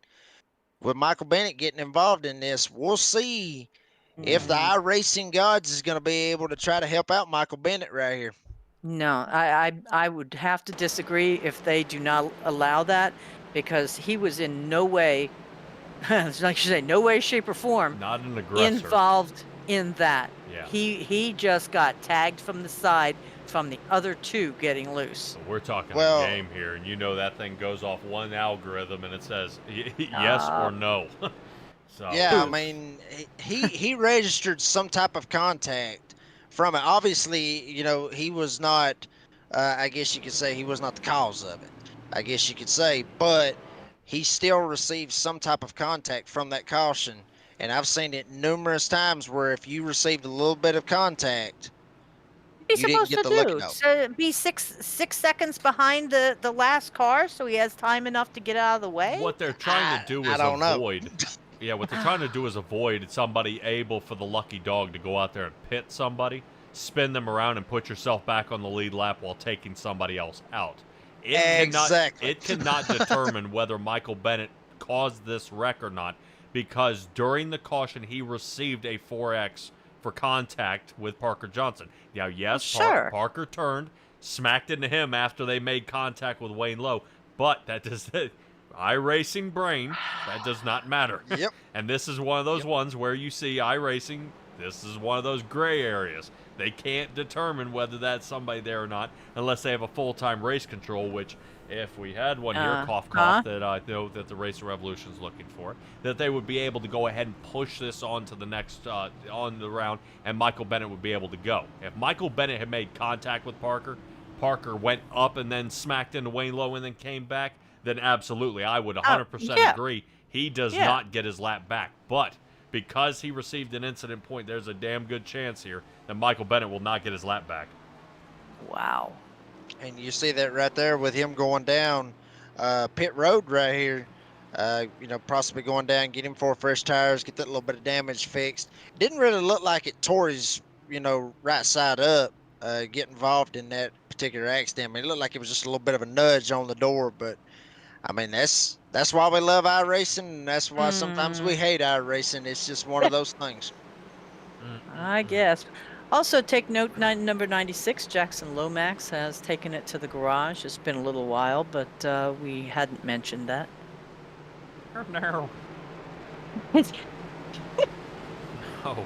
Speaker 4: with Michael Bennett getting involved in this. We'll see if the iRacing gods is going to be able to try to help out Michael Bennett right here.
Speaker 5: No, I would have to disagree if they do not allow that, because he was in no way, like you say, no way, shape, or form
Speaker 3: Not an aggressor.
Speaker 5: involved in that.
Speaker 3: Yeah.
Speaker 5: He just got tagged from the side from the other 2 getting loose.
Speaker 3: So we're talking
Speaker 4: Well-
Speaker 3: a game here, and you know that thing goes off one algorithm, and it says yes or no. So
Speaker 4: Yeah, I mean, he registered some type of contact from it. Obviously, you know, he was not, I guess you could say he was not the cause of it, I guess you could say, but he still received some type of contact from that caution. And I've seen it numerous times where if you received a little bit of contact,
Speaker 5: What
Speaker 4: you
Speaker 5: he's
Speaker 4: didn't
Speaker 5: supposed
Speaker 4: get
Speaker 5: to
Speaker 4: the lucky
Speaker 5: do?
Speaker 4: note.
Speaker 5: So be six seconds behind the last car, so he has time enough to get out of the way.
Speaker 3: what they're trying to do
Speaker 4: I
Speaker 3: is
Speaker 4: don't know.
Speaker 3: avoid. Yeah, what they're trying to do is avoid somebody able for the lucky dog to go out there and pit somebody, spin them around, and put yourself back on the lead lap while taking somebody else out.
Speaker 4: Exactly.
Speaker 3: It cannot determine whether Michael Bennett caused this wreck or not, because during the caution he received a 4X for contact with Parker Johnson. Now, yes,
Speaker 5: Sure.
Speaker 3: Parker turned, smacked into him after they made contact with Wayne Lowe, but that does iRacing brain, that does not matter.
Speaker 4: Yep.
Speaker 3: And this is one of those ones where you see iRacing, this is one of those gray areas. They can't determine whether that's somebody there or not unless they have a full-time race control, which if we had one here, cough, cough, that I know that the Racer Revolution is looking for, that they would be able to go ahead and push this on to the next, on the round, and Michael Bennett would be able to go. If Michael Bennett had made contact with Parker, Parker went up and then smacked into Wayne Lowe and then came back, then absolutely, I would 100%
Speaker 5: yeah.
Speaker 3: agree. He does
Speaker 5: Yeah.
Speaker 3: not get his lap back. But because he received an incident point, there's a damn good chance here that Michael Bennett will not get his lap back.
Speaker 5: Wow.
Speaker 4: And you see that right there with him going down pit road right here. You know, possibly going down, get him 4 fresh tires, get that little bit of damage fixed. Didn't really look like it tore his, you know, right side up, get involved in that particular accident. I mean, it looked like it was just a little bit of a nudge on the door, but I mean, that's why we love iRacing, and that's why sometimes we hate iRacing. It's just one of those things.
Speaker 5: I guess. Also, take note, number 96, Jackson Lomax has taken it to the garage. It's been a little while, but we hadn't mentioned that.
Speaker 3: No. Oh.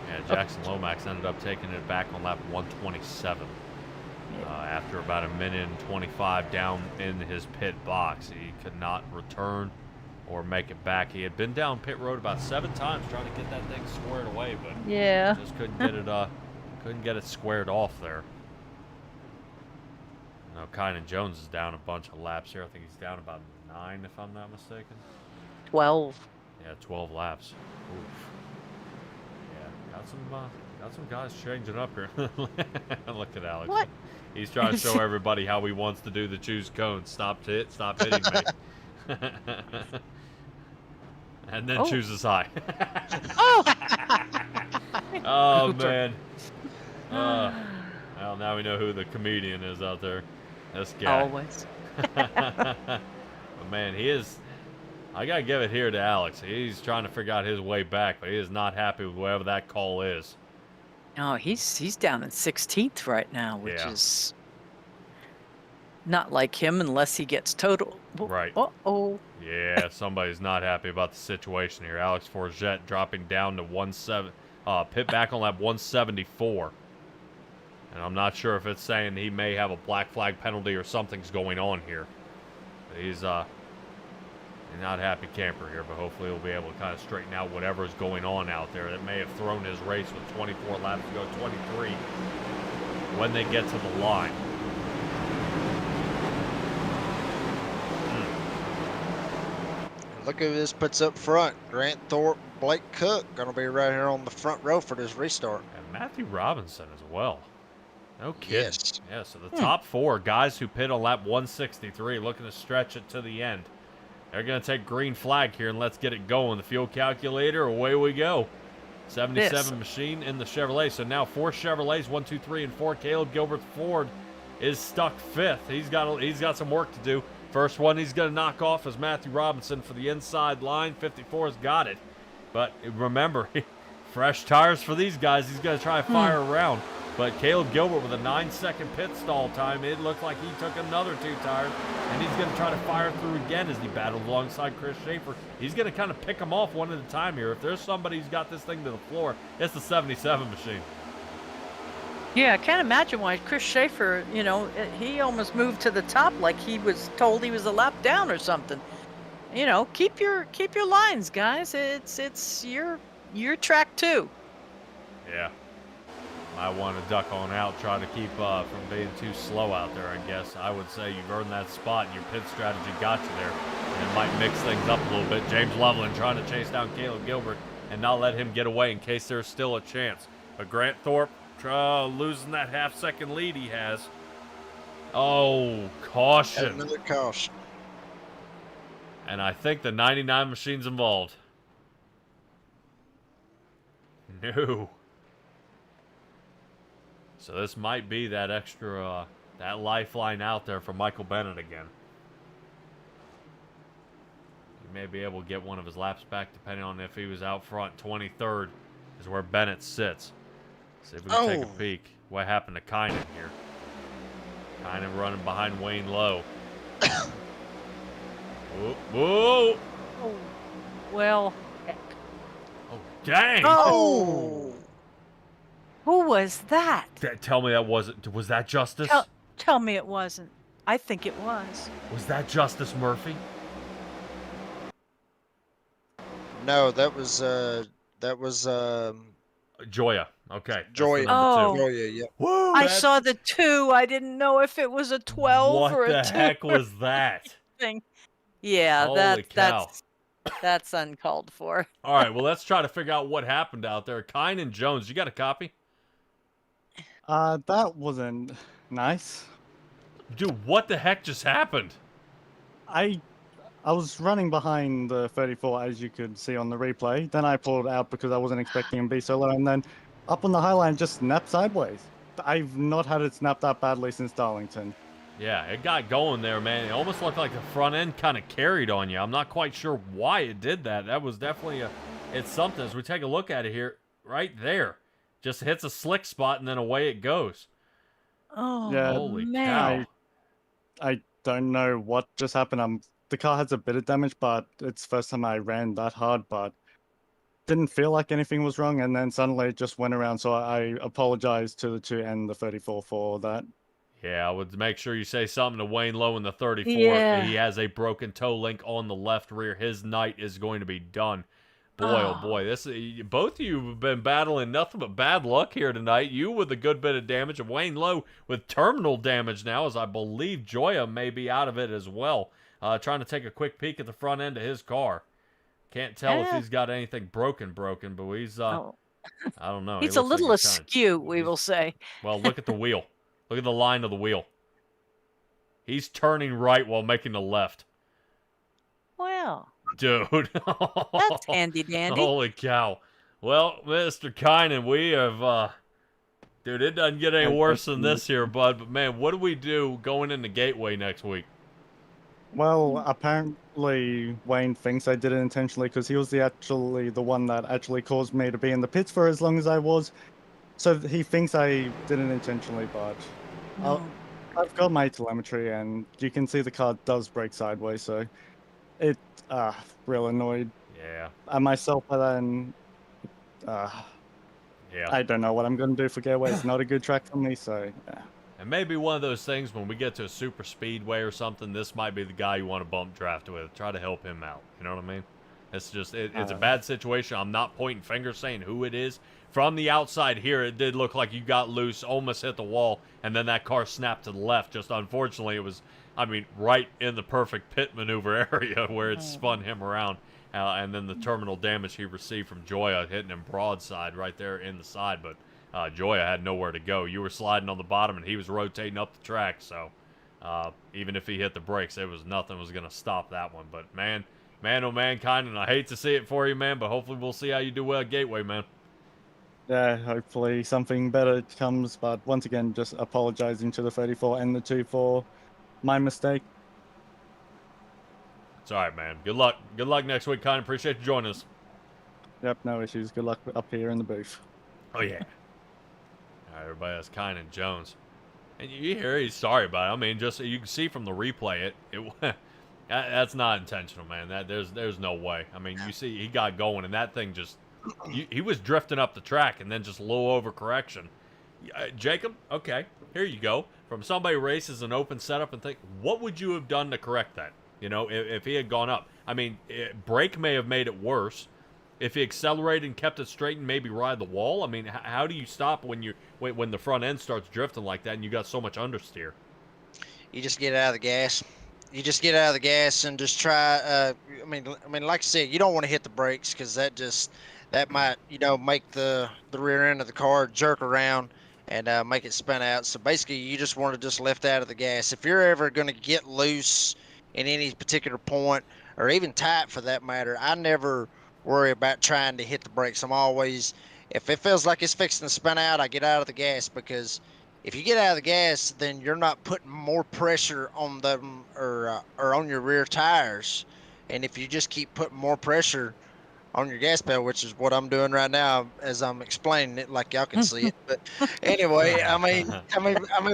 Speaker 3: Yeah, Jackson Lomax ended up taking it back on lap 127. After about a minute and 25 down in his pit box. He could not return or make it back. He had been down pit road about 7 times trying to get that thing squared away, but
Speaker 5: Yeah.
Speaker 3: just couldn't get it Couldn't get it squared off there. Now, Kynan Jones is down a bunch of laps here. I think he's down about 9, if I'm not mistaken.
Speaker 5: 12.
Speaker 3: Yeah, 12 laps. Oof. Yeah, got some guys changing up here. Look at Alex.
Speaker 5: What?
Speaker 3: He's trying to show everybody how he wants to do the choose cone. Stop hitting me. And then chooses high. Oh, man. Well, now we know who the comedian is out there. This guy.
Speaker 5: Always.
Speaker 3: But man, he is. I gotta give it here to Alex. He's trying to figure out his way back, but he is not happy with whatever that call is.
Speaker 5: Oh, he's down in 16th right now, which
Speaker 3: Yeah.
Speaker 5: is not like him unless he gets total.
Speaker 3: Right.
Speaker 5: Uh-oh.
Speaker 3: Yeah, somebody's not happy about the situation here. Alex Forget dropping down to pit back on lap 174. And I'm not sure if it's saying he may have a black flag penalty or something's going on here. But he's a not happy camper here, but hopefully he'll be able to kind of straighten out whatever's going on out there that may have thrown his race with 24 laps to go, 23, when they get to the line.
Speaker 4: Look who this puts up front. Grant Thorpe, Blake Cook, going to be right here on the front row for this restart.
Speaker 3: And Matthew Robinson as well. No kidding.
Speaker 4: Yes.
Speaker 3: Yeah, so the top 4 guys who pit on lap 163 looking to stretch it to the end. They're going to take green flag here, and let's get it going. The fuel calculator, away we go. 77 machine in the Chevrolet. So now 4 Chevrolets, 1, 2, 3, and 4. Caleb Gilbert Ford is stuck 5th. He's got some work to do. First one he's going to knock off is Matthew Robinson for the inside line. 54's got it. But remember, fresh tires for these guys. He's going to try to fire around. But Caleb Gilbert with a 9-second pit stall time. It looked like he took another 2 tires. And he's going to try to fire through again as he battled alongside Chris Schaefer. He's going to kind of pick them off one at a time here. If there's somebody who's got this thing to the floor, it's the 77 machine.
Speaker 5: Yeah, I can't imagine why Chris Schaefer, he almost moved to the top like he was told he was a lap down or something. Keep your lines, guys. It's your track too.
Speaker 3: Yeah. Might want to duck on out, try to keep from being too slow out there, I guess. I would say you've earned that spot and your pit strategy got you there. And it might mix things up a little bit. James Loveland trying to chase down Caleb Gilbert and not let him get away in case there's still a chance. But Grant Thorpe losing that half-second lead he has. Oh, caution.
Speaker 4: Another caution.
Speaker 3: And I think the 99 machine's involved. No. So this might be that extra, that lifeline out there for Michael Bennett again. He may be able to get one of his laps back depending on if he was out front. 23rd is where Bennett sits. See if we can take a peek. What happened to Kynan here? Kynan running behind Wayne Lowe. Whoa!
Speaker 5: Oh, well, heck.
Speaker 3: Oh, dang!
Speaker 5: Oh! Who was that?
Speaker 3: Tell me that wasn't. Was that Justice?
Speaker 5: Tell me it wasn't. I think it was.
Speaker 3: Was that Justice Murphy?
Speaker 4: No, that was
Speaker 3: Joya. Okay.
Speaker 4: Joya.
Speaker 5: Oh.
Speaker 4: Joya, yeah.
Speaker 3: Woo,
Speaker 5: I saw the 2. I didn't know if it was a 12 or a 2.
Speaker 3: What the heck was that?
Speaker 5: Thing. Yeah,
Speaker 3: Holy cow.
Speaker 5: that's uncalled for.
Speaker 3: All right, well, let's try to figure out what happened out there. Kynan Jones, you got a copy?
Speaker 7: That wasn't nice.
Speaker 3: Dude, what the heck just happened?
Speaker 7: I was running behind the 34, as you could see on the replay. Then I pulled out because I wasn't expecting him to be so low, and then up on the high line just snapped sideways. I've not had it snap that badly since Darlington.
Speaker 3: Yeah, it got going there, man. It almost looked like the front end kind of carried on you. I'm not quite sure why it did that. That was definitely it's something. As we take a look at it here, right there. Just hits a slick spot, and then away it goes.
Speaker 5: Oh,
Speaker 7: Yeah,
Speaker 3: Holy
Speaker 5: man.
Speaker 3: cow.
Speaker 7: I don't know what just happened. The car has a bit of damage, but it's the first time I ran that hard, but didn't feel like anything was wrong, and then suddenly it just went around, so I apologize to the 2 and the 34 for that.
Speaker 3: Yeah, I would make sure you say something to Wayne Lowe in the 34.
Speaker 5: Yeah.
Speaker 3: He has a broken toe link on the left rear. His night is going to be done. Boy, oh boy, both of you have been battling nothing but bad luck here tonight. You with a good bit of damage, and Wayne Lowe with terminal damage now, as I believe Joya may be out of it as well. Trying to take a quick peek at the front end of his car. Can't tell if he's got anything broken, but he's, I don't know.
Speaker 5: He's a little askew, we will say.
Speaker 3: Well, look at the wheel. Look at the line of the wheel. He's turning right while making the left.
Speaker 5: Well.
Speaker 3: Dude.
Speaker 5: That's handy dandy.
Speaker 3: Holy cow. Well, Mr. Kynan, we have, dude, it doesn't get any worse than this here, bud. But, man, what do we do going into Gateway next week?
Speaker 7: Well, apparently Wayne thinks I did it intentionally because he was the one that actually caused me to be in the pits for as long as I was. So he thinks I did it intentionally, but I've got my telemetry and you can see the car does brake sideways, so it real annoyed.
Speaker 3: Yeah.
Speaker 7: And myself, but then
Speaker 3: yeah.
Speaker 7: I don't know what I'm going to do for Gateway. It's not a good track for me, so yeah.
Speaker 3: And maybe one of those things when we get to a super speedway or something, this might be the guy you want to bump draft with. Try to help him out. You know what I mean? It's just, it's a bad situation. I'm not pointing fingers saying who it is. From the outside here, it did look like you got loose, almost hit the wall, and then that car snapped to the left. Just unfortunately, it was, I mean, right in the perfect pit maneuver area where it spun him around. And then the terminal damage he received from Joya hitting him broadside right there in the side. But Joya had nowhere to go. You were sliding on the bottom, and he was rotating up the track. So even if he hit the brakes, nothing was going to stop that one. But man, oh man, Kynan, I hate to see it for you, man. But hopefully we'll see how you do well at Gateway, man.
Speaker 7: Yeah, hopefully something better comes. But once again, just apologizing to the 34 and the 2 for my mistake.
Speaker 3: It's all right, man. Good luck. Good luck next week, Kynan. Appreciate you joining us.
Speaker 7: Yep, no issues. Good luck up here in the booth.
Speaker 3: Oh, yeah. All right, everybody, that's Kynan Jones. And you hear he's sorry about it. I mean, just you can see from the replay, that's not intentional, man. There's no way. I mean, you see he got going, and that thing just he was drifting up the track, and then just low overcorrection. Jacob, okay, here you go. From somebody who races an open setup and think, what would you have done to correct that? You know, if he had gone up. I mean, brake may have made it worse. If he accelerated and kept it straight and maybe ride the wall, I mean, how do you stop when the front end starts drifting like that and you got so much understeer?
Speaker 4: You just get out of the gas. You just get out of the gas and just try. I mean, like I said, you don't want to hit the brakes because that might, make the rear end of the car jerk around and make it spin out. So basically, you just want to just lift out of the gas. If you're ever going to get loose in any particular point, or even tight for that matter, I never worry about trying to hit the brakes. I'm always, if it feels like it's fixing to spin out, I get out of the gas, because if you get out of the gas, then you're not putting more pressure on them or on your rear tires. And if you just keep putting more pressure on your gas pedal, which is what I'm doing right now as I'm explaining it, like y'all can see it. But anyway, I mean,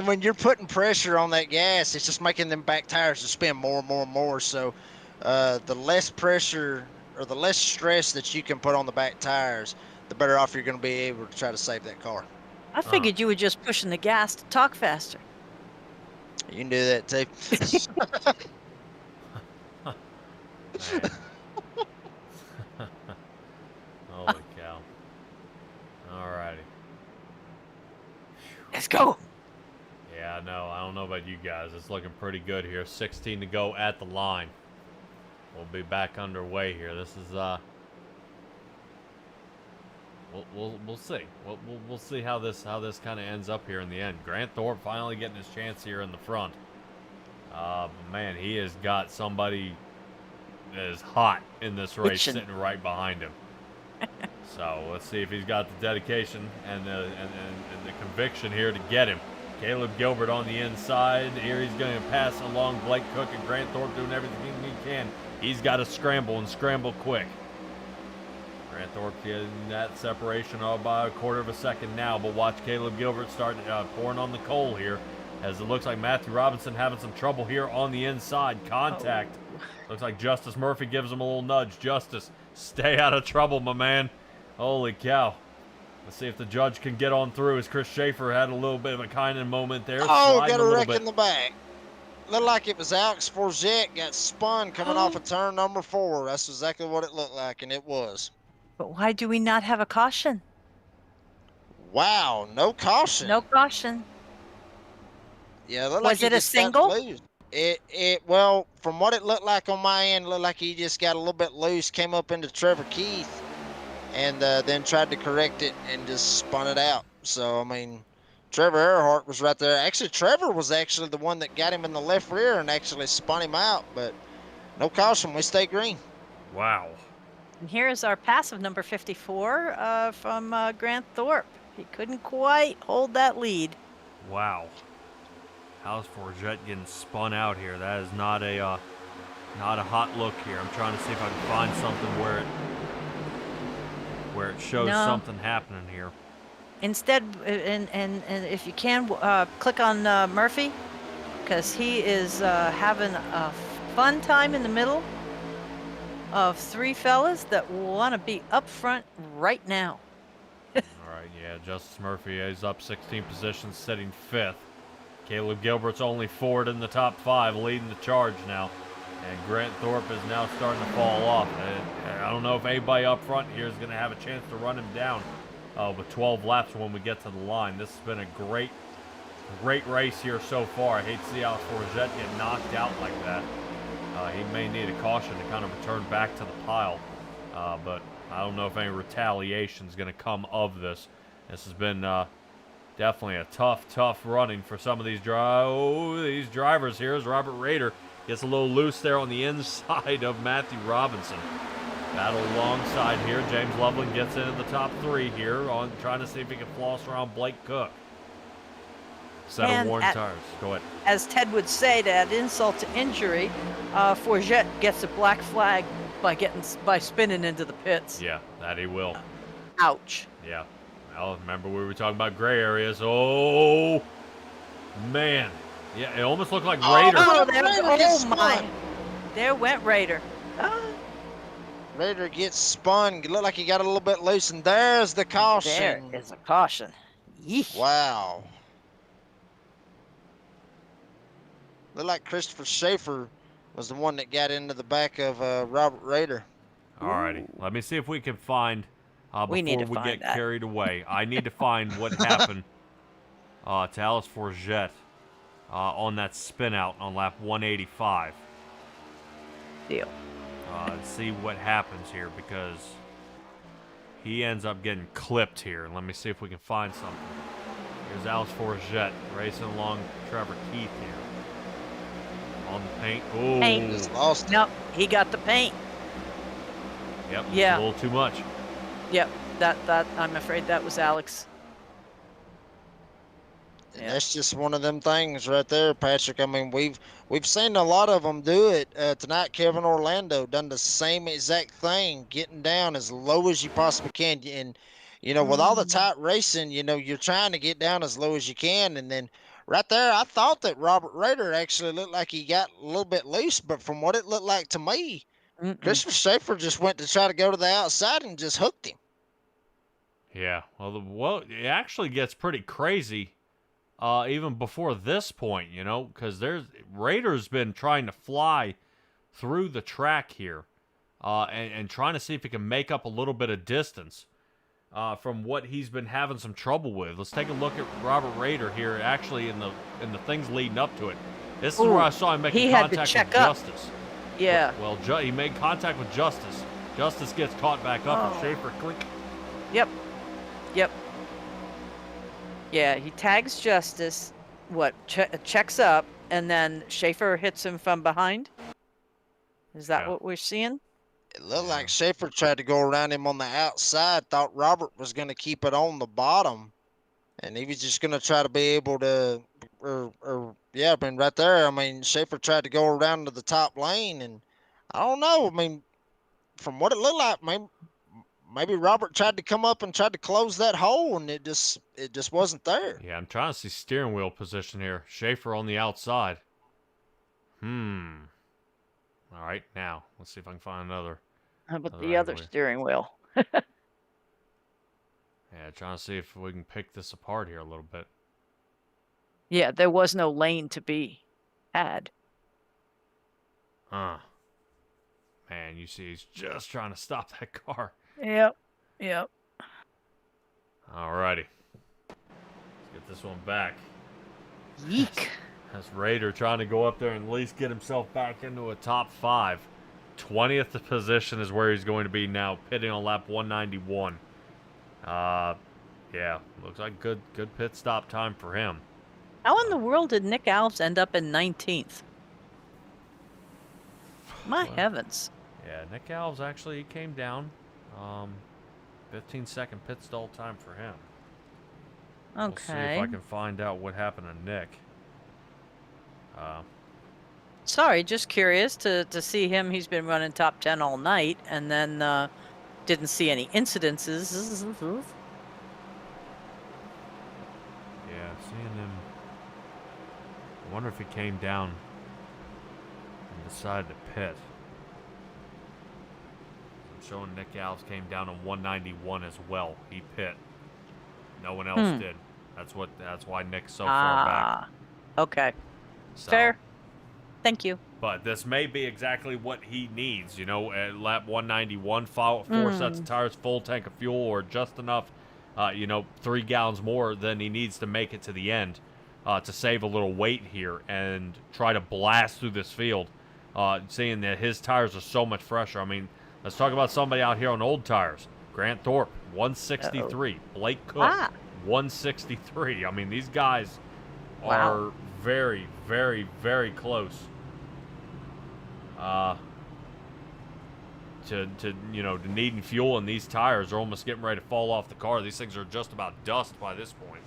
Speaker 4: when you're putting pressure on that gas, it's just making them back tires to spin more and more and more. So the less pressure or the less stress that you can put on the back tires, the better off you're going to be able to try to save that car.
Speaker 5: I figured you were just pushing the gas to talk faster.
Speaker 4: You can do that too.
Speaker 3: Holy cow. Alrighty.
Speaker 5: Let's go.
Speaker 3: Yeah, no, I don't know about you guys. It's looking pretty good here. 16 to go at the line. We'll be back underway here. This is we'll see. We'll see how this kind of ends up here in the end. Grant Thorpe finally getting his chance here in the front. Man, he has got somebody that is hot in this race sitting right behind him. So let's see if he's got the dedication and the conviction here to get him. Caleb Gilbert on the inside. Here he's going to pass along Blake Cook, and Grant Thorpe doing everything he can. He's got to scramble and scramble quick. Grant Thorpe getting that separation all by a quarter of a second now, but watch Caleb Gilbert start pouring on the coal here, as it looks like Matthew Robinson having some trouble here on the inside. Contact. Looks like Justice Murphy gives him a little nudge. Justice, stay out of trouble, my man. Holy cow. Let's see if the judge can get on through, as Chris Schaefer had a little bit of a kind moment there.
Speaker 4: Oh, got a wreck in the back. Looked like it was Alex Forget got spun coming off of turn number 4. That's exactly what it looked like, and it was.
Speaker 5: But why do we not have a caution?
Speaker 4: Wow, no caution.
Speaker 5: No caution.
Speaker 4: Yeah, it looked like
Speaker 5: Was
Speaker 4: he
Speaker 5: it a
Speaker 4: just got
Speaker 5: single?
Speaker 4: loose. Well, from what it looked like on my end, it looked like he just got a little bit loose, came up into Trevor Keith, and then tried to correct it and just spun it out. So, I mean, Trevor Earhart was right there. Actually, Trevor was actually the one that got him in the left rear and actually spun him out, but no caution. We stay green.
Speaker 3: Wow.
Speaker 5: And here is our passive number 54 from Grant Thorpe. He couldn't quite hold that lead.
Speaker 3: Wow. How's Forget getting spun out here? That is not a hot look here. I'm trying to see if I can find something where it shows something happening here.
Speaker 5: Instead, and if you can, click on Murphy, because he is having a fun time in the middle of three fellas that want to be up front right now.
Speaker 3: All right, yeah, Justice Murphy is up 16 positions, sitting 5th. Caleb Gilbert's only 4th in the top 5, leading the charge now. And Grant Thorpe is now starting to fall off. I don't know if anybody up front here is going to have a chance to run him down with 12 laps when we get to the line. This has been a great race here so far. I hate to see Alex Forget get knocked out like that. He may need a caution to kind of return back to the pile. But I don't know if any retaliation is going to come of this. This has been definitely a tough running for some of these drivers here as Robert Rader gets a little loose there on the inside of Matthew Robinson. Battle alongside here. James Loveland gets into the top 3 here on trying to see if he can floss around Blake Cook. Set of worn tires. Go ahead.
Speaker 5: As Ted would say, to add insult to injury, Forget gets a black flag by spinning into the pits.
Speaker 3: Yeah, that he will.
Speaker 5: Ouch.
Speaker 3: Yeah. Well, remember we were talking about gray areas. Oh, man. Yeah, it almost looked like Rader.
Speaker 5: Oh my. There went Rader.
Speaker 4: Rader gets spun. Looked like he got a little bit loose, and there's the caution.
Speaker 5: There is a caution. Yeesh.
Speaker 4: Wow. Looked like Christopher Schaefer was the one that got into the back of Robert Rader.
Speaker 3: Alrighty, let me see if we can find, before we get
Speaker 5: that.
Speaker 3: carried away, I need to find what happened to Alice Forget on that spin out on lap 185.
Speaker 5: Deal.
Speaker 3: See what happens here, because he ends up getting clipped here. Let me see if we can find something. Here's Alice Forget racing along Trevor Keith here. On the paint. Oh,
Speaker 5: Paint.
Speaker 4: Just lost it.
Speaker 5: Nope, he got the paint.
Speaker 3: Yep,
Speaker 5: Yeah.
Speaker 3: a little too much.
Speaker 5: Yep, that I'm afraid that was Alex.
Speaker 4: And that's just one of them things right there, Patrick. I mean, we've seen a lot of them do it tonight. Kevin Orlando done the same exact thing, getting down as low as you possibly can. And you know, with all the tight racing, you know, you're trying to get down as low as you can. And then right there, I thought that Robert Rader actually looked like he got a little bit loose, but from what it looked like to me, Christopher Schaefer just went to try to go to the outside and just hooked him.
Speaker 3: Yeah, well, it actually gets pretty crazy even before this point, you know, because Rader's been trying to fly through the track here and trying to see if he can make up a little bit of distance from what he's been having some trouble with. Let's take a look at Robert Rader here, actually in the things leading up to it. This is where I saw him making contact with Justice.
Speaker 5: Yeah.
Speaker 3: Well, he made contact with Justice. Justice gets caught back up, and Schaefer clink.
Speaker 5: Yep. Yeah, he tags Justice, checks up, and then Schaefer hits him from behind? Is that what we're seeing?
Speaker 4: It looked like Schaefer tried to go around him on the outside, thought Robert was going to keep it on the bottom, and he was just going to try to be able to, I mean, right there, I mean, Schaefer tried to go around to the top lane, and I don't know, I mean, from what it looked like, maybe Robert tried to come up and tried to close that hole, and it just wasn't there.
Speaker 3: Yeah, I'm trying to see steering wheel position here. Schaefer on the outside. All right, now let's see if I can find another.
Speaker 5: How about the other steering wheel?
Speaker 3: Yeah, trying to see if we can pick this apart here a little bit.
Speaker 5: Yeah, there was no lane to be had.
Speaker 3: Man, you see, he's just trying to stop that car.
Speaker 5: Yep. Yep.
Speaker 3: Alrighty. Let's get this one back.
Speaker 5: Yeek.
Speaker 3: That's Raider trying to go up there and at least get himself back into a top 5. 20th position is where he's going to be now, pitting on lap 191. Yeah, looks like good pit stop time for him.
Speaker 5: How in the world did Nick Alves end up in 19th? My heavens.
Speaker 3: Yeah, Nick Alves actually he came down. 15-second pit stall time for him.
Speaker 5: Okay.
Speaker 3: We'll see if I can find out what happened to Nick.
Speaker 5: Sorry, just curious to see him. He's been running top 10 all night, and then didn't see any incidences.
Speaker 3: Yeah, seeing him. I wonder if he came down and decided to pit. I'm showing Nick Alves came down on 191 as well. He pit. No one else did. That's why Nick's so far back.
Speaker 5: Okay.
Speaker 3: So,
Speaker 5: Fair. Thank you.
Speaker 3: But this may be exactly what he needs. You know, at lap 191, 4 sets of tires, full tank of fuel, or just enough, 3 gallons more than he needs to make it to the end to save a little weight here and try to blast through this field, seeing that his tires are so much fresher. I mean, let's talk about somebody out here on old tires. Grant Thorpe, 163. Blake Cook, 163. I mean, these guys are very, very, very close to needing fuel, and these tires are almost getting ready to fall off the car. These things are just about dust by this point.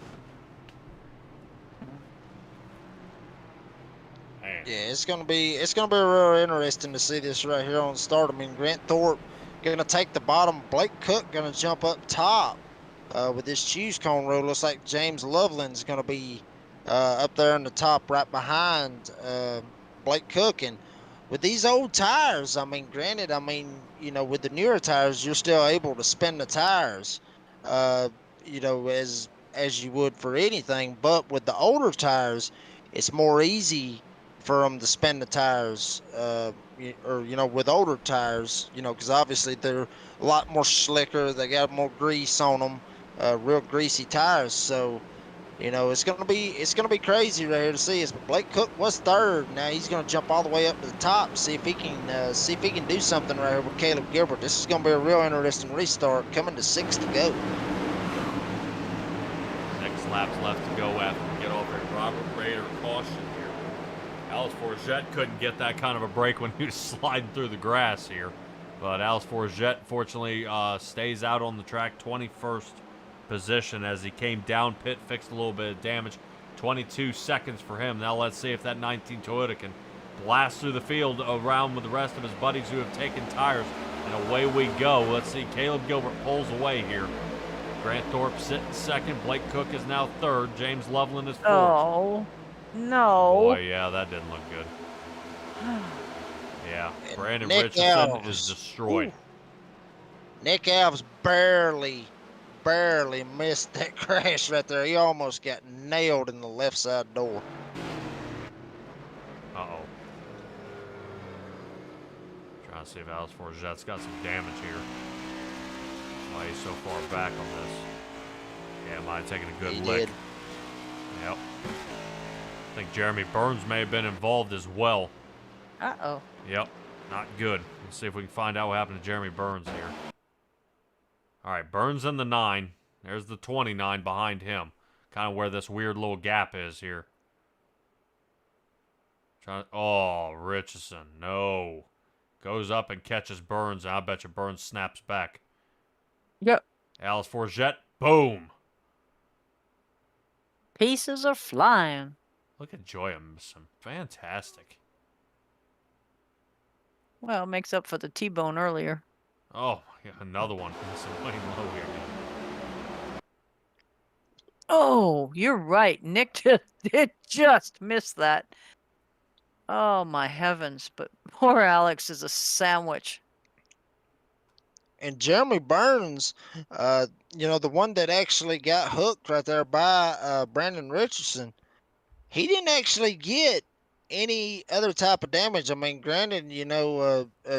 Speaker 3: Man.
Speaker 4: Yeah, it's gonna be real interesting to see this right here on the start. I mean, Grant Thorpe gonna take the bottom. Blake Cook gonna jump up top with this choose cone rule. Looks like James Loveland's gonna be up there in the top right behind Blake Cook. And with these old tires, I mean, granted, with the newer tires, you're still able to spin the tires, as you would for anything. But with the older tires, it's more easy for them to spin the tires, with older tires, because obviously they're a lot more slicker. They got more grease on them, real greasy tires. So, it's gonna be crazy right here to see. But Blake Cook was third. Now he's gonna jump all the way up to the top. See if he can do something right here with Caleb Gilbert. This is gonna be a real interesting restart. Coming to 6 to go.
Speaker 3: 6 laps left to go after we get over at Robert Raider caution here. Alex Forget couldn't get that kind of a break when he was sliding through the grass here. But Alex Forget, fortunately, stays out on the track, 21st position as he came down pit, fixed a little bit of damage. 22 seconds for him. Now let's see if that 19 Toyota can blast through the field around with the rest of his buddies who have taken tires. And away we go. Let's see, Caleb Gilbert pulls away here. Grant Thorpe sitting second. Blake Cook is now third. James Loveland is fourth.
Speaker 5: Oh, no.
Speaker 3: Boy, yeah, that didn't look good. Yeah, Brandon
Speaker 4: Nick
Speaker 3: Richardson
Speaker 4: Alves
Speaker 3: is destroyed.
Speaker 4: Nick Alves barely missed that crash right there. He almost got nailed in the left side door.
Speaker 3: Uh-oh. Trying to see if Alex Forget's got some damage here. Why he's so far back on this. Yeah, might have taken a good lick.
Speaker 4: Did.
Speaker 3: Yep. I think Jeremy Burns may have been involved as well.
Speaker 5: Uh-oh.
Speaker 3: Yep, not good. Let's see if we can find out what happened to Jeremy Burns here. All right, Burns in the 9. There's the 29 behind him. Kind of where this weird little gap is here. Oh, Richardson, no. Goes up and catches Burns, and I bet you Burns snaps back.
Speaker 5: Yep.
Speaker 3: Alice Forget, boom.
Speaker 5: Pieces are flying.
Speaker 3: Look at Joy Emerson, fantastic.
Speaker 5: Well, it makes up for the T-bone earlier.
Speaker 3: Oh, yeah, another one. It's Wayne Low here.
Speaker 5: Oh, you're right. Nick just missed that. Oh, my heavens. But poor Alex is a sandwich.
Speaker 4: And Jeremy Burns, the one that actually got hooked right there by Brandon Richardson, he didn't actually get any other type of damage. I mean, granted,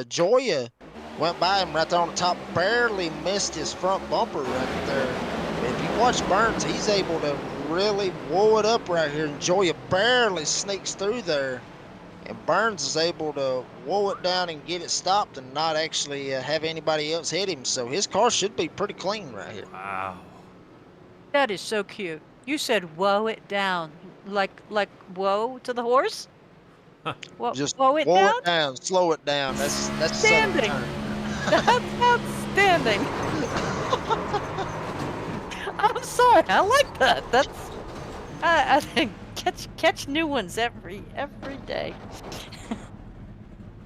Speaker 4: Joya went by him right there on the top, barely missed his front bumper right there. If you watch Burns, he's able to really whoa it up right here. Joya barely sneaks through there, and Burns is able to whoa it down and get it stopped and not actually have anybody else hit him. So his car should be pretty clean right here.
Speaker 3: Wow.
Speaker 5: That is so cute. You said "whoa it down," like whoa to the horse.
Speaker 4: Just
Speaker 5: whoa it
Speaker 4: whoa
Speaker 5: down.
Speaker 4: it down, slow it down. That's
Speaker 5: Standing. That's outstanding. I'm sorry. I like that. That's. I think catch new ones every day.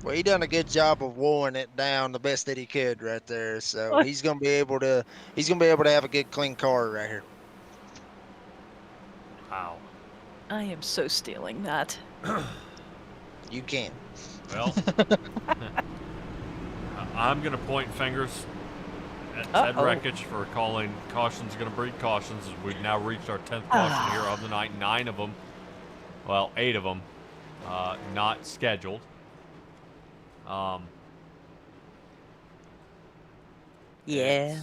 Speaker 4: Well, he done a good job of wowing it down the best that he could right there. So he's gonna be able to have a good clean car right here.
Speaker 3: Wow.
Speaker 5: I am so stealing that.
Speaker 4: You can.
Speaker 3: Well, I'm going to point fingers at Ted Rekich for calling cautions going to breed cautions. We've now reached our 10th caution here of the night. 9 of them, well, 8 of them, not scheduled.
Speaker 5: Yeah.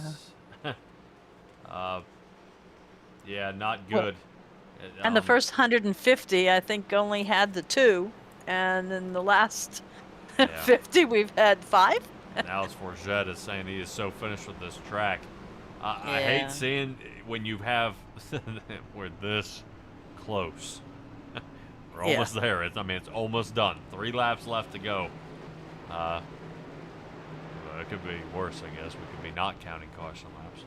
Speaker 3: Yeah, not good.
Speaker 5: And the first 150, I think, only had the 2, and in the last 50, we've had 5.
Speaker 3: Alex Forget is saying he is so finished with this track. I hate seeing when you have we're this close. We're almost there. It's almost done. 3 laps left to go. It could be worse, I guess. We could be not counting caution laps.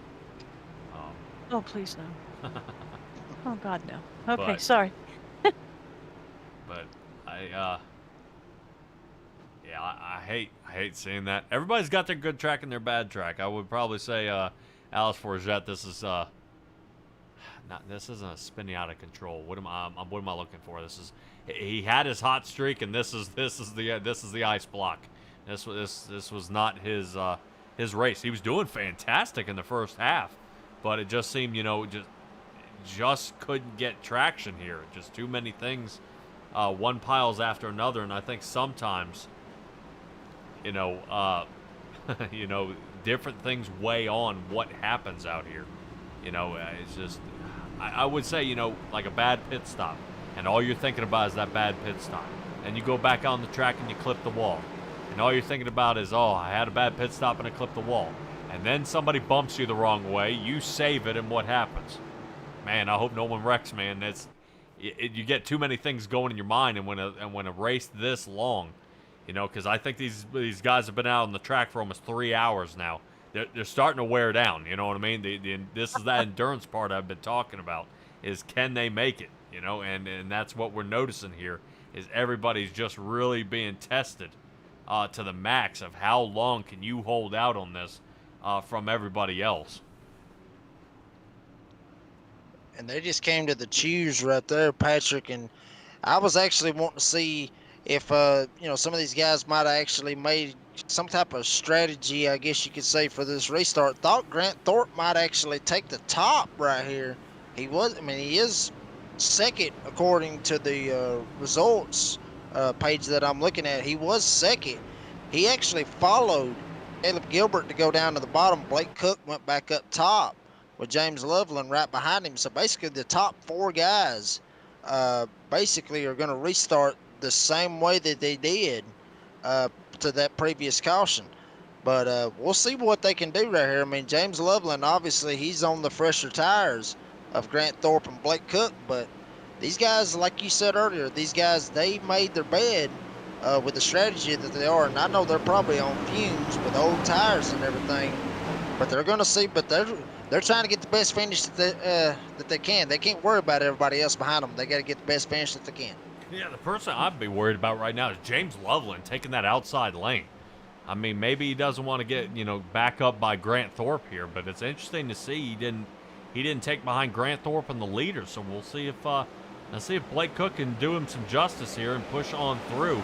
Speaker 5: Oh, please no. Oh God, no. Okay,
Speaker 3: But-
Speaker 5: sorry.
Speaker 3: But I hate seeing that. Everybody's got their good track and their bad track. I would probably say Alice Forget, this is this isn't a spinning out of control. What am I looking for? He had his hot streak, and this is the ice block. This was not his race. He was doing fantastic in the first half, but it just seemed, just couldn't get traction here. Just too many things, one piles after another, and I think sometimes, different things weigh on what happens out here. It's just, I would say, like a bad pit stop, and all you're thinking about is that bad pit stop, and you go back on the track and you clip the wall, and all you're thinking about is, oh, I had a bad pit stop and I clipped the wall, and then somebody bumps you the wrong way, you save it, and what happens? Man, I hope no one wrecks, man. You get too many things going in your mind, and when a race this long, because I think these guys have been out on the track for almost 3 hours now. They're starting to wear down. You know what I mean? This is that endurance part I've been talking about. Is can they make it? And that's what we're noticing here. Is everybody's just really being tested to the max of how long can you hold out on this from everybody else.
Speaker 4: And they just came to the choose right there, Patrick. And I was actually wanting to see if some of these guys might have actually made some type of strategy, I guess you could say, for this restart. Thought Grant Thorpe might actually take the top right here. He is second according to the results page that I'm looking at. He was second. He actually followed Caleb Gilbert to go down to the bottom. Blake Cook went back up top with James Loveland right behind him. So basically the top 4 guys basically are going to restart the same way that they did to that previous caution. But we'll see what they can do right here. James Loveland, obviously, he's on the fresher tires of Grant Thorpe and Blake Cook. But these guys, like you said earlier, they made their bed with the strategy that they are. And I know they're probably on fumes with old tires and everything. But they're going to see. But they're trying to get the best finish that they can. They can't worry about everybody else behind them. They got to get the best finish that they can.
Speaker 3: Yeah, the person I'd be worried about right now is James Loveland taking that outside lane. Maybe he doesn't want to get, back up by Grant Thorpe here, but it's interesting to see he didn't take behind Grant Thorpe in the leader. So we'll see if Blake Cook can do him some justice here and push on through.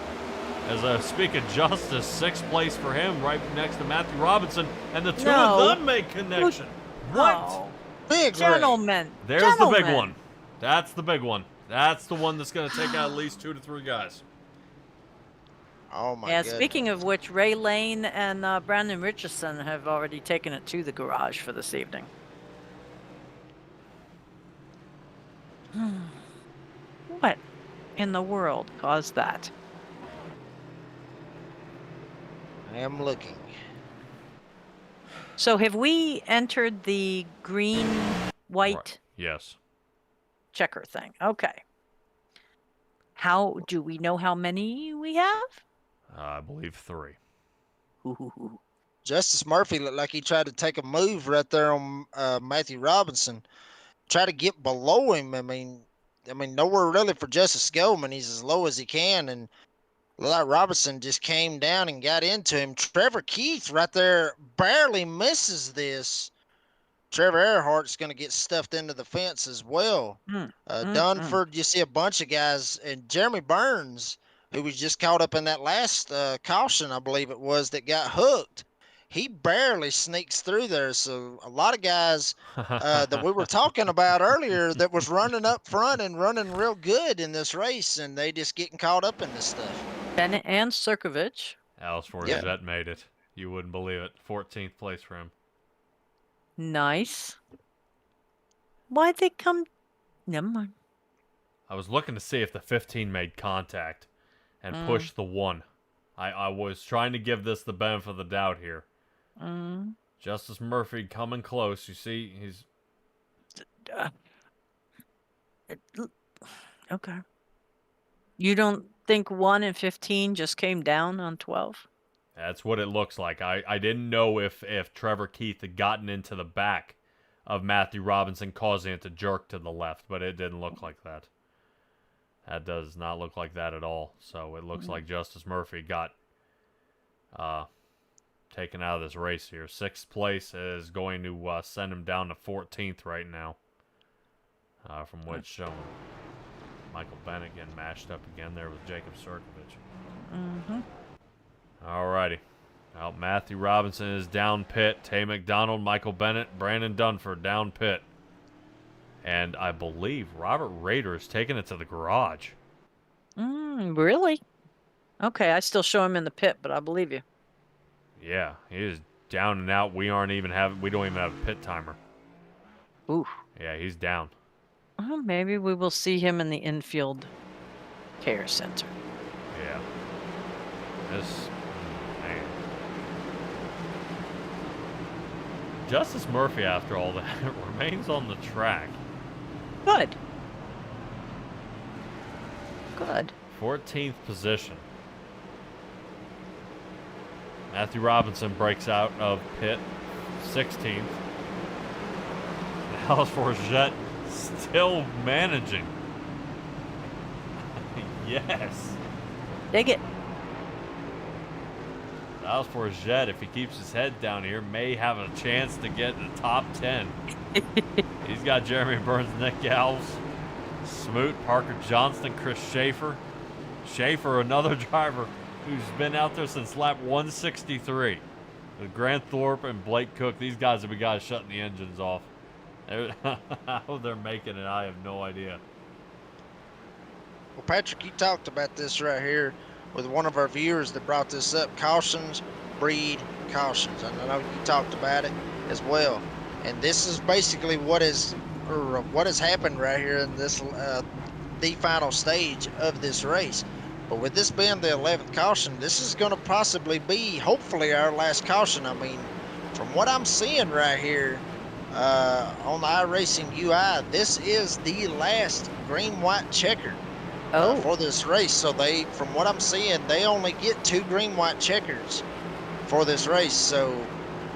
Speaker 3: As speak of justice, 6th place for him, right next to Matthew Robinson, and the two of them make connection. What?
Speaker 5: Oh,
Speaker 4: Big
Speaker 5: gentlemen.
Speaker 3: There's the big one. That's the big one. That's the one that's going to take out at least 2 to 3 guys.
Speaker 4: Oh my
Speaker 5: Yeah,
Speaker 4: goodness.
Speaker 5: speaking of which, Ray Lane and Brandon Richardson have already taken it to the garage for this evening. What in the world caused that?
Speaker 4: I am looking.
Speaker 5: So have we entered the green, white
Speaker 3: Right. Yes.
Speaker 5: checker thing? Okay. How do we know how many we have?
Speaker 3: I believe 3.
Speaker 5: Ooh.
Speaker 4: Justice Murphy looked like he tried to take a move right there on Matthew Robinson. Try to get below him. I mean, nowhere really for Justice Goldman. He's as low as he can, and like Robinson just came down and got into him. Trevor Keith right there barely misses this. Trevor Earhart's going to get stuffed into the fence as well. Dunford, you see a bunch of guys, and Jeremy Burns, who was just caught up in that last caution, I believe it was, that got hooked. He barely sneaks through there. So a lot of guys that we were talking about earlier that was running up front and running real good in this race, and they just getting caught up in this stuff.
Speaker 5: Bennett and Sirkovich.
Speaker 3: Alice Forget made it. You wouldn't believe it. 14th place for him.
Speaker 5: Nice. Why'd they come? Never mind.
Speaker 3: I was looking to see if the 15 made contact and pushed the 1. I was trying to give this the benefit of the doubt here. Justice Murphy coming close. You see, he's...
Speaker 5: Okay. You don't think 1 and 15 just came down on 12?
Speaker 3: That's what it looks like. I didn't know if Trevor Keith had gotten into the back of Matthew Robinson, causing it to jerk to the left, but it didn't look like that. That does not look like that at all. So it looks like Justice Murphy got taken out of this race here. 6th place is going to send him down to 14th right now. From which Michael Bennett getting mashed up again there with Jacob Sirkovich. Alrighty. Well, Matthew Robinson is down pit. Tay McDonald, Michael Bennett, Brandon Dunford down pit. And I believe Robert Rader is taking it to the garage.
Speaker 5: Really? Okay, I still show him in the pit, but I believe you.
Speaker 3: Yeah, he is down and out. We don't even have a pit timer.
Speaker 5: Ooh.
Speaker 3: Yeah, he's down.
Speaker 5: Well, maybe we will see him in the infield care center.
Speaker 3: Yeah. This man. Justice Murphy, after all that, remains on the track.
Speaker 5: Good. Good.
Speaker 3: 14th position. Matthew Robinson breaks out of pit, 16th. Alice Forget still managing. Yes.
Speaker 5: Dig it.
Speaker 3: Alice Forget, if he keeps his head down here, may have a chance to get in the top 10. He's got Jeremy Burns, Nick Galves, Smoot, Parker Johnston, Chris Schaefer. Schaefer, another driver who's been out there since lap 163. With Grant Thorpe and Blake Cook, these guys have been guys shutting the engines off. How they're making it, I have no idea.
Speaker 4: Well, Patrick, you talked about this right here with one of our viewers that brought this up. Cautions breed cautions. And I know you talked about it as well. And this is basically what has happened right here in this the final stage of this race. But with this being the 11th caution, this is going to possibly be, hopefully, our last caution. I mean, from what I'm seeing right here on the iRacing UI, this is the last green-white checker for this race. So from what I'm seeing, they only get 2 green-white checkers for this race. So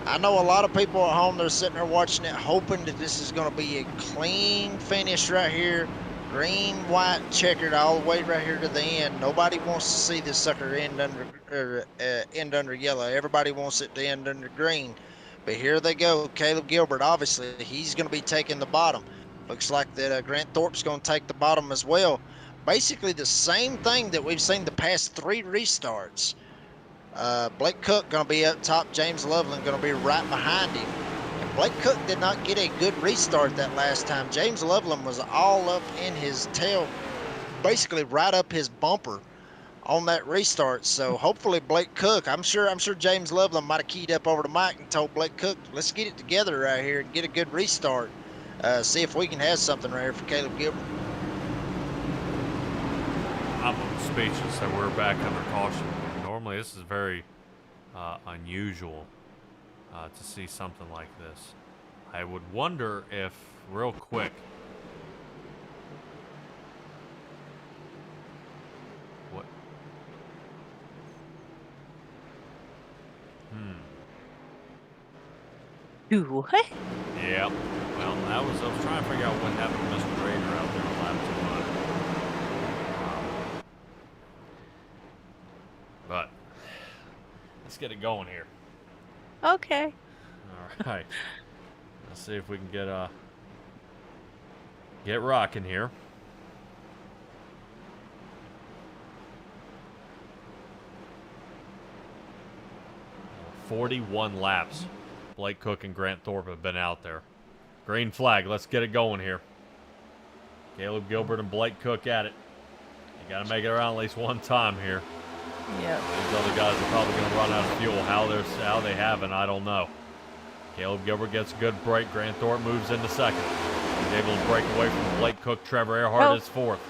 Speaker 4: I know a lot of people at home, they're sitting there watching it, hoping that this is going to be a clean finish right here. Green, white, checkered all the way right here to the end. Nobody wants to see this sucker end under yellow. Everybody wants it to end under green. But here they go. Caleb Gilbert, obviously, he's going to be taking the bottom. Looks like that Grant Thorpe's going to take the bottom as well. Basically the same thing that we've seen the past 3 restarts. Blake Cook going to be up top. James Loveland going to be right behind him. Blake Cook did not get a good restart that last time. James Loveland was all up in his tail, basically right up his bumper on that restart. So hopefully Blake Cook, I'm sure James Loveland might have keyed up over to Mike and told Blake Cook, let's get it together right here and get a good restart. See if we can have something right here for Caleb Gilbert.
Speaker 3: I'm speechless that we're back under caution. Normally this is very unusual to see something like this. I would wonder if, real quick, what?
Speaker 5: Ooh, hey.
Speaker 3: Yeah. Well, I was trying to figure out what happened to Mr. Raider out there on lap 200. But let's get it going here.
Speaker 5: Okay.
Speaker 3: All right. Let's see if we can get rocking here. 41 laps. Blake Cook and Grant Thorpe have been out there. Green flag. Let's get it going here. Caleb Gilbert and Blake Cook at it. You got to make it around at least one time here.
Speaker 5: Yeah.
Speaker 3: These other guys are probably going to run out of fuel. How they haven't, I don't know. Caleb Gilbert gets a good break. Grant Thorpe moves into second. He's able to break away from Blake Cook. Trevor Earhart is fourth.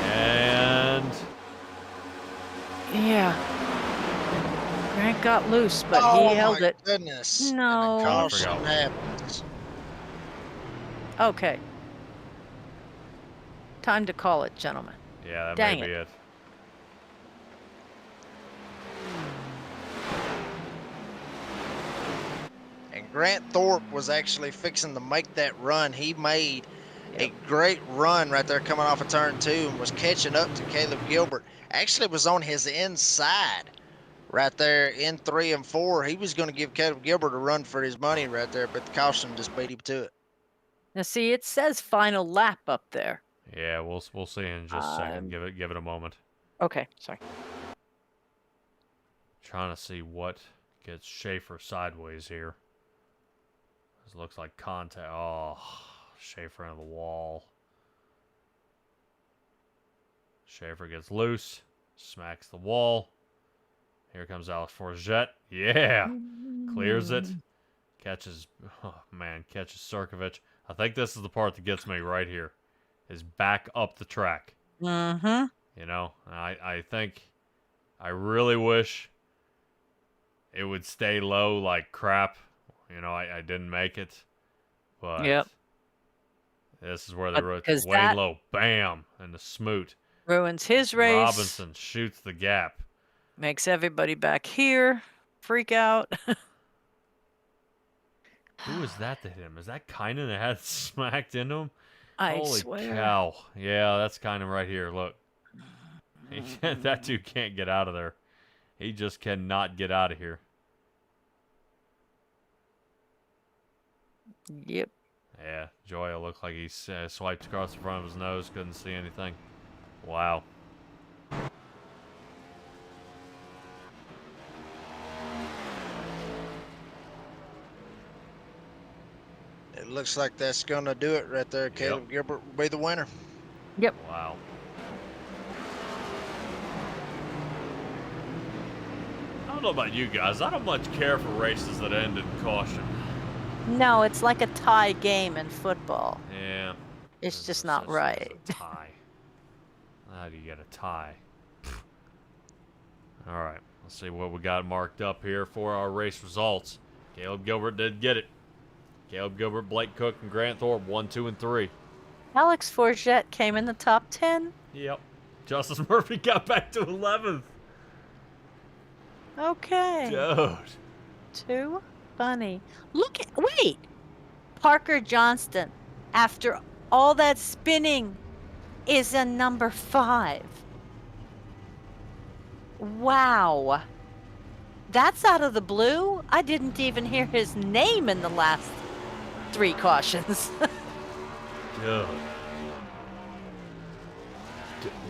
Speaker 3: And
Speaker 5: yeah. Grant got loose, but he held it.
Speaker 4: Oh, my goodness.
Speaker 5: No.
Speaker 4: And the caution happens.
Speaker 5: Okay. Time to call it, gentlemen.
Speaker 3: yeah, that
Speaker 5: Dang
Speaker 3: may be
Speaker 5: it.
Speaker 3: it.
Speaker 4: And Grant Thorpe was actually fixing to make that run. He made a great run right there coming off of turn 2 and was catching up to Caleb Gilbert. Actually was on his inside right there in 3 and 4. He was going to give Caleb Gilbert a run for his money right there, but the caution just beat him to it.
Speaker 5: Now, see, it says final lap up there.
Speaker 3: Yeah, we'll see in just a second. Give it a moment.
Speaker 5: Okay, sorry.
Speaker 3: Trying to see what gets Schaefer sideways here. This looks like contact. Oh, Schaefer into the wall. Schaefer gets loose, smacks the wall. Here comes Alex Forget. Yeah, clears it. Catches Sirkovich. I think this is the part that gets me right here. Is back up the track.
Speaker 5: Mm-hmm.
Speaker 3: You know, I think, I really wish it would stay low like crap. You know, I didn't make it. But
Speaker 5: Yep.
Speaker 3: This is where they wrote
Speaker 5: because
Speaker 3: Wayne
Speaker 5: that-
Speaker 3: Lowe. Bam! And the smoot.
Speaker 5: Ruins his race.
Speaker 3: Robinson shoots the gap.
Speaker 5: Makes everybody back here freak out.
Speaker 3: Who is that to hit him? Is that Kynan that had smacked into him?
Speaker 5: I
Speaker 3: Holy
Speaker 5: swear.
Speaker 3: cow. Yeah, that's Kynan right here. Look. That dude can't get out of there. He just cannot get out of here.
Speaker 5: Yep.
Speaker 3: Yeah, Joya looked like he swiped across the front of his nose. Couldn't see anything. Wow.
Speaker 4: It looks like that's going to do it right there. Caleb Gilbert will be the winner.
Speaker 5: Yep.
Speaker 3: Wow. I don't know about you guys. I don't much care for races that end in caution.
Speaker 5: No, it's like a tie game in football.
Speaker 3: Yeah.
Speaker 5: It's
Speaker 3: There's
Speaker 5: just
Speaker 3: no
Speaker 5: not
Speaker 3: such thing
Speaker 5: right.
Speaker 3: as a tie. How do you get a tie? All right. Let's see what we got marked up here for our race results. Caleb Gilbert did get it. Caleb Gilbert, Blake Cook, and Grant Thorpe, 1, 2, and 3.
Speaker 5: Alex Forget came in the top 10.
Speaker 3: Yep. Justice Murphy got back to 11th.
Speaker 5: Okay.
Speaker 3: Dude.
Speaker 5: Too funny. Wait. Parker Johnston, after all that spinning, is a number 5. Wow. That's out of the blue. I didn't even hear his name in the last 3 cautions.
Speaker 3: Dude.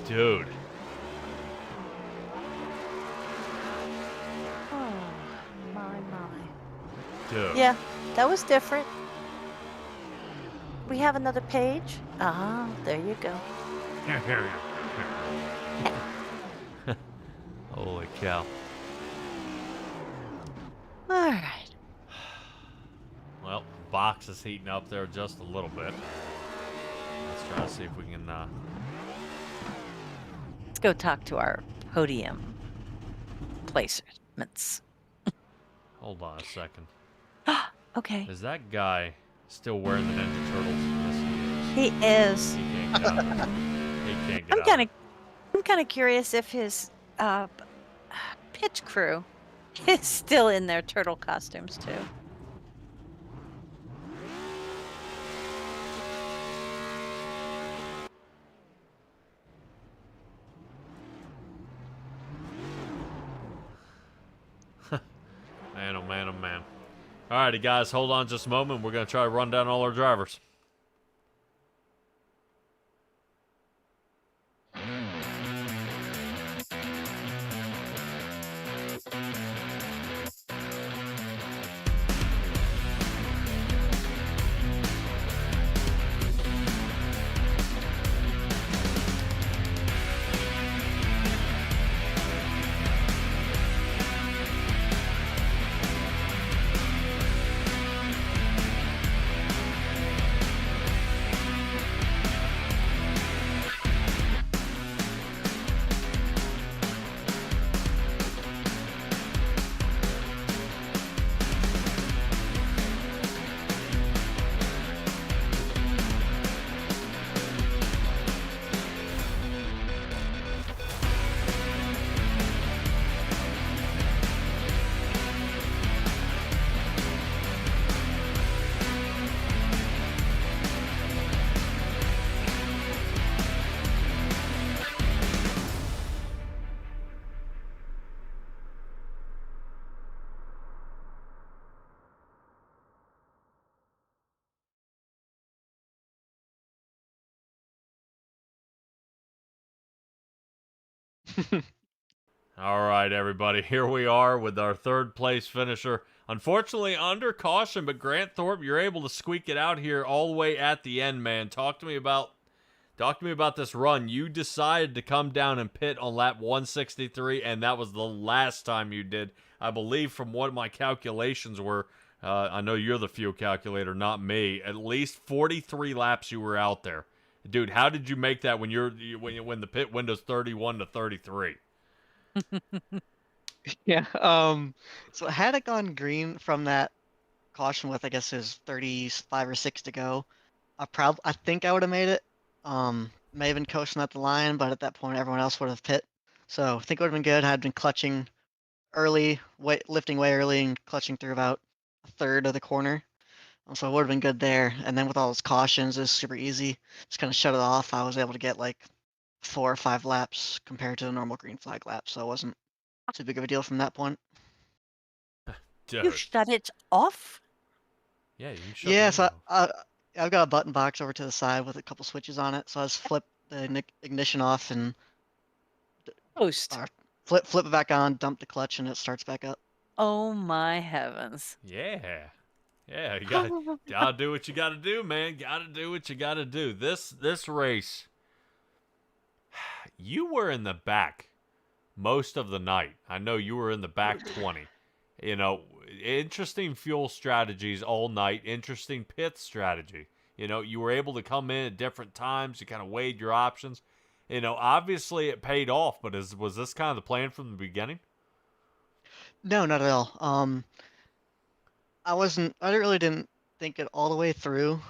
Speaker 3: Dude.
Speaker 5: Oh, my.
Speaker 3: Dude.
Speaker 5: Yeah, that was different. We have another page? Ah, there you go.
Speaker 3: Holy cow.
Speaker 5: All right.
Speaker 3: Well, box is heating up there just a little bit. Let's try to see if we can,
Speaker 5: Let's go talk to our podium placements.
Speaker 3: hold on a second.
Speaker 5: Okay.
Speaker 3: Is that guy still wearing the Ninja Turtles? Yes,
Speaker 5: He is.
Speaker 3: he is. He can't get out of it. He can't get out of it.
Speaker 5: I'm kind of curious if his pitch crew is still in their turtle costumes too.
Speaker 3: Man, oh man, oh man. Alrighty, guys, hold on just a moment. We're going to try to run down all our drivers. All right, everybody. Here we are with our third place finisher. Unfortunately, under caution, but Grant Thorpe, you're able to squeak it out here all the way at the end, man. Talk to me about this run. You decided to come down and pit on lap 163, and that was the last time you did. I believe from what my calculations were, I know you're the fuel calculator, not me. At least 43 laps you were out there. Dude, how did you make that when when the pit window's 31 to 33?
Speaker 8: Yeah. So had it gone green from that caution with, I guess it was 35 or 6 to go, I think I would have made it. May have been coasting at the line, but at that point everyone else would have pit. So I think it would have been good. I'd been clutching early, lifting way early and clutching through about a third of the corner. So it would have been good there. And then with all those cautions, it was super easy. Just kind of shut it off. I was able to get like 4 or 5 laps compared to the normal green flag lap. So it wasn't too big of a deal from that point.
Speaker 3: Dude.
Speaker 5: You shut it off?
Speaker 3: Yeah, you can shut
Speaker 8: Yeah,
Speaker 3: the
Speaker 8: so
Speaker 3: window.
Speaker 8: I've got a button box over to the side with a couple switches on it. So I just flip the ignition off and
Speaker 5: Post.
Speaker 8: flip it back on, dump the clutch, and it starts back up.
Speaker 5: Oh my heavens.
Speaker 3: Yeah. Yeah, you gotta do what you gotta do, man. Gotta do what you gotta do. This race, you were in the back most of the night. I know you were in the back 20. You know, interesting fuel strategies all night. Interesting pit strategy. You know, you were able to come in at different times. You kind of weighed your options. You know, obviously it paid off, but was this kind of the plan from the beginning?
Speaker 8: No, not at all. I really didn't think it all the way through.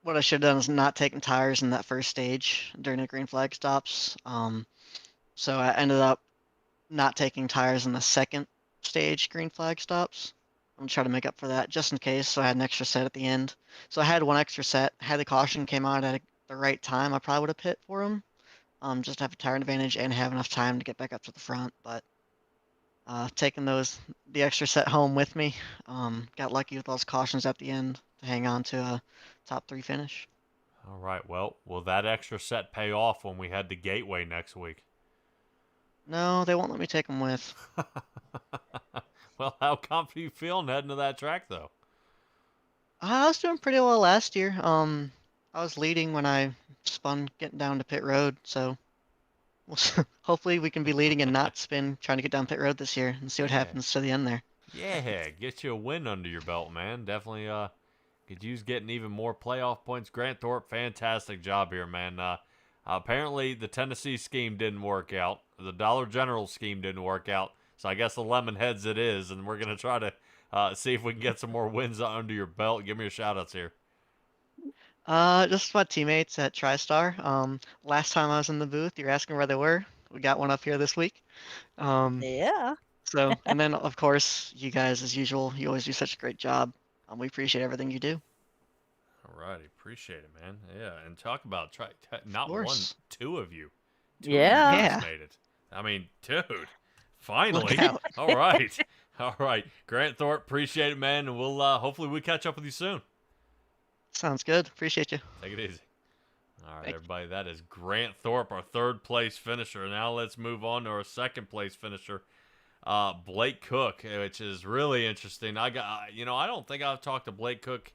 Speaker 8: What I should have done is not taking tires in that first stage during the green flag stops. So I ended up not taking tires in the second stage green flag stops. I'm gonna try to make up for that just in case. So I had an extra set at the end. So I had one extra set. Had the caution came out at the right time, I probably would have pit for him. Just to have a tire advantage and have enough time to get back up to the front. But taking the extra set home with me, got lucky with those cautions at the end to hang on to a top 3 finish.
Speaker 3: All right. Well, will that extra set pay off when we head to Gateway next week?
Speaker 8: No, they won't let me take them with.
Speaker 3: Well, how confident you feeling heading to that track, though?
Speaker 8: I was doing pretty well last year. I was leading when I spun getting down to pit road, so Hopefully we can be leading and not spin trying to get down pit road this year and see what
Speaker 3: Yeah.
Speaker 8: happens to the end there.
Speaker 3: Yeah, get you a win under your belt, man. Definitely could use getting even more playoff points. Grant Thorpe, fantastic job here, man. Apparently the Tennessee scheme didn't work out. The Dollar General scheme didn't work out. So I guess the Lemonheads it is, and we're going to try to see if we can get some more wins under your belt. Give me your shout-outs here.
Speaker 8: Just my teammates at TriStar. Last time I was in the booth, you're asking where they were. We got one up here this week.
Speaker 5: Yeah.
Speaker 8: So, and then of course, you guys, as usual, you always do such a great job. We appreciate everything you do.
Speaker 3: All righty, appreciate it, man. Yeah, and talk about not one,
Speaker 8: course.
Speaker 3: two of you.
Speaker 5: Yeah.
Speaker 8: Yeah.
Speaker 3: Just made it. I mean, dude, finally.
Speaker 8: Look out.
Speaker 3: All right, all right. Grant Thorpe, appreciate it, man, and we'll hopefully we catch up with you soon.
Speaker 8: Sounds good. Appreciate you.
Speaker 3: Take it easy. All right,
Speaker 8: Thank you.
Speaker 3: everybody, that is Grant Thorpe, our third place finisher. Now let's move on to our second place finisher, Blake Cook, which is really interesting. I don't think I've talked to Blake Cook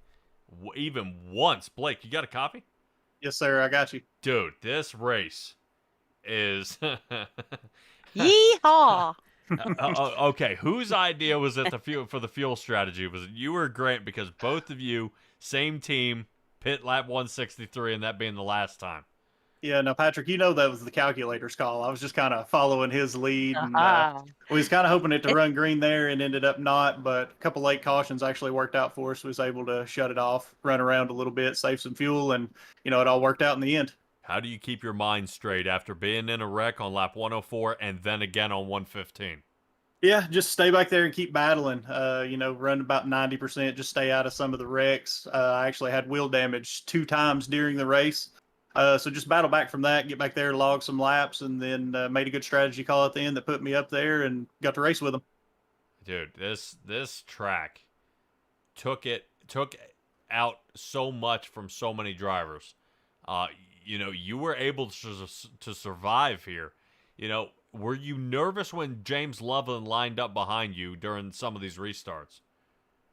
Speaker 3: even once. Blake, you got a copy?
Speaker 9: Yes, sir. I got you.
Speaker 3: Dude, this race is
Speaker 5: Yeehaw!
Speaker 3: okay. Whose idea was it for the fuel strategy? Was it you or Grant? Because both of you, same team, pit lap 163, and that being the last time.
Speaker 9: Yeah, no, Patrick, you know that was the calculator's call. I was just kind of following his lead. And, we was kind of hoping it to run green there and ended up not, but a couple late cautions actually worked out for us. We was able to shut it off, run around a little bit, save some fuel, and, it all worked out in the end.
Speaker 3: How do you keep your mind straight after being in a wreck on lap 104 and then again on 115?
Speaker 9: Yeah, just stay back there and keep battling. Run about 90%, just stay out of some of the wrecks. I actually had wheel damage 2 times during the race. So just battle back from that, get back there, log some laps, and then made a good strategy call at the end that put me up there and got to race with them.
Speaker 3: Dude, this track took out so much from so many drivers. You were able to survive here. Were you nervous when James Loveland lined up behind you during some of these restarts?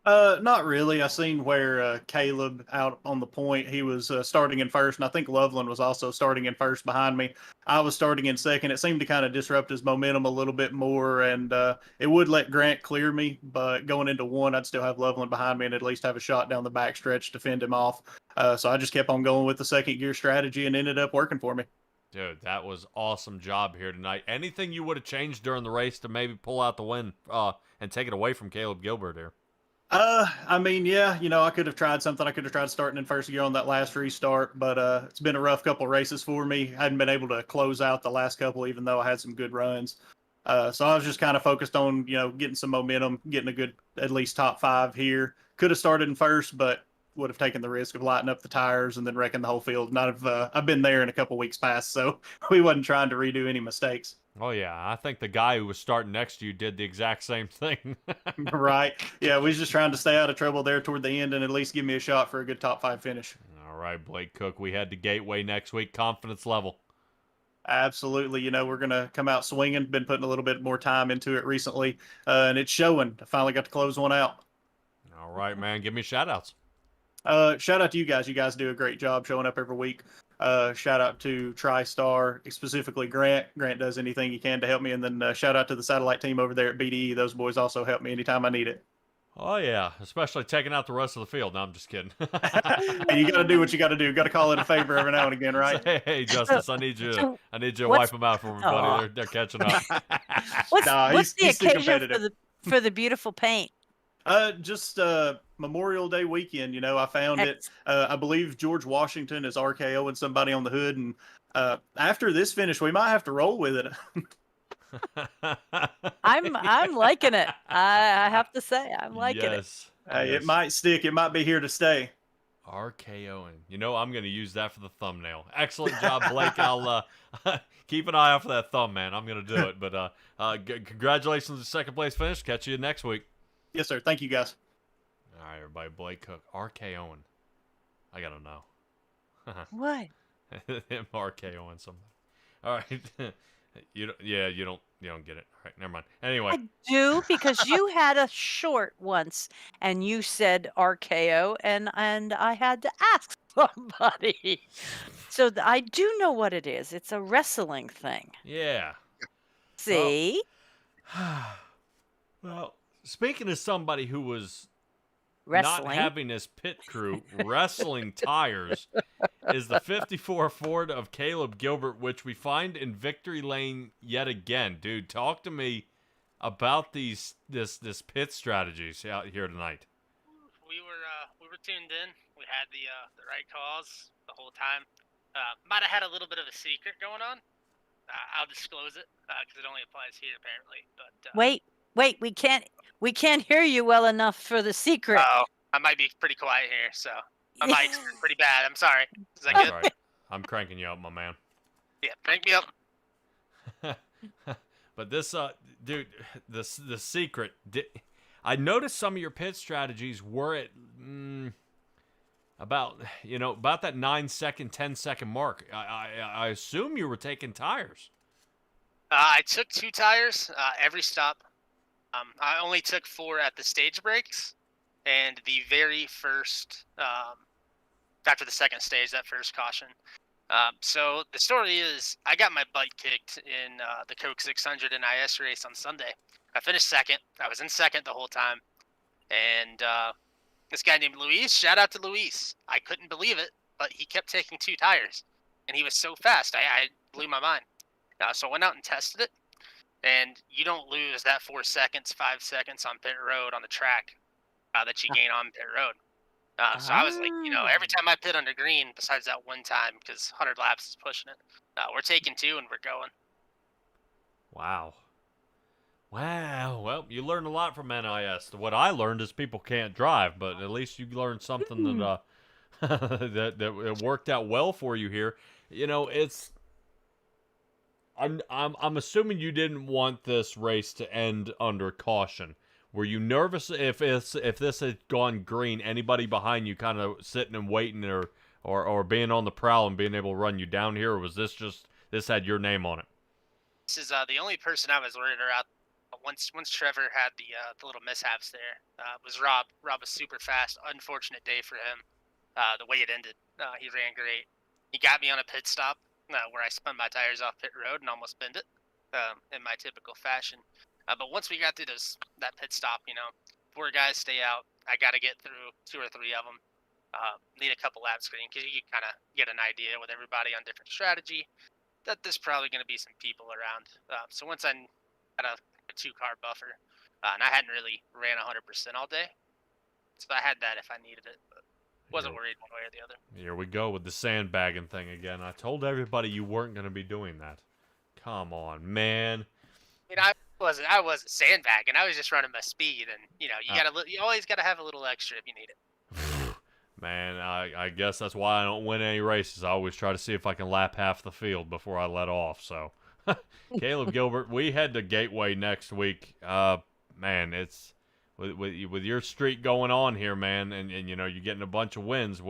Speaker 9: Not really. I seen where Caleb out on the point, he was starting in first, and I think Loveland was also starting in first behind me. I was starting in second. It seemed to kind of disrupt his momentum a little bit more, and it would let Grant clear me, but going into one, I'd still have Loveland behind me and at least have a shot down the backstretch to fend him off. So I just kept on going with the second gear strategy and ended up working for me.
Speaker 3: Dude, that was awesome job here tonight. Anything you would have changed during the race to maybe pull out the win and take it away from Caleb Gilbert here?
Speaker 9: I could have tried something. I could have tried starting in first gear on that last restart, but it's been a rough couple of races for me. I hadn't been able to close out the last couple, even though I had some good runs. So I was just kind of focused on, getting some momentum, getting a good, at least top 5 here. Could have started in first, but would have taken the risk of lighting up the tires and then wrecking the whole field. I've been there in a couple weeks past, so we wasn't trying to redo any mistakes.
Speaker 3: Oh, yeah. I think the guy who was starting next to you did the exact same thing.
Speaker 9: Right. Yeah, we was just trying to stay out of trouble there toward the end and at least give me a shot for a good top 5 finish.
Speaker 3: All right, Blake Cook, we head to Gateway next week. Confidence level?
Speaker 9: Absolutely. We're going to come out swinging. Been putting a little bit more time into it recently, and it's showing. I finally got to close one out.
Speaker 3: All right, man. Give me shout-outs.
Speaker 9: Shout out to you guys. You guys do a great job showing up every week. Shout out to TriStar, specifically Grant. Grant does anything he can to help me. And then shout out to the satellite team over there at BDE. Those boys also help me anytime I need it.
Speaker 3: Oh, yeah. Especially taking out the rest of the field. No, I'm just kidding.
Speaker 9: Hey, you got to do what you got to do. Got to call it a favor every now and again, right?
Speaker 3: Hey, Justice, I need you to wipe them out for me, buddy. They're catching up.
Speaker 5: What's the
Speaker 9: he's too
Speaker 5: occasion
Speaker 9: competitive.
Speaker 5: for the beautiful paint?
Speaker 9: Just Memorial Day weekend, I found it. I believe George Washington is RKOing somebody on the hood, and after this finish, we might have to roll with it.
Speaker 5: I'm liking it. I have to say, I'm liking it.
Speaker 9: Hey, it might stick. It might be here to stay.
Speaker 3: RKOing. I'm going to use that for the thumbnail. Excellent job, Blake. I'll keep an eye out for that thumb, man. I'm going to do it. But congratulations on the second place finish. Catch you next week.
Speaker 9: Yes, sir. Thank you, guys.
Speaker 3: All right, everybody. Blake Cook. RKOing. I got to know.
Speaker 5: What?
Speaker 3: Him RKOing something. All right. You don't get it. All right, never mind. Anyway,
Speaker 5: I do, because you had a short once and you said RKO, and I had to ask somebody. So I do know what it is. It's a wrestling thing.
Speaker 3: yeah. Well,
Speaker 5: See?
Speaker 3: well, speaking of somebody who was not
Speaker 5: Wrestling.
Speaker 3: having his pit crew wrestling tires is the 54 Ford of Caleb Gilbert, which we find in Victory Lane yet again. Dude, talk to me about this pit strategies out here tonight.
Speaker 10: We were tuned in. We had the right cause the whole time. Might have had a little bit of a secret going on. I'll disclose it because it only applies here apparently. But
Speaker 5: Wait, we can't hear you well enough for the secret.
Speaker 10: oh, I might be pretty quiet here, so my mic's pretty bad. I'm sorry. Is that
Speaker 3: That's
Speaker 10: good?
Speaker 3: right. I'm cranking you up, my man.
Speaker 10: Yeah, crank me up.
Speaker 3: But this, dude, the secret. I noticed some of your pit strategies were at about that 9-second, 10-second mark. I assume you were taking tires.
Speaker 10: I took 2 tires every stop. I only took 4 at the stage breaks, and the very first after the second stage, that first caution. So the story is, I got my butt kicked in the Coke 600 NIS race on Sunday. I finished second. I was in second the whole time, and this guy named Luis. Shout out to Luis. I couldn't believe it, but he kept taking 2 tires, and he was so fast. I blew my mind. So I went out and tested it, and you don't lose that 4 seconds, 5 seconds on pit road on the track that you gain on pit road. So I was like, every time I pit under green, besides that one time, because 100 laps is pushing it, we're taking 2 and we're going.
Speaker 3: Wow. Well, you learned a lot from NIS. What I learned is people can't drive, but at least you learned something that that worked out well for you here. It's. I'm assuming you didn't want this race to end under caution. Were you nervous if this had gone green? Anybody behind you kind of sitting and waiting, or being on the prowl and being able to run you down here? Or was this had your name on it?
Speaker 10: This is the only person I was worried about. Once Trevor had the little mishaps there, was Rob. Rob was super fast. Unfortunate day for him. The way it ended, he ran great. He got me on a pit stop where I spun my tires off pit road and almost bent it in my typical fashion. But once we got through that pit stop, 4 guys stay out. I got to get through 2 or 3 of them. Need a couple lap screen because you kind of get an idea with everybody on different strategy that there's probably going to be some people around. So once I had a 2-car buffer, and I hadn't really ran 100% all day, so I had that if I needed it, but wasn't worried one way or the other.
Speaker 3: Here we go with the sandbagging thing again. I told everybody you weren't going to be doing that. Come on, man.
Speaker 10: I wasn't sandbagging. I was just running my speed, and you always gotta have a little extra if you need it.
Speaker 3: Man, I guess that's why I don't win any races. I always try to see if I can lap half the field before I let off. So, Caleb Gilbert, we head to Gateway next week. Man, it's with your streak going on here, man, and you're getting a bunch of wins.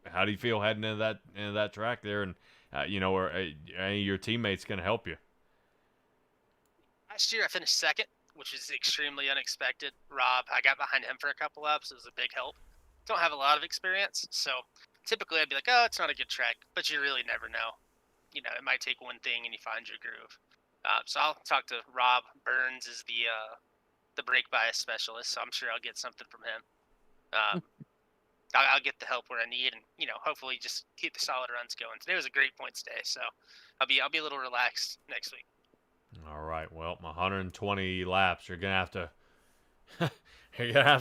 Speaker 3: How do you feel heading into that track there? And are any of your teammates going to help you?
Speaker 10: Last year I finished second, which is extremely unexpected. Rob, I got behind him for a couple laps. It was a big help. Don't have a lot of experience, so typically I'd be like, oh, it's not a good track, but you really never know. It might take one thing and you find your groove. So I'll talk to Rob. Burns is the brake bias specialist, so I'm sure I'll get something from him. I'll get the help where I need, and hopefully just keep the solid runs going. Today was a great points day, so I'll be a little relaxed next week.
Speaker 3: All right. Well, 120 laps. You're gonna have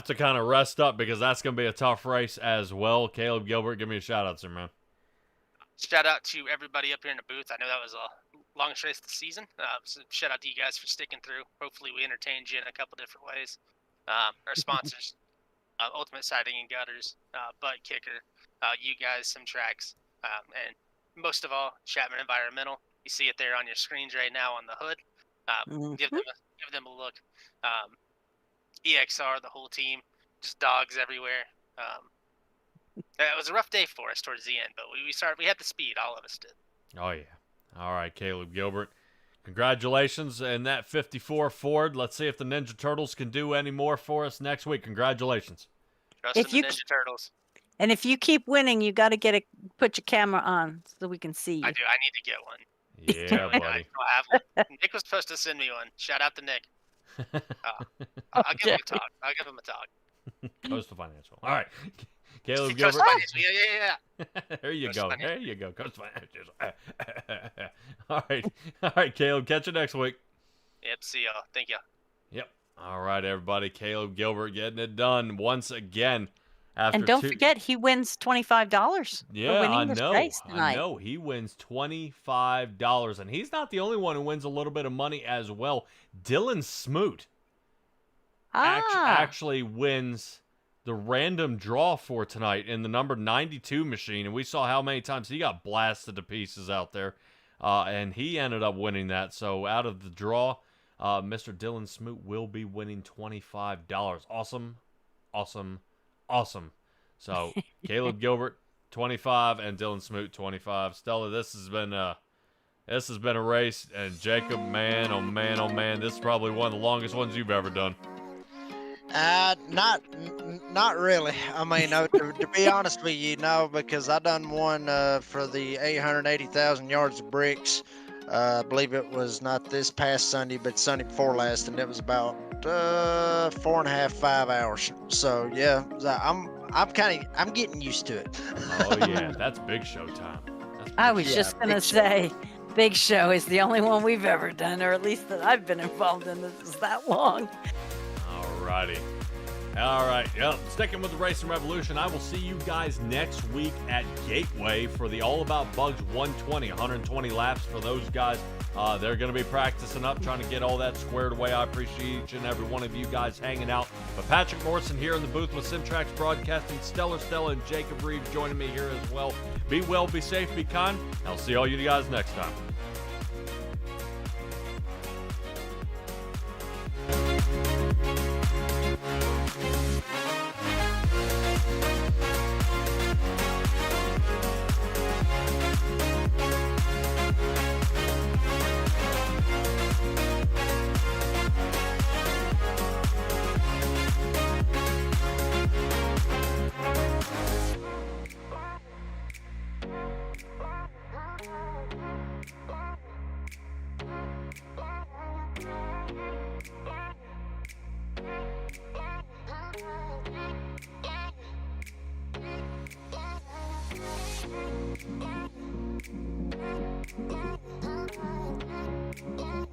Speaker 3: to kind of rest up because that's gonna be a tough race as well. Caleb Gilbert, give me a shout out, sir, man.
Speaker 10: Shout out to everybody up here in the booth. I know that was a longest race of the season. So shout out to you guys for sticking through. Hopefully we entertained you in a couple different ways. Our sponsors, Ultimate Siding and Gutters, Butt Kicker, you guys, SimTrax, and most of all, Chapman Environmental. You see it there on your screens right now on the hood. Give them a look. EXR, the whole team, just dogs everywhere. It was a rough day for us towards the end, but we had the speed. All of us did.
Speaker 3: Oh yeah. All right, Caleb Gilbert. Congratulations in that 54 Ford. Let's see if the Ninja Turtles can do any more for us next week. Congratulations.
Speaker 10: Trust
Speaker 5: If
Speaker 10: in
Speaker 5: you
Speaker 10: the Ninja Turtles.
Speaker 5: And if you keep winning, you got to put your camera on so we can see you.
Speaker 10: I do. I need to get one.
Speaker 3: Yeah,
Speaker 10: I
Speaker 3: buddy.
Speaker 10: don't have one. Nick was supposed to send me one. Shout out to Nick. I'll give him a talk. I'll give him a talk.
Speaker 3: Coastal Financial. All right. Caleb
Speaker 10: Coast
Speaker 3: Gilbert.
Speaker 10: Financial. Yeah.
Speaker 3: There you
Speaker 10: Coast
Speaker 3: go.
Speaker 10: Financial.
Speaker 3: There you go. Coastal Financial. All right. All right, Caleb. Catch you next week.
Speaker 10: Yep. See y'all. Thank you.
Speaker 3: Yep. All right, everybody. Caleb Gilbert getting it done once again. After
Speaker 5: And don't
Speaker 3: two...
Speaker 5: forget, he wins $25
Speaker 3: Yeah,
Speaker 5: for winning
Speaker 3: I
Speaker 5: this
Speaker 3: know.
Speaker 5: race
Speaker 3: I
Speaker 5: tonight.
Speaker 3: know. He wins $25. And he's not the only one who wins a little bit of money as well. Dylan Smoot actually wins the random draw for tonight in the number 92 machine. And we saw how many times he got blasted to pieces out there. And he ended up winning that. So out of the draw, Mr. Dylan Smoot will be winning $25. Awesome. Awesome. Awesome. So Caleb Gilbert 25 and Dylan Smoot 25. Stella, this has been a race, and Jacob, man, oh man, oh man, this is probably one of the longest ones you've ever done.
Speaker 4: Not really. I mean, to be honest with you, no, because I done one for the 880,000 yards of bricks. I believe it was not this past Sunday, but Sunday before last, and it was about 4.5, 5 hours. So yeah, I'm getting used to it.
Speaker 3: Oh yeah, that's big show time.
Speaker 5: I was just gonna say, Big Show is the only one we've ever done, or at least that I've been involved in that is that long.
Speaker 3: Alrighty. All right. Yep. Sticking with the Racing Revolution, I will see you guys next week at Gateway for the All About Bugs 120 laps for those guys. They're going to be practicing up, trying to get all that squared away. I appreciate each and every one of you guys hanging out. But Patrick Morrison here in the booth with SimTrax Broadcasting, Stella, and Jacob Reeves joining me here as well. Be well, be safe, be kind. I'll see all you guys next time.
Speaker 11: Thank you.